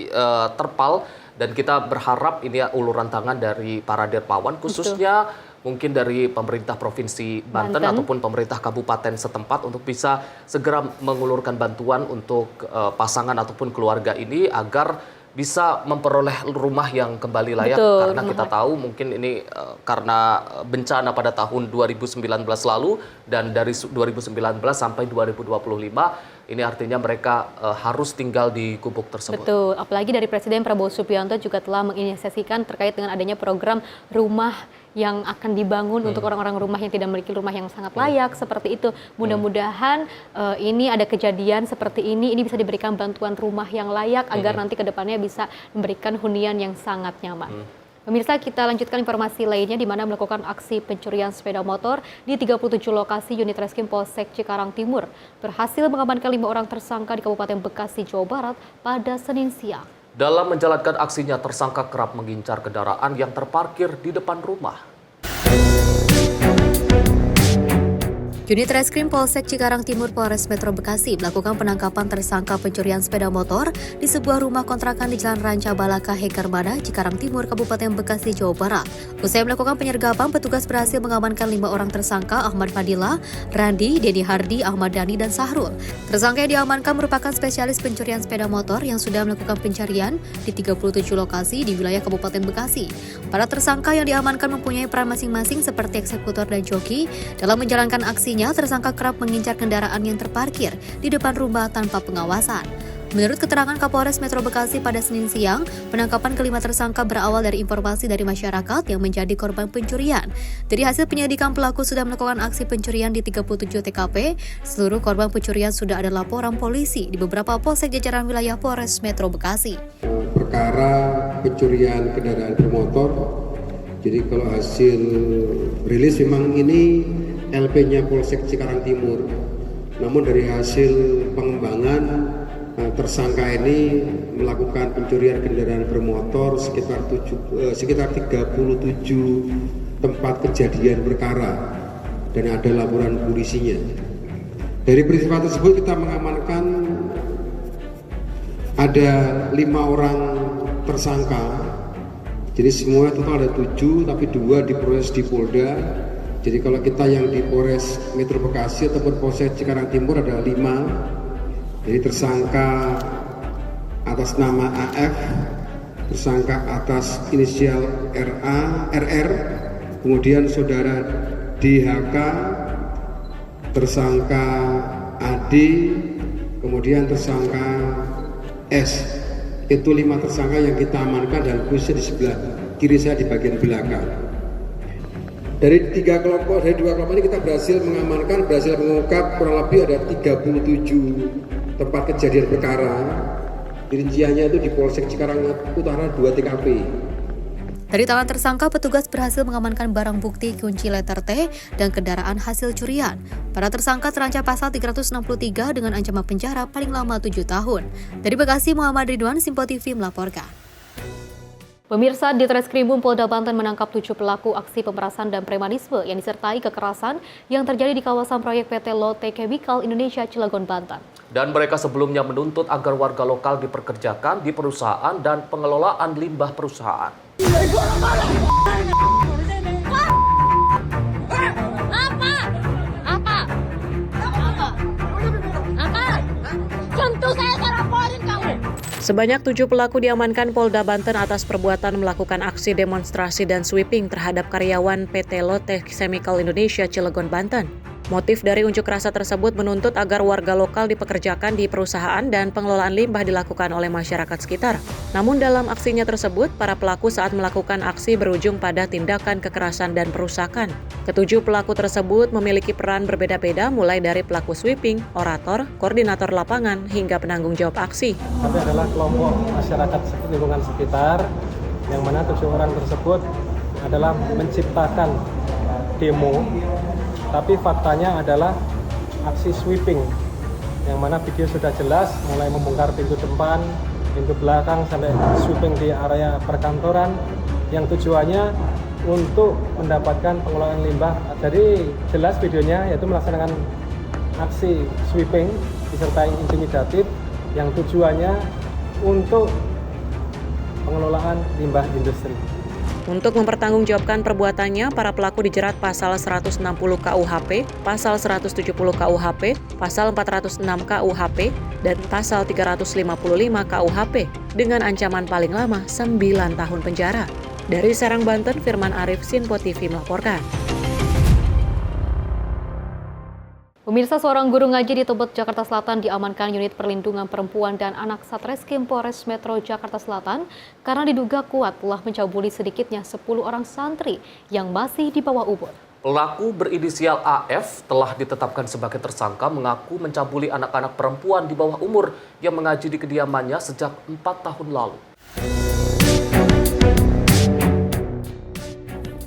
terpal, dan kita berharap ini uluran tangan dari para dermawan khususnya mungkin dari pemerintah Provinsi Banten ataupun pemerintah kabupaten setempat untuk bisa segera mengulurkan bantuan untuk pasangan ataupun keluarga ini agar bisa memperoleh rumah yang kembali layak. Betul, karena kita tahu mungkin ini karena bencana pada tahun 2019 lalu, dan dari 2019 sampai 2025 ini artinya mereka harus tinggal di gubuk tersebut. Betul, apalagi dari Presiden Prabowo Subianto juga telah menginisiasikan terkait dengan adanya program rumah yang akan dibangun untuk orang-orang rumah yang tidak memiliki rumah yang sangat layak seperti itu. Mudah-mudahan ini ada kejadian seperti ini bisa diberikan bantuan rumah yang layak agar nanti ke depannya bisa memberikan hunian yang sangat nyaman. Pemirsa, kita lanjutkan informasi lainnya di mana melakukan aksi pencurian sepeda motor di 37 lokasi unit Reskrim Polsek Cikarang Timur berhasil mengamankan 5 orang tersangka di Kabupaten Bekasi, Jawa Barat pada Senin siang. Dalam menjalankan aksinya, tersangka kerap mengincar kendaraan yang terparkir di depan rumah. Unit Reskrim Polsek Cikarang Timur Polres Metro Bekasi melakukan penangkapan tersangka pencurian sepeda motor di sebuah rumah kontrakan di Jalan Ranca Balaka, Hekarmada, Cikarang Timur, Kabupaten Bekasi, Jawa Barat. Usai melakukan penyergapan, petugas berhasil mengamankan 5 orang tersangka: Ahmad Fadila, Randi, Dedi Hardi, Ahmad Dhani, dan Sahrul. Tersangka yang diamankan merupakan spesialis pencurian sepeda motor yang sudah melakukan pencarian di 37 lokasi di wilayah Kabupaten Bekasi. Para tersangka yang diamankan mempunyai peran masing-masing seperti eksekutor dan joki. Dalam menjalankan aksi, tersangka kerap mengincar kendaraan yang terparkir di depan rumah tanpa pengawasan. Menurut keterangan Kapolres Metro Bekasi pada Senin siang, penangkapan kelima tersangka berawal dari informasi dari masyarakat yang menjadi korban pencurian. Dari hasil penyelidikan, pelaku sudah melakukan aksi pencurian di 37 TKP. Seluruh korban pencurian sudah ada laporan polisi di beberapa polsek jajaran wilayah Polres Metro Bekasi. Perkara pencurian kendaraan bermotor. Jadi kalau hasil rilis memang ini LP-nya Polsek Cikarang Timur. Namun dari hasil pengembangan, tersangka ini melakukan pencurian kendaraan bermotor sekitar 37 tempat kejadian perkara dan ada laporan polisinya. Dari peristiwa tersebut kita mengamankan ada 5 orang tersangka. Jadi semua total ada 7, tapi 2 diproses di Polda. Jadi kalau kita yang di Polres Metro Bekasi ataupun Polsek Cikarang Timur ada 5. Jadi tersangka atas nama AF, tersangka atas inisial RR, kemudian saudara DHK, tersangka AD, kemudian tersangka S. Itu 5 tersangka yang kita amankan dan khususnya di sebelah kiri saya di bagian belakang. Dari 2 kelompok ini kita berhasil mengungkap kurang lebih ada 37 tempat kejadian perkara. Rinciannya itu di Polsek Cikarang Utara 2 TKP. Dari tangan tersangka, petugas berhasil mengamankan barang bukti kunci letter T dan kendaraan hasil curian. Para tersangka terancam pasal 363 dengan ancaman penjara paling lama 7 tahun. Dari Bekasi, Muhammad Ridwan, Simpo TV melaporkan. Pemirsa, di Treskrimum Polda Banten menangkap 7 pelaku aksi pemerasan dan premanisme yang disertai kekerasan yang terjadi di kawasan proyek PT Lotte Chemical Indonesia Cilegon, Banten. Dan mereka sebelumnya menuntut agar warga lokal diperkerjakan di perusahaan dan pengelolaan limbah perusahaan. Sebanyak 7 pelaku diamankan Polda Banten atas perbuatan melakukan aksi demonstrasi dan sweeping terhadap karyawan PT Lotte Chemical Indonesia Cilegon, Banten. Motif dari unjuk rasa tersebut menuntut agar warga lokal dipekerjakan di perusahaan dan pengelolaan limbah dilakukan oleh masyarakat sekitar. Namun dalam aksinya tersebut, para pelaku saat melakukan aksi berujung pada tindakan kekerasan dan perusakan. Ketujuh pelaku tersebut memiliki peran berbeda-beda mulai dari pelaku sweeping, orator, koordinator lapangan, hingga penanggung jawab aksi. Kami adalah kelompok masyarakat lingkungan sekitar yang mana 7 orang tersebut adalah menciptakan demo. Tapi faktanya adalah aksi sweeping, yang mana video sudah jelas, mulai membongkar pintu depan, pintu belakang, sampai sweeping di area perkantoran, yang tujuannya untuk mendapatkan pengelolaan limbah. Jadi jelas videonya yaitu melaksanakan aksi sweeping disertai intimidatif, yang tujuannya untuk pengelolaan limbah industri. Untuk mempertanggungjawabkan perbuatannya, para pelaku dijerat pasal 160 KUHP, pasal 170 KUHP, pasal 406 KUHP, dan pasal 355 KUHP dengan ancaman paling lama 9 tahun penjara. Dari Serang, Banten, Firman Arif, Simpo TV melaporkan. Pemirsa, seorang guru ngaji di Tebet, Jakarta Selatan diamankan unit perlindungan perempuan dan anak Satreskrim Polres Metro Jakarta Selatan karena diduga kuat telah mencabuli sedikitnya 10 orang santri yang masih di bawah umur. Pelaku berinisial AF telah ditetapkan sebagai tersangka mengaku mencabuli anak-anak perempuan di bawah umur yang mengaji di kediamannya sejak 4 tahun lalu.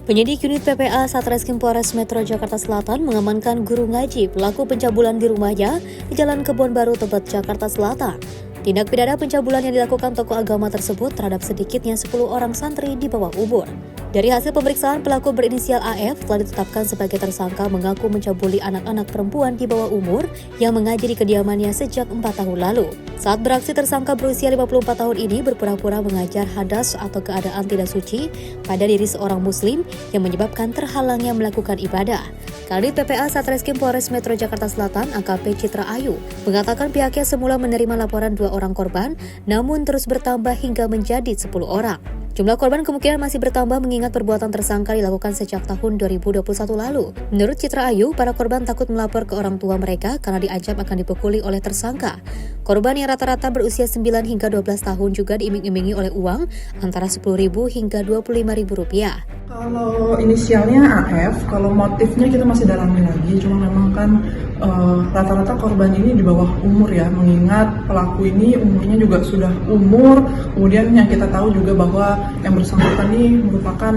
Penyidik unit PPA Satreskrim Polres Metro Jakarta Selatan mengamankan guru ngaji pelaku pencabulan di rumahnya di Jalan Kebon Baru, Tebet, Jakarta Selatan. Tindak pidana pencabulan yang dilakukan tokoh agama tersebut terhadap sedikitnya 10 orang santri di bawah umur. Dari hasil pemeriksaan, pelaku berinisial AF telah ditetapkan sebagai tersangka mengaku mencabuli anak-anak perempuan di bawah umur yang mengaji di kediamannya sejak 4 tahun lalu. Saat beraksi, tersangka berusia 54 tahun ini berpura-pura mengajar hadas atau keadaan tidak suci pada diri seorang muslim yang menyebabkan terhalangnya melakukan ibadah. Kanit PPA Satreskrim Polres Metro Jakarta Selatan AKP Citra Ayu mengatakan pihaknya semula menerima laporan 2 orang korban, namun terus bertambah hingga menjadi 10 orang. Jumlah korban kemungkinan masih bertambah mengingat perbuatan tersangka dilakukan sejak tahun 2021 lalu. Menurut Citra Ayu, para korban takut melapor ke orang tua mereka karena diancam akan dipukuli oleh tersangka. Korban yang rata-rata berusia 9 hingga 12 tahun juga diiming-imingi oleh uang antara Rp10.000 hingga Rp25.000. Kalau inisialnya AF, kalau motifnya kita masih dalami lagi, cuma memang kan rata-rata korban ini di bawah umur ya, mengingat pelaku ini umurnya juga sudah umur, kemudian yang kita tahu juga bahwa yang bersangkutan ini merupakan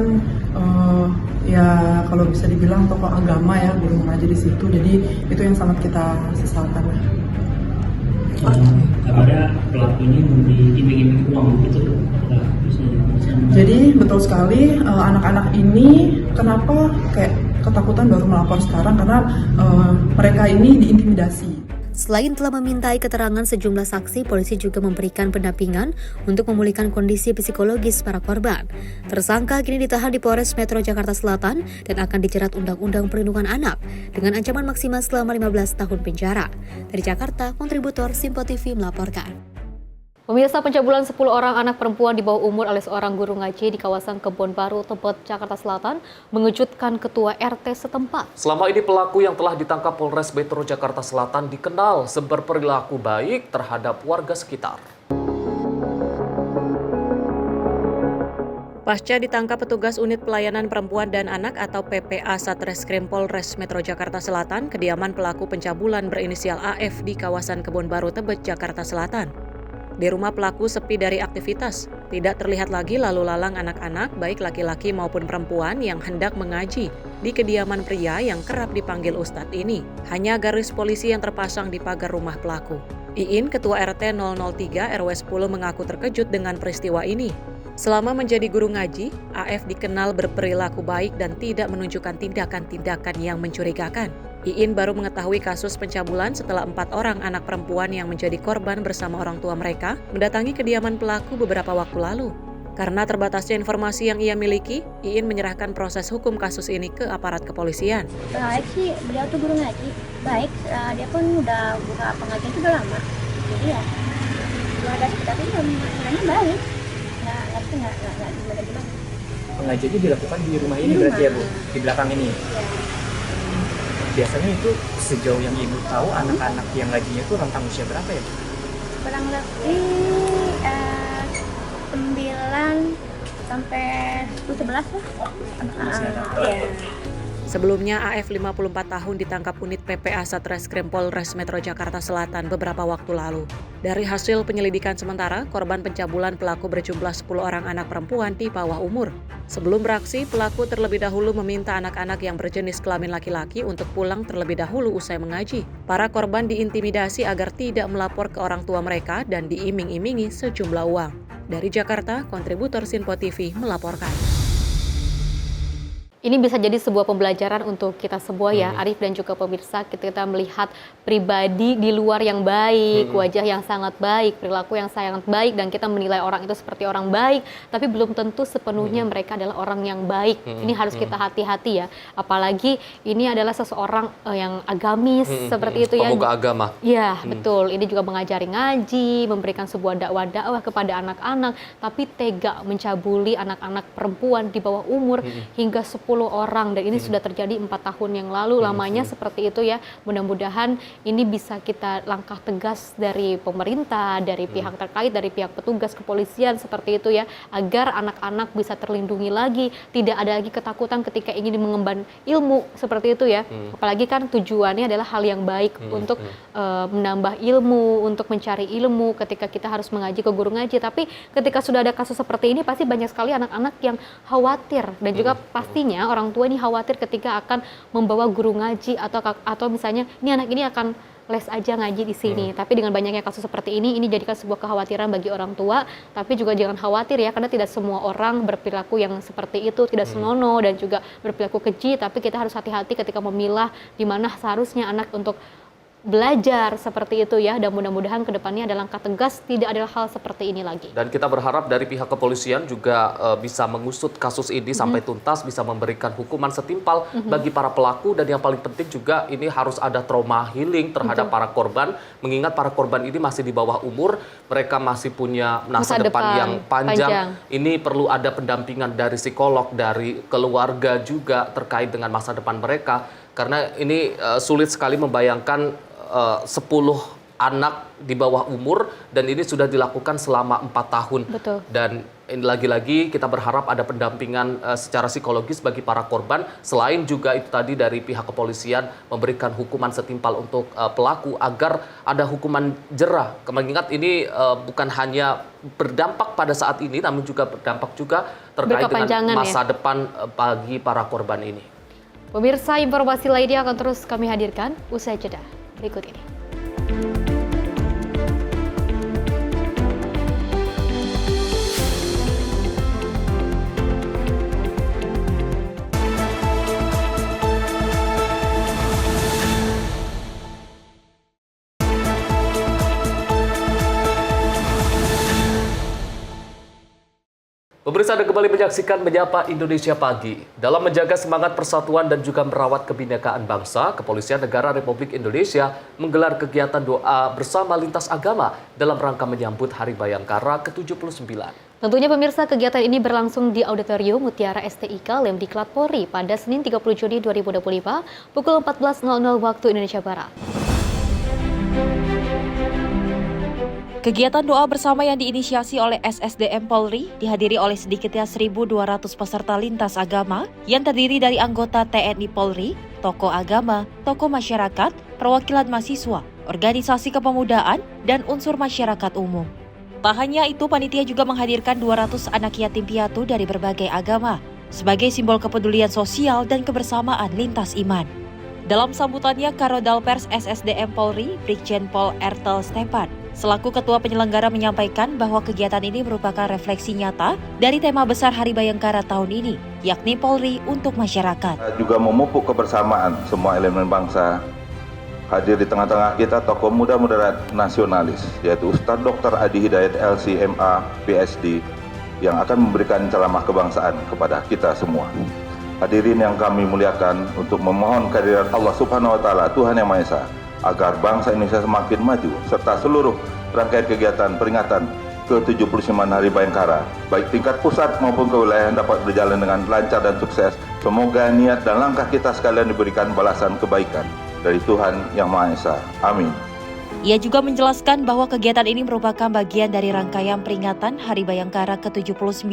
ya kalau bisa dibilang tokoh agama ya, guru mengaji di situ, jadi itu yang sangat kita sesalkan. Apakah pelaku ini diiming-iming uang begitu? Jadi betul sekali, anak-anak ini kenapa kayak ketakutan baru melapor sekarang karena mereka ini diintimidasi. Selain telah memintai keterangan sejumlah saksi, polisi juga memberikan pendampingan untuk memulihkan kondisi psikologis para korban. Tersangka kini ditahan di Polres Metro Jakarta Selatan dan akan dijerat Undang-Undang Perlindungan Anak dengan ancaman maksimal selama 15 tahun penjara. Dari Jakarta, kontributor Simpo TV melaporkan. Pemirsa, pencabulan 10 orang anak perempuan di bawah umur oleh seorang guru ngaji di kawasan Kebon Baru, Tebet, Jakarta Selatan mengejutkan ketua RT setempat. Selama ini pelaku yang telah ditangkap Polres Metro Jakarta Selatan dikenal berperilaku baik terhadap warga sekitar. Pasca ditangkap petugas Unit Pelayanan Perempuan dan Anak atau PPA Satreskrim Polres Metro Jakarta Selatan, kediaman pelaku pencabulan berinisial AF di kawasan Kebon Baru, Tebet, Jakarta Selatan. Di rumah pelaku sepi dari aktivitas, tidak terlihat lagi lalu lalang anak-anak baik laki-laki maupun perempuan yang hendak mengaji di kediaman pria yang kerap dipanggil Ustadz ini. Hanya garis polisi yang terpasang di pagar rumah pelaku. Iin, Ketua RT 003 RW 10 mengaku terkejut dengan peristiwa ini. Selama menjadi guru ngaji, AF dikenal berperilaku baik dan tidak menunjukkan tindakan-tindakan yang mencurigakan. Iin baru mengetahui kasus pencabulan setelah 4 orang anak perempuan yang menjadi korban bersama orang tua mereka mendatangi kediaman pelaku beberapa waktu lalu. Karena terbatasnya informasi yang ia miliki, Iin menyerahkan proses hukum kasus ini ke aparat kepolisian. Baik sih, beliau tuh guru ngaji. Baik, dia pun udah buka pengajian itu udah lama. Jadi ya, keluarga sekitar itu sebenarnya baik. Nggak gimana-gimana. Pengajiannya dilakukan di rumah ini berarti ya Bu? Di belakang ini? Ya. Biasanya itu sejauh yang Ibu tahu anak-anak yang ngajinya itu rentang usia berapa ya Bu? Kurang lebih 9 sampai 11 lah. Iya. Sebelumnya AF 54 tahun ditangkap unit PPA Satreskrim Polres Metro Jakarta Selatan beberapa waktu lalu. Dari hasil penyelidikan sementara, korban pencabulan pelaku berjumlah 10 orang anak perempuan di bawah umur. Sebelum beraksi, pelaku terlebih dahulu meminta anak-anak yang berjenis kelamin laki-laki untuk pulang terlebih dahulu usai mengaji. Para korban diintimidasi agar tidak melapor ke orang tua mereka dan diiming-imingi sejumlah uang. Dari Jakarta, kontributor Sinpo TV melaporkan. Ini bisa jadi sebuah pembelajaran untuk kita semua ya, Arif dan juga pemirsa, kita melihat pribadi di luar yang baik, wajah yang sangat baik, perilaku yang sangat baik, dan kita menilai orang itu seperti orang baik, tapi belum tentu sepenuhnya mereka adalah orang yang baik. Ini harus kita hati-hati ya, apalagi ini adalah seseorang yang agamis seperti itu ya. Pemuka agama. Ya, betul. Ini juga mengajari ngaji, memberikan sebuah dakwah-dakwah kepada anak-anak, tapi tega mencabuli anak-anak perempuan di bawah umur hingga 10 orang, dan ini sudah terjadi 4 tahun yang lalu lamanya seperti itu ya. Mudah-mudahan ini bisa kita langkah tegas dari pemerintah, dari pihak terkait, dari pihak petugas kepolisian seperti itu ya, agar anak-anak bisa terlindungi lagi, tidak ada lagi ketakutan ketika ingin mengemban ilmu seperti itu ya. Apalagi kan tujuannya adalah hal yang baik untuk menambah ilmu, untuk mencari ilmu ketika kita harus mengaji ke guru ngaji. Tapi ketika sudah ada kasus seperti ini, pasti banyak sekali anak-anak yang khawatir, dan juga pastinya orang tua ini khawatir ketika akan membawa guru ngaji atau misalnya ini anak ini akan les aja ngaji di sini. Tapi dengan banyaknya kasus seperti ini jadikan sebuah kekhawatiran bagi orang tua. Tapi juga jangan khawatir ya, karena tidak semua orang berperilaku yang seperti itu, tidak senonoh dan juga berperilaku keji. Tapi kita harus hati-hati ketika memilah di mana seharusnya anak untuk belajar seperti itu ya, dan mudah-mudahan kedepannya ada langkah tegas, tidak ada hal seperti ini lagi. Dan kita berharap dari pihak kepolisian juga bisa mengusut kasus ini sampai tuntas, bisa memberikan hukuman setimpal bagi para pelaku, dan yang paling penting juga ini harus ada trauma healing terhadap para korban, mengingat para korban ini masih di bawah umur, mereka masih punya masa depan yang panjang. Ini perlu ada pendampingan dari psikolog, dari keluarga juga terkait dengan masa depan mereka, karena ini sulit sekali membayangkan 10 anak di bawah umur, dan ini sudah dilakukan selama 4 tahun. Betul. Dan ini lagi-lagi kita berharap ada pendampingan secara psikologis bagi para korban, selain juga itu tadi dari pihak kepolisian memberikan hukuman setimpal untuk pelaku agar ada hukuman jera. Mengingat ini bukan hanya berdampak pada saat ini, namun juga berdampak juga terkait dengan masa depan bagi para korban ini. Pemirsa, informasi lainnya akan terus kami hadirkan usai jeda berikut ini. Pemirsa, Anda kembali menyaksikan Menyapa Indonesia Pagi. Dalam menjaga semangat persatuan dan juga merawat kebinekaan bangsa, Kepolisian Negara Republik Indonesia menggelar kegiatan doa bersama lintas agama dalam rangka menyambut Hari Bayangkara ke-79. Tentunya pemirsa, kegiatan ini berlangsung di Auditorium Mutiara STIK Lemdiklat Polri pada Senin 30 Juni 2025 pukul 14.00 waktu Indonesia Barat. Kegiatan doa bersama yang diinisiasi oleh SSDM Polri dihadiri oleh sedikitnya 1.200 peserta lintas agama yang terdiri dari anggota TNI Polri, tokoh agama, tokoh masyarakat, perwakilan mahasiswa, organisasi kepemudaan, dan unsur masyarakat umum. Tak hanya itu, panitia juga menghadirkan 200 anak yatim piatu dari berbagai agama sebagai simbol kepedulian sosial dan kebersamaan lintas iman. Dalam sambutannya, Karodal Pers SSDM Polri, Brigjen Pol Ertel Stepan, selaku Ketua Penyelenggara menyampaikan bahwa kegiatan ini merupakan refleksi nyata dari tema besar Hari Bayangkara tahun ini, yakni Polri untuk masyarakat. Juga memupuk kebersamaan semua elemen bangsa. Hadir di tengah-tengah kita tokoh muda moderat nasionalis, yaitu Ustadz Dr. Adi Hidayat LC.MA, PhD, yang akan memberikan ceramah kebangsaan kepada kita semua. Hadirin yang kami muliakan, untuk memohon kehadiran Allah Subhanahu wa Ta'ala, Tuhan Yang Maha Esa, agar bangsa Indonesia semakin maju, serta seluruh rangkaian kegiatan peringatan ke-79 Hari Bayangkara, baik tingkat pusat maupun kewilayahan dapat berjalan dengan lancar dan sukses. Semoga niat dan langkah kita sekalian diberikan balasan kebaikan dari Tuhan Yang Maha Esa. Amin. Ia juga menjelaskan bahwa kegiatan ini merupakan bagian dari rangkaian peringatan Hari Bayangkara ke-79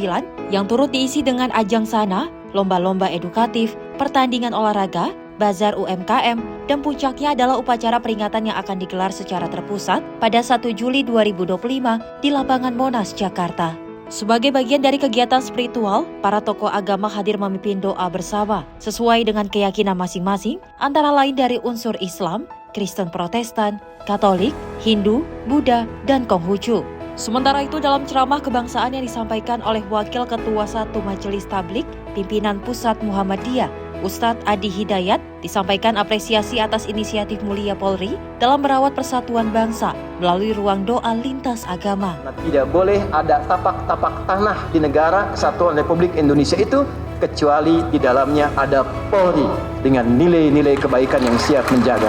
yang turut diisi dengan ajang sana, lomba-lomba edukatif, pertandingan olahraga, bazar UMKM, dan puncaknya adalah upacara peringatan yang akan digelar secara terpusat pada 1 Juli 2025 di lapangan Monas, Jakarta. Sebagai bagian dari kegiatan spiritual, para tokoh agama hadir memimpin doa bersama sesuai dengan keyakinan masing-masing, antara lain dari unsur Islam, Kristen Protestan, Katolik, Hindu, Buddha, dan Konghucu. Sementara itu, dalam ceramah kebangsaan yang disampaikan oleh Wakil Ketua 1 Majelis Tablik Pimpinan Pusat Muhammadiyah, Ustadz Adi Hidayat, disampaikan apresiasi atas inisiatif mulia Polri dalam merawat persatuan bangsa melalui ruang doa lintas agama. Tidak boleh ada tapak-tapak tanah di negara kesatuan Republik Indonesia itu kecuali di dalamnya ada Polri dengan nilai-nilai kebaikan yang siap menjaga.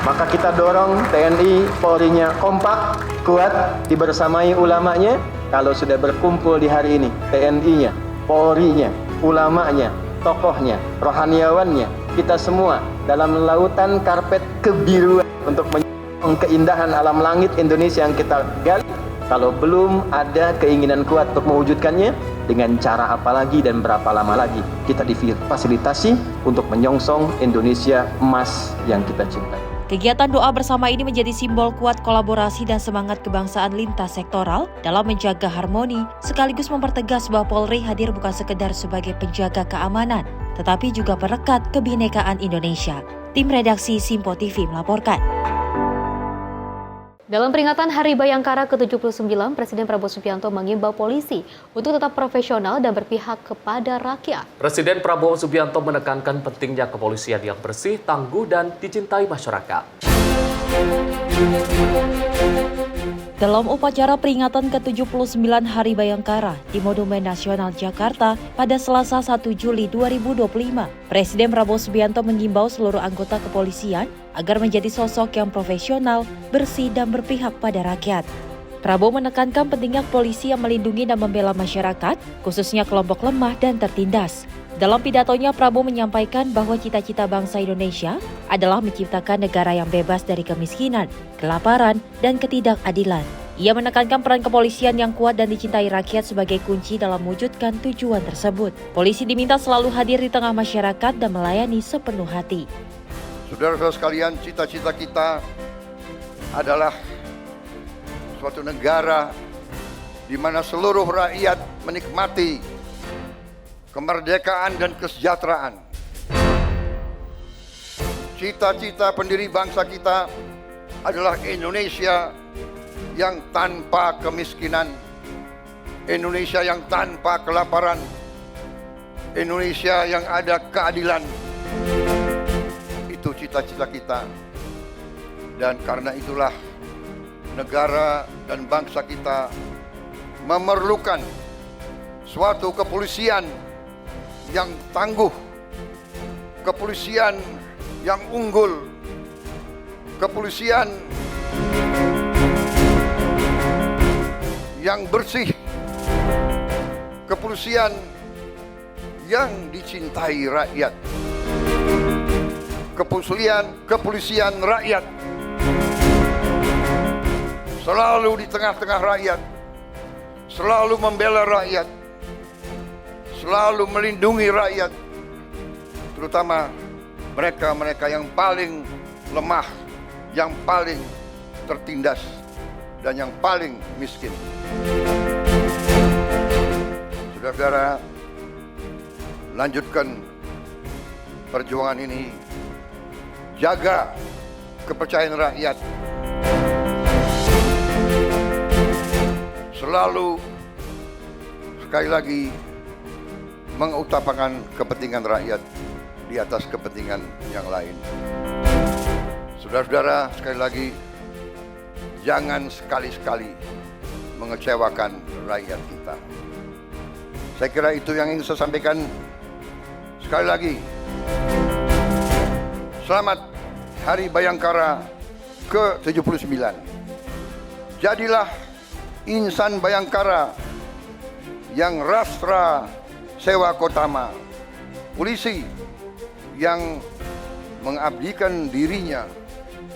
Maka kita dorong TNI Polri-nya kompak, kuat, dibersamai ulamanya. Kalau sudah berkumpul di hari ini, TNI-nya, Polri-nya, ulamanya, tokohnya, rohaniawannya, kita semua dalam lautan karpet kebiruan untuk menyambung keindahan alam langit Indonesia yang kita gali. Kalau belum ada keinginan kuat untuk mewujudkannya, dengan cara apa lagi dan berapa lama lagi kita difasilitasi untuk menyongsong Indonesia emas yang kita cintai. Kegiatan doa bersama ini menjadi simbol kuat kolaborasi dan semangat kebangsaan lintas sektoral dalam menjaga harmoni, sekaligus mempertegas bahwa Polri hadir bukan sekedar sebagai penjaga keamanan, tetapi juga perekat kebinekaan Indonesia. Tim redaksi Simpo TV melaporkan. Dalam peringatan Hari Bayangkara ke-79, Presiden Prabowo Subianto mengimbau polisi untuk tetap profesional dan berpihak kepada rakyat. Presiden Prabowo Subianto menekankan pentingnya kepolisian yang bersih, tangguh, dan dicintai masyarakat. Dalam upacara peringatan ke-79 Hari Bayangkara di Monumen Nasional Jakarta pada Selasa 1 Juli 2025, Presiden Prabowo Subianto mengimbau seluruh anggota kepolisian agar menjadi sosok yang profesional, bersih, dan berpihak pada rakyat. Prabowo menekankan pentingnya polisi yang melindungi dan membela masyarakat, khususnya kelompok lemah dan tertindas. Dalam pidatonya, Prabowo menyampaikan bahwa cita-cita bangsa Indonesia adalah menciptakan negara yang bebas dari kemiskinan, kelaparan, dan ketidakadilan. Ia menekankan peran kepolisian yang kuat dan dicintai rakyat sebagai kunci dalam mewujudkan tujuan tersebut. Polisi diminta selalu hadir di tengah masyarakat dan melayani sepenuh hati. Saudara-saudara sekalian, cita-cita kita adalah suatu negara di mana seluruh rakyat menikmati kemerdekaan dan kesejahteraan. Cita-cita pendiri bangsa kita adalah Indonesia yang tanpa kemiskinan, Indonesia yang tanpa kelaparan, Indonesia yang ada keadilan. Itu cita-cita kita. Dan karena itulah negara dan bangsa kita memerlukan suatu kepolisian yang tangguh, kepolisian yang unggul, kepolisian yang bersih, kepolisian yang dicintai rakyat, kepolisian rakyat. selalu di tengah-tengah rakyat, selalu membela rakyat, selalu melindungi rakyat, terutama mereka-mereka yang paling lemah, yang paling tertindas, dan yang paling miskin. Saudara-saudara, lanjutkan perjuangan ini, jaga kepercayaan rakyat, selalu sekali lagi mengutamakan kepentingan rakyat di atas kepentingan yang lain. Saudara-saudara, sekali lagi, jangan sekali-sekali mengecewakan rakyat kita. Saya kira itu yang ingin saya sampaikan. Sekali lagi, selamat Hari Bayangkara ke-79. Jadilah insan Bayangkara yang rastra sewa kotama, polisi yang mengabdikan dirinya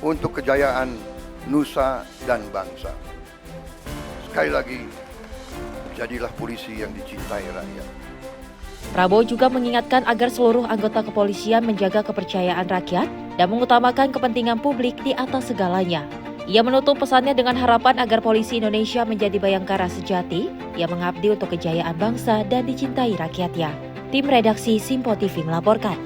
untuk kejayaan nusa dan bangsa. Sekali lagi, jadilah polisi yang dicintai rakyat. Prabowo juga mengingatkan agar seluruh anggota kepolisian menjaga kepercayaan rakyat dan mengutamakan kepentingan publik di atas segalanya. Ia menutup pesannya dengan harapan agar polisi Indonesia menjadi Bayangkara sejati yang mengabdi untuk kejayaan bangsa dan dicintai rakyatnya. Tim redaksi Simpo TV melaporkan.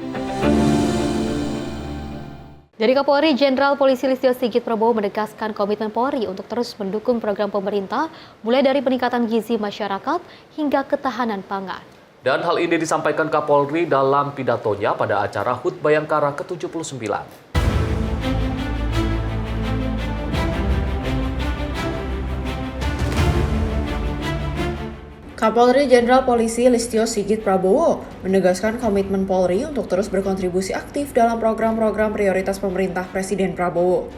Dari Kapolri Jenderal Polisi Listio Sigit Prabowo menegaskan komitmen Polri untuk terus mendukung program pemerintah, mulai dari peningkatan gizi masyarakat hingga ketahanan pangan. Dan hal ini disampaikan Kapolri dalam pidatonya pada acara HUT Bayangkara ke-79. Kapolri Jenderal Polisi Listio Sigit Prabowo menegaskan komitmen Polri untuk terus berkontribusi aktif dalam program-program prioritas pemerintah Presiden Prabowo.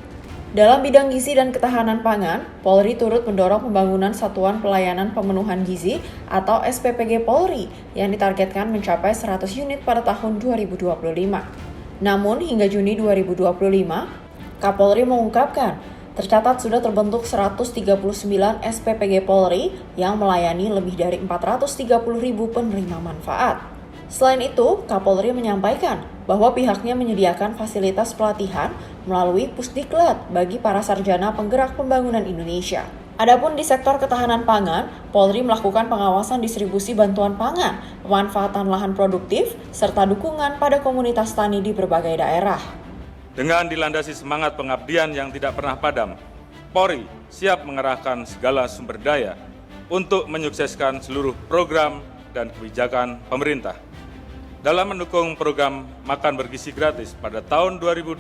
Dalam bidang gizi dan ketahanan pangan, Polri turut mendorong pembangunan Satuan Pelayanan Pemenuhan Gizi atau SPPG Polri yang ditargetkan mencapai 100 unit pada tahun 2025. Namun hingga Juni 2025, Kapolri mengungkapkan tercatat sudah terbentuk 139 SPPG Polri yang melayani lebih dari 430.000 penerima manfaat. Selain itu, Kapolri menyampaikan bahwa pihaknya menyediakan fasilitas pelatihan melalui Pusdiklat bagi para sarjana penggerak pembangunan Indonesia. Adapun di sektor ketahanan pangan, Polri melakukan pengawasan distribusi bantuan pangan, pemanfaatan lahan produktif, serta dukungan pada komunitas tani di berbagai daerah. Dengan dilandasi semangat pengabdian yang tidak pernah padam, Polri siap mengerahkan segala sumber daya untuk menyukseskan seluruh program dan kebijakan pemerintah. Dalam mendukung program makan bergizi gratis pada tahun 2025,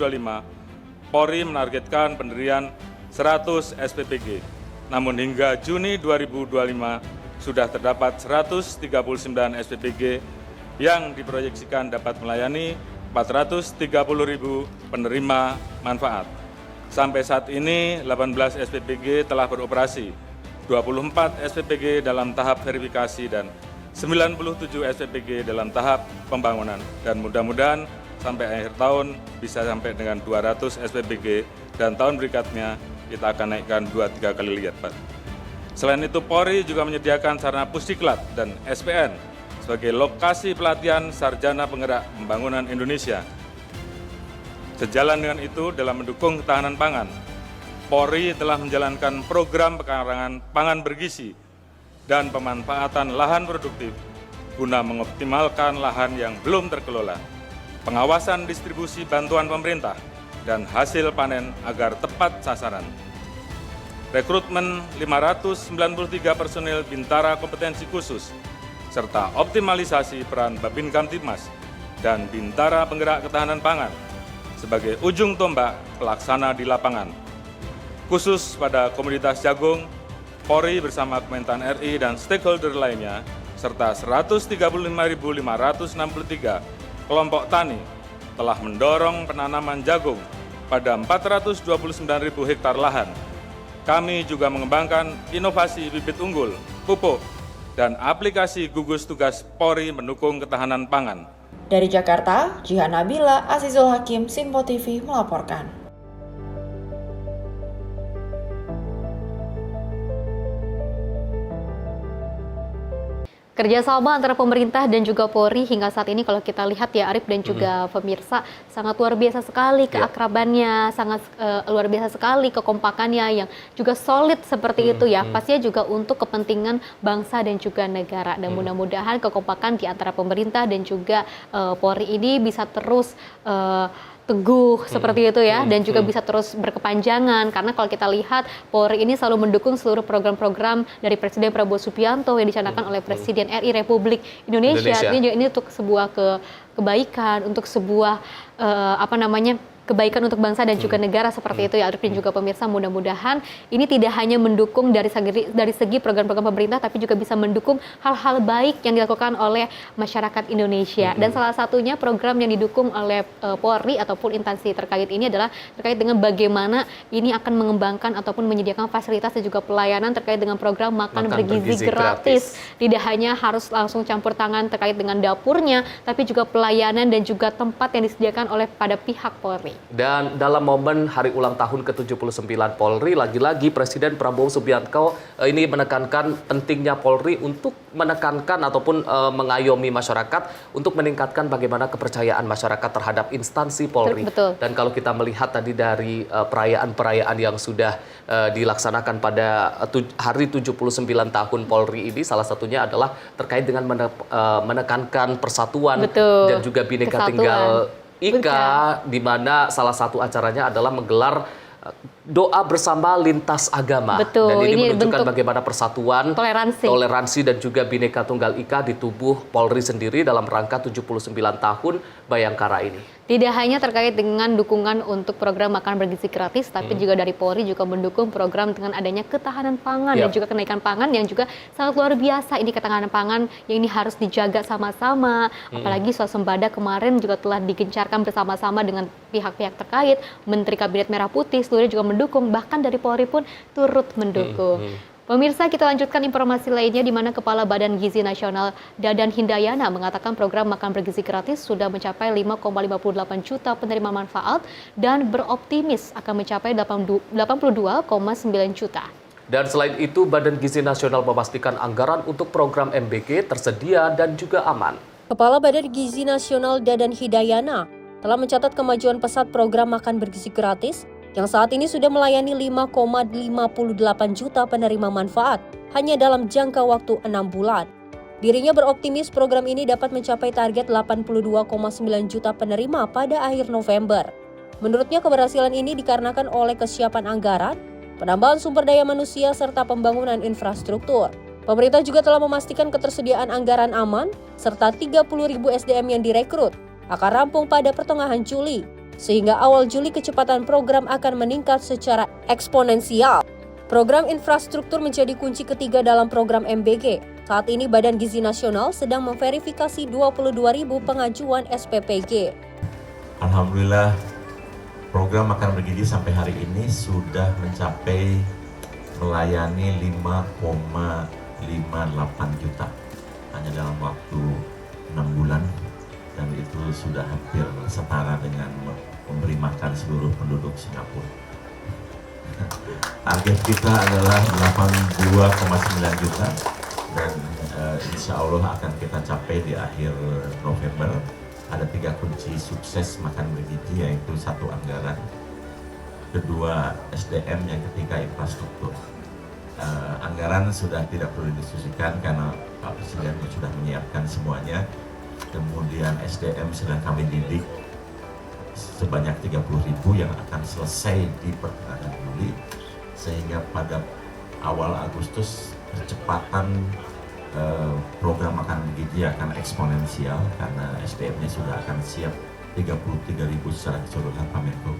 Polri menargetkan pendirian 100 SPPG. Namun hingga Juni 2025 sudah terdapat 139 SPPG yang diproyeksikan dapat melayani 430.000 penerima manfaat. Sampai saat ini 18 SPPG telah beroperasi, 24 SPPG dalam tahap verifikasi dan 97 SPPG dalam tahap pembangunan. Dan mudah-mudahan sampai akhir tahun bisa sampai dengan 200 SPPG dan tahun berikutnya kita akan naikkan 2-3 kali lipat, Pak. Selain itu, Polri juga menyediakan sarana Pusdiklat dan SPN sebagai lokasi pelatihan sarjana penggerak pembangunan Indonesia. Sejalan dengan itu, dalam mendukung ketahanan pangan, Polri telah menjalankan program pekarangan pangan bergizi dan pemanfaatan lahan produktif guna mengoptimalkan lahan yang belum terkelola, pengawasan distribusi bantuan pemerintah, dan hasil panen agar tepat sasaran. Rekrutmen 593 personil Bintara Kompetensi Khusus, serta optimalisasi peran Babin Kamtibmas dan Bintara Penggerak Ketahanan Pangan sebagai ujung tombak pelaksana di lapangan. Khusus pada komoditas jagung, Polri bersama Kementan RI dan stakeholder lainnya, serta 135.563 kelompok tani telah mendorong penanaman jagung pada 429.000 hektar lahan. Kami juga mengembangkan inovasi bibit unggul, pupuk, dan aplikasi gugus tugas Polri mendukung ketahanan pangan. Dari Jakarta, Jihan Nabila, Azizul Hakim, Simpo TV melaporkan. Kerjasama antara pemerintah dan juga Polri hingga saat ini kalau kita lihat ya Arif dan juga pemirsa sangat luar biasa sekali keakrabannya, sangat luar biasa sekali kekompakannya yang juga solid seperti itu ya. Pastinya juga untuk kepentingan bangsa dan juga negara. Dan mudah-mudahan kekompakan di antara pemerintah dan juga Polri ini bisa terus teguh seperti itu ya, dan juga bisa terus berkepanjangan, karena kalau kita lihat Polri ini selalu mendukung seluruh program-program dari Presiden Prabowo Subianto yang dicanangkan oleh Presiden RI Republik Indonesia. Ini untuk sebuah kebaikan, untuk sebuah kebaikan untuk bangsa dan juga negara seperti itu ya Arif dan juga pemirsa. Mudah-mudahan ini tidak hanya mendukung dari segi program-program pemerintah, tapi juga bisa mendukung hal-hal baik yang dilakukan oleh masyarakat Indonesia. Dan salah satunya program yang didukung oleh Polri ataupun instansi terkait ini adalah terkait dengan bagaimana ini akan mengembangkan ataupun menyediakan fasilitas dan juga pelayanan terkait dengan program makan bergizi gratis. Tidak hanya harus langsung campur tangan terkait dengan dapurnya, tapi juga pelayanan dan juga tempat yang disediakan oleh pada pihak Polri. Dan dalam momen hari ulang tahun ke-79 Polri, lagi-lagi Presiden Prabowo Subianto ini menekankan pentingnya Polri untuk menekankan ataupun mengayomi masyarakat untuk meningkatkan bagaimana kepercayaan masyarakat terhadap instansi Polri. Betul. Dan kalau kita melihat tadi dari perayaan-perayaan yang sudah dilaksanakan pada hari 79 tahun Polri ini, salah satunya adalah terkait dengan menekankan persatuan dan juga Bhinneka Tunggal Ika, di mana salah satu acaranya adalah menggelar doa bersama lintas agama. Dan ini menunjukkan bagaimana persatuan, toleransi dan juga Bhinneka Tunggal Ika di tubuh Polri sendiri dalam rangka 79 tahun Bayangkara ini. Tidak hanya terkait dengan dukungan untuk program makan bergizi gratis, tapi juga dari Polri juga mendukung program dengan adanya ketahanan pangan dan juga kenaikan pangan yang juga sangat luar biasa. Ini ketahanan pangan yang ini harus dijaga sama-sama. Apalagi swasembada kemarin juga telah digencarkan bersama-sama dengan pihak-pihak terkait. Menteri Kabinet Merah Putih seluruhnya juga mendukung, bahkan dari Polri pun turut mendukung. Pemirsa, kita lanjutkan informasi lainnya di mana Kepala Badan Gizi Nasional Dadan Hindayana mengatakan program makan bergizi gratis sudah mencapai 5,58 juta penerima manfaat dan beroptimis akan mencapai 82,9 juta. Dan selain itu, Badan Gizi Nasional memastikan anggaran untuk program MBG tersedia dan juga aman. Kepala Badan Gizi Nasional Dadan Hindayana telah mencatat kemajuan pesat program makan bergizi gratis yang saat ini sudah melayani 5,58 juta penerima manfaat hanya dalam jangka waktu 6 bulan. Dirinya beroptimis program ini dapat mencapai target 82,9 juta penerima pada akhir November. Menurutnya keberhasilan ini dikarenakan oleh kesiapan anggaran, penambahan sumber daya manusia, serta pembangunan infrastruktur. Pemerintah juga telah memastikan ketersediaan anggaran aman, serta 30.000 SDM yang direkrut akan rampung pada pertengahan Juli. Sehingga awal Juli kecepatan program akan meningkat secara eksponensial. Program infrastruktur menjadi kunci ketiga dalam program MBG. Saat ini Badan Gizi Nasional sedang memverifikasi 22.000 pengajuan SPPG. Alhamdulillah, program makan bergizi sampai hari ini sudah mencapai melayani 5,58 juta hanya dalam waktu 6 bulan. Dan itu sudah hampir setara dengan memberi makan seluruh penduduk Singapura. Target kita adalah 82,9 juta dan insya Allah akan kita capai di akhir November. Ada 3 kunci sukses makan bergizi, yaitu 1 anggaran, 2 SDM, yang ketiga infrastruktur. Anggaran sudah tidak perlu didiskusikan karena Pak Presiden sudah menyiapkan semuanya. Kemudian SDM sedang kami didik sebanyak 30.000 yang akan selesai di pertengahan Juli, sehingga pada awal Agustus percepatan program makan bergizi akan eksponensial karena SDM-nya sudah akan siap 33.000 secara keseluruhan Pak Menko.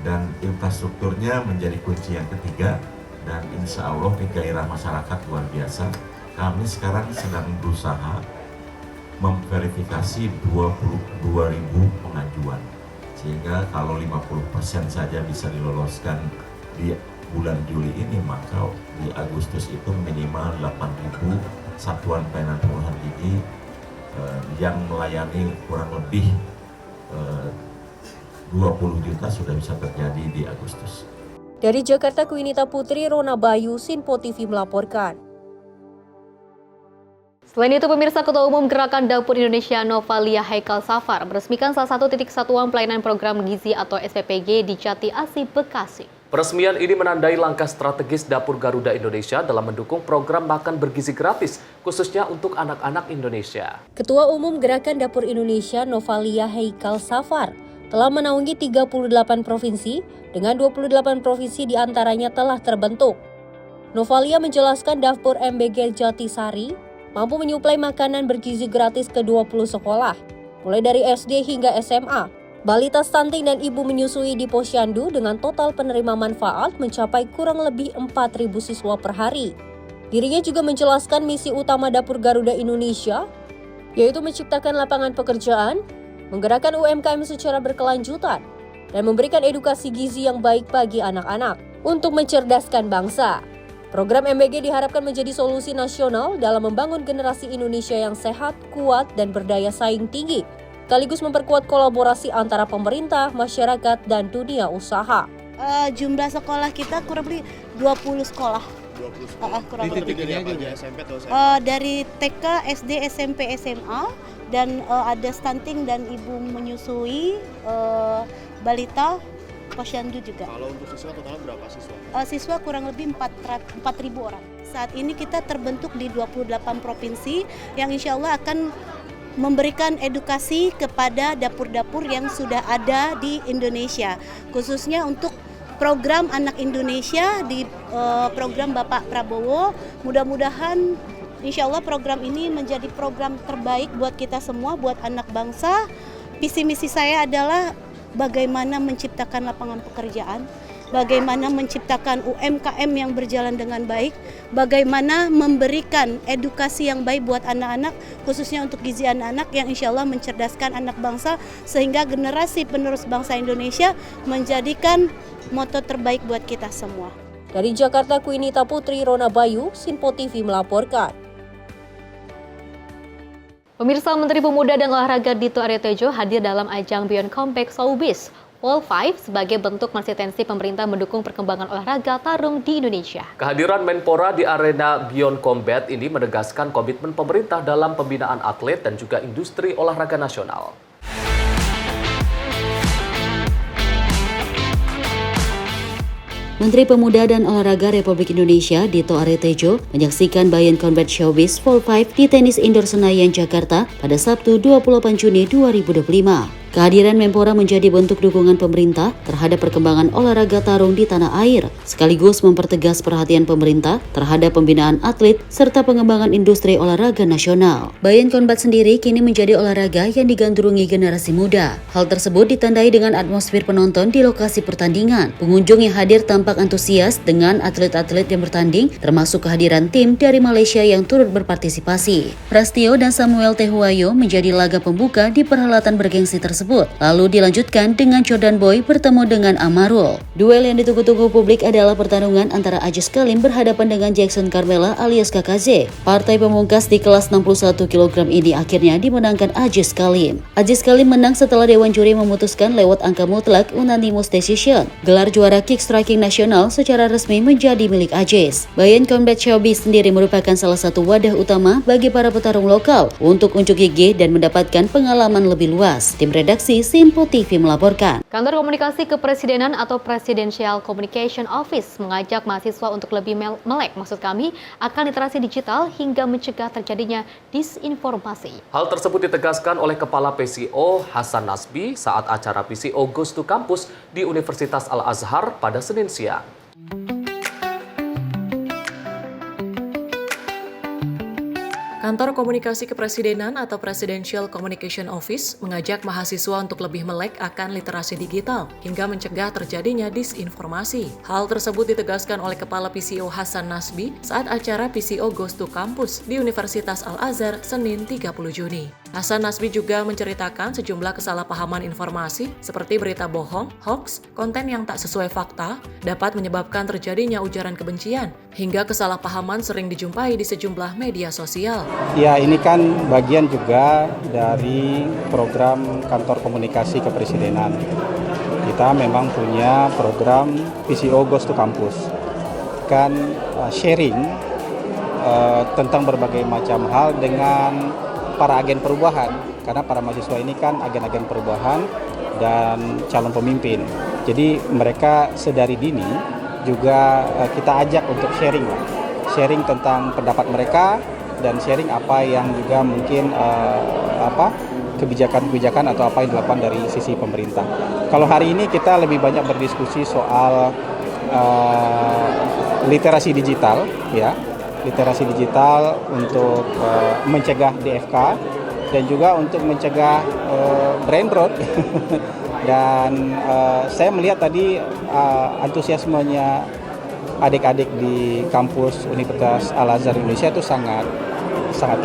Dan infrastrukturnya menjadi kunci yang ketiga, dan insya Allah di gairah masyarakat luar biasa. Kami sekarang sedang berusaha memverifikasi 22.000 pengajuan, sehingga kalau 50% saja bisa diloloskan di bulan Juli ini, maka di Agustus itu minimal 8.000 satuan pelayanan pengolahan gizi yang melayani kurang lebih 20 juta sudah bisa terjadi di Agustus. Dari Jakarta, Kwinita Putri, Rona Bayu, Sinpo TV melaporkan. Selain itu, pemirsa, Ketua Umum Gerakan Dapur Indonesia Novalia Haikal Safar meresmikan salah satu titik satuan pelayanan program gizi atau SPPG di Jati Asih, Bekasi. Peresmian ini menandai langkah strategis Dapur Garuda Indonesia dalam mendukung program makan bergizi gratis, khususnya untuk anak-anak Indonesia. Ketua Umum Gerakan Dapur Indonesia Novalia Haikal Safar telah menaungi 38 provinsi, dengan 28 provinsi diantaranya telah terbentuk. Novalia menjelaskan Dapur MBG Jatisari mampu menyuplai makanan bergizi gratis ke 20 sekolah, mulai dari SD hingga SMA. Balita stunting dan ibu menyusui di Posyandu dengan total penerima manfaat mencapai kurang lebih 4.000 siswa per hari. Dirinya juga menjelaskan misi utama Dapur Garuda Indonesia, yaitu menciptakan lapangan pekerjaan, menggerakkan UMKM secara berkelanjutan, dan memberikan edukasi gizi yang baik bagi anak-anak untuk mencerdaskan bangsa. Program MBG diharapkan menjadi solusi nasional dalam membangun generasi Indonesia yang sehat, kuat, dan berdaya saing tinggi, sekaligus memperkuat kolaborasi antara pemerintah, masyarakat, dan dunia usaha. Jumlah sekolah kita kurang lebih 20 sekolah. 20 sekolah. Kurang di lebih. titiknya apa aja? SMP atau SMA? Dari TK, SD, SMP, SMA, dan ada stunting dan ibu menyusui, balita, Posyandu juga. Kalau untuk siswa total berapa siswa? Siswa kurang lebih 4.000 orang. Saat ini kita terbentuk di 28 provinsi yang insya Allah akan memberikan edukasi kepada dapur-dapur yang sudah ada di Indonesia, khususnya untuk program Anak Indonesia di program Bapak Prabowo. Mudah-mudahan insya Allah program ini menjadi program terbaik buat kita semua, buat anak bangsa. Visi misi saya adalah bagaimana menciptakan lapangan pekerjaan, bagaimana menciptakan UMKM yang berjalan dengan baik, bagaimana memberikan edukasi yang baik buat anak-anak, khususnya untuk gizi anak-anak yang insya Allah mencerdaskan anak bangsa, sehingga generasi penerus bangsa Indonesia menjadikan moto terbaik buat kita semua. Dari Jakarta, Kuinita Putri, Rona Bayu, Sinpo TV melaporkan. Pemirsa, Menteri Pemuda dan Olahraga Dito Aryo Tejo hadir dalam ajang Beyond Combat Showbiz World 5 sebagai bentuk konsistensi pemerintah mendukung perkembangan olahraga tarung di Indonesia. Kehadiran Menpora di arena Beyond Combat ini menegaskan komitmen pemerintah dalam pembinaan atlet dan juga industri olahraga nasional. Menteri Pemuda dan Olahraga Republik Indonesia Dito Aryo Tejo menyaksikan Beyond Combat Showbiz World 5 di Tenis Indoor Senayan, Jakarta pada Sabtu 28 Juni 2025. Kehadiran Menpora menjadi bentuk dukungan pemerintah terhadap perkembangan olahraga tarung di tanah air, sekaligus mempertegas perhatian pemerintah terhadap pembinaan atlet serta pengembangan industri olahraga nasional. Beyond Combat sendiri kini menjadi olahraga yang digandrungi generasi muda. Hal tersebut ditandai dengan atmosfer penonton di lokasi pertandingan. Pengunjung yang hadir tampak antusias dengan atlet-atlet yang bertanding, termasuk kehadiran tim dari Malaysia yang turut berpartisipasi. Prastio dan Samuel Tehuayo menjadi laga pembuka di perhelatan bergengsi tersebut. Lalu dilanjutkan dengan Jordan Boy bertemu dengan Amarul. Duel yang ditunggu-tunggu publik adalah pertarungan antara Ajis Kalim berhadapan dengan Jackson Carmela alias KKZ. Partai pemungkas di kelas 61 kg ini akhirnya dimenangkan Ajis Kalim. Ajis Kalim menang setelah Dewan Juri memutuskan lewat angka mutlak unanimous decision. Gelar juara kick striking nasional secara resmi menjadi milik Ajis. Beyond Combat Showbiz sendiri merupakan salah satu wadah utama bagi para petarung lokal untuk unjuk gigi dan mendapatkan pengalaman lebih luas. Tim redaksi Sinpo TV melaporkan. Kantor Komunikasi Kepresidenan atau Presidential Communication Office mengajak mahasiswa untuk lebih melek, akan literasi digital hingga mencegah terjadinya disinformasi. Hal tersebut ditegaskan oleh Kepala PCO Hasan Nasbi saat acara PCO Goes to Campus di Universitas Al-Azhar pada Senin siang. Kantor Komunikasi Kepresidenan atau Presidential Communication Office mengajak mahasiswa untuk lebih melek akan literasi digital hingga mencegah terjadinya disinformasi. Hal tersebut ditegaskan oleh Kepala PCO Hasan Nasbi saat acara PCO Goes to Campus di Universitas Al-Azhar Senin 30 Juni. Hasan Nasbi juga menceritakan sejumlah kesalahpahaman informasi seperti berita bohong, hoax, konten yang tak sesuai fakta, dapat menyebabkan terjadinya ujaran kebencian, hingga kesalahpahaman sering dijumpai di sejumlah media sosial. Ya, ini kan bagian juga dari program Kantor Komunikasi Kepresidenan. Kita memang punya program PCO Goes to Campus. Kan sharing tentang berbagai macam hal dengan para agen perubahan, karena para mahasiswa ini kan agen-agen perubahan dan calon pemimpin. Jadi mereka sedari dini juga kita ajak untuk sharing tentang pendapat mereka dan sharing apa yang juga mungkin kebijakan-kebijakan atau apa yang dilakukan dari sisi pemerintah. Kalau hari ini kita lebih banyak berdiskusi soal literasi digital, ya, literasi digital untuk mencegah DFK dan juga untuk mencegah brain rot. Dan saya melihat tadi antusiasmenya adik-adik di kampus Universitas Al-Azhar Indonesia itu sangat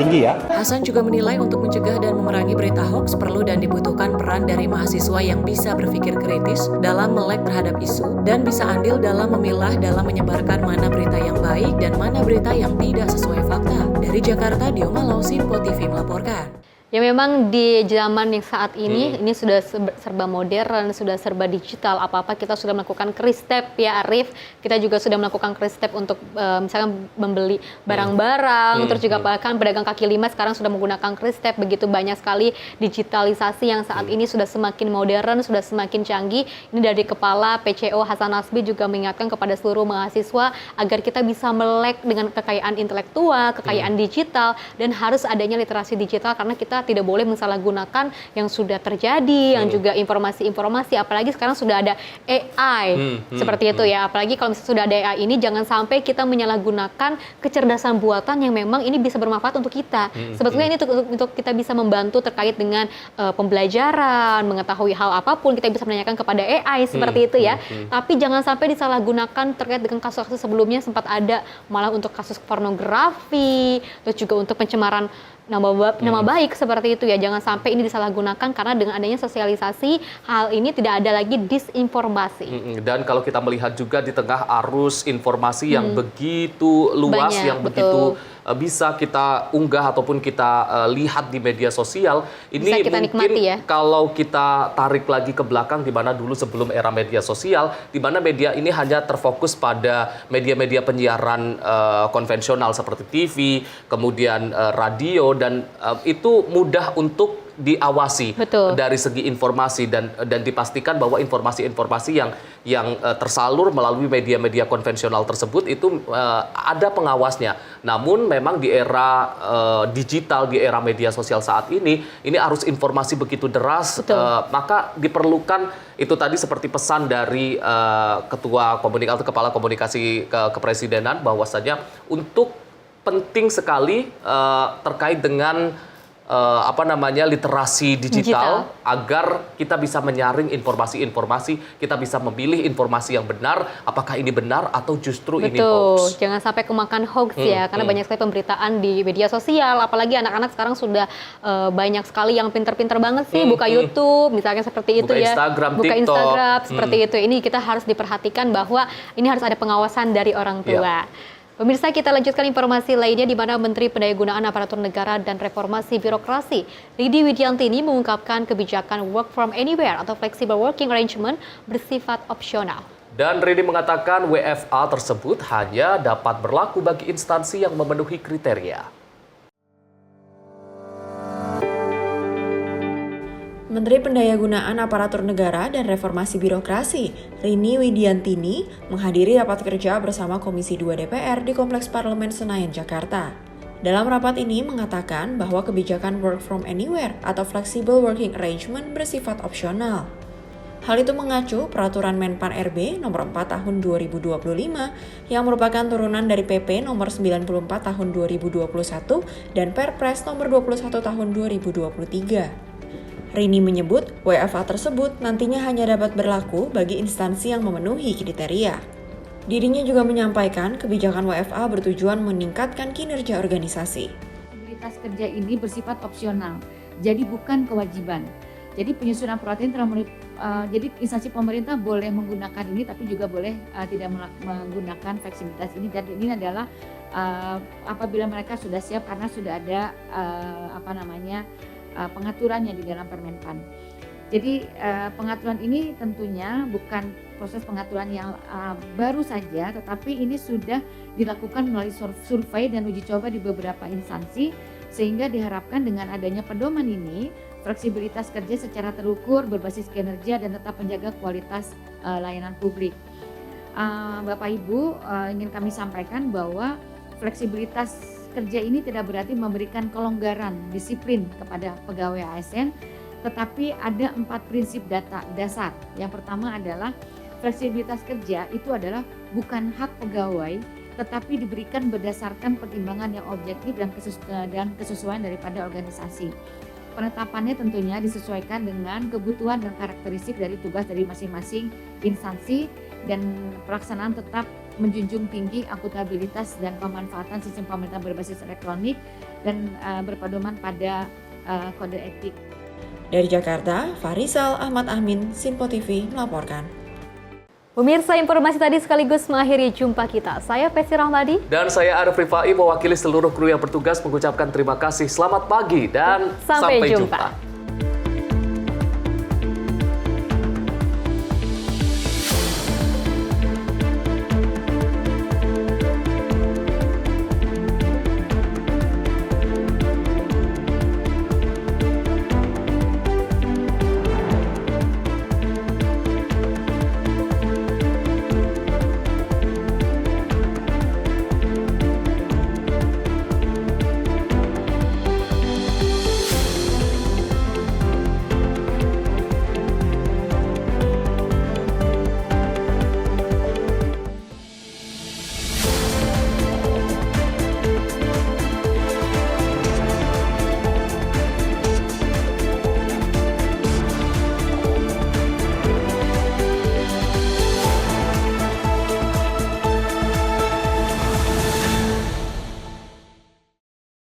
tinggi ya. Hasan juga menilai untuk mencegah dan memerangi berita hoax perlu dan dibutuhkan peran dari mahasiswa yang bisa berpikir kritis dalam melek terhadap isu dan bisa andil dalam memilah dalam menyebarkan mana berita yang baik dan mana berita yang tidak sesuai fakta. Dari Jakarta, Dio Malau, Simpo TV melaporkan. Ya memang di zaman yang saat ini sudah serba modern, sudah serba digital, apa-apa kita sudah melakukan kris-step ya Arif, kita juga sudah melakukan kris-step untuk misalkan membeli barang-barang, terus juga bahkan pedagang kaki lima sekarang sudah menggunakan kris-step, begitu banyak sekali digitalisasi yang saat ini sudah semakin modern, sudah semakin canggih. Ini dari Kepala PCO Hasan Nasbi juga mengingatkan kepada seluruh mahasiswa agar kita bisa melek dengan kekayaan intelektual, kekayaan digital, dan harus adanya literasi digital karena kita tidak boleh mensalahgunakan yang sudah terjadi, yang juga informasi-informasi, apalagi sekarang sudah ada AI seperti itu ya. Apalagi kalau misalnya sudah ada AI ini, jangan sampai kita menyalahgunakan kecerdasan buatan yang memang ini bisa bermanfaat untuk kita. Sebetulnya ini untuk kita bisa membantu terkait dengan pembelajaran, mengetahui hal apapun, kita bisa menanyakan kepada AI seperti itu ya. Tapi jangan sampai disalahgunakan terkait dengan kasus-kasus sebelumnya sempat ada malah untuk kasus pornografi, terus juga untuk pencemaran nama baik seperti itu ya. Jangan sampai ini disalahgunakan karena dengan adanya sosialisasi hal ini tidak ada lagi disinformasi. Dan kalau kita melihat juga di tengah arus informasi yang begitu luas, banyak, yang begitu bisa kita unggah ataupun kita lihat di media sosial, ini mungkin ya. Kalau kita tarik lagi ke belakang di mana dulu sebelum era media sosial, di mana media ini hanya terfokus pada media-media penyiaran konvensional seperti TV, kemudian radio, dan itu mudah untuk diawasi dari segi informasi dan dipastikan bahwa informasi-informasi yang tersalur melalui media-media konvensional tersebut itu ada pengawasnya. Namun memang di era digital, di era media sosial saat ini arus informasi begitu deras, maka diperlukan itu tadi seperti pesan dari Kepala Komunikasi Kepresidenan bahwasanya untuk penting sekali terkait dengan literasi digital agar kita bisa menyaring informasi-informasi, kita bisa memilih informasi yang benar, apakah ini benar atau justru ini hoax. Jangan sampai kemakan hoax ya, karena banyak sekali pemberitaan di media sosial, apalagi anak-anak sekarang sudah banyak sekali yang pinter-pinter banget sih buka YouTube, misalnya seperti itu ya, buka Instagram seperti itu. Ini kita harus diperhatikan bahwa ini harus ada pengawasan dari orang tua. Pemirsa, kita lanjutkan informasi lainnya di mana Menteri Pendayagunaan Aparatur Negara dan Reformasi Birokrasi, Rini Widiantini mengungkapkan kebijakan work from anywhere atau flexible working arrangement bersifat opsional. Dan Rini mengatakan WFA tersebut hanya dapat berlaku bagi instansi yang memenuhi kriteria. Menteri Pendayagunaan Aparatur Negara dan Reformasi Birokrasi, Rini Widiantini, menghadiri rapat kerja bersama Komisi 2 DPR di Kompleks Parlemen Senayan, Jakarta. Dalam rapat ini mengatakan bahwa kebijakan work from anywhere atau flexible working arrangement bersifat opsional. Hal itu mengacu Peraturan Menpan RB Nomor 4 Tahun 2025 yang merupakan turunan dari PP Nomor 94 Tahun 2021 dan Perpres Nomor 21 Tahun 2023. Rini menyebut WFA tersebut nantinya hanya dapat berlaku bagi instansi yang memenuhi kriteria. Dirinya juga menyampaikan kebijakan WFA bertujuan meningkatkan kinerja organisasi. Mobilitas kerja ini bersifat opsional, jadi bukan kewajiban. Jadi penyusunan peraturan jadi instansi pemerintah boleh menggunakan ini, tapi juga boleh tidak menggunakan fleksibilitas ini. Dan ini adalah apabila mereka sudah siap karena sudah ada pengaturannya di dalam Permenpan. Jadi pengaturan ini tentunya bukan proses pengaturan yang baru saja, tetapi ini sudah dilakukan melalui survei dan uji coba di beberapa instansi, sehingga diharapkan dengan adanya pedoman ini, fleksibilitas kerja secara terukur, berbasis kinerja, dan tetap menjaga kualitas layanan publik. Bapak Ibu, ingin kami sampaikan bahwa fleksibilitas kerja ini tidak berarti memberikan kelonggaran disiplin kepada pegawai ASN, tetapi ada 4 prinsip dasar. Yang pertama adalah fleksibilitas kerja itu adalah bukan hak pegawai, tetapi diberikan berdasarkan pertimbangan yang objektif dan kesesuaian daripada organisasi. Penetapannya tentunya disesuaikan dengan kebutuhan dan karakteristik dari tugas dari masing-masing instansi, dan pelaksanaan tetap menjunjung tinggi akuntabilitas dan pemanfaatan sistem pemerintahan berbasis elektronik dan berpedoman pada kode etik. Dari Jakarta, Farisal Ahmad Amin, Simpo TV melaporkan. Pemirsa, informasi tadi sekaligus mengakhiri jumpa kita. Saya Pesi Rahmadi. Dan saya Arif Rifai, mewakili seluruh kru yang bertugas mengucapkan terima kasih. Selamat pagi dan sampai jumpa.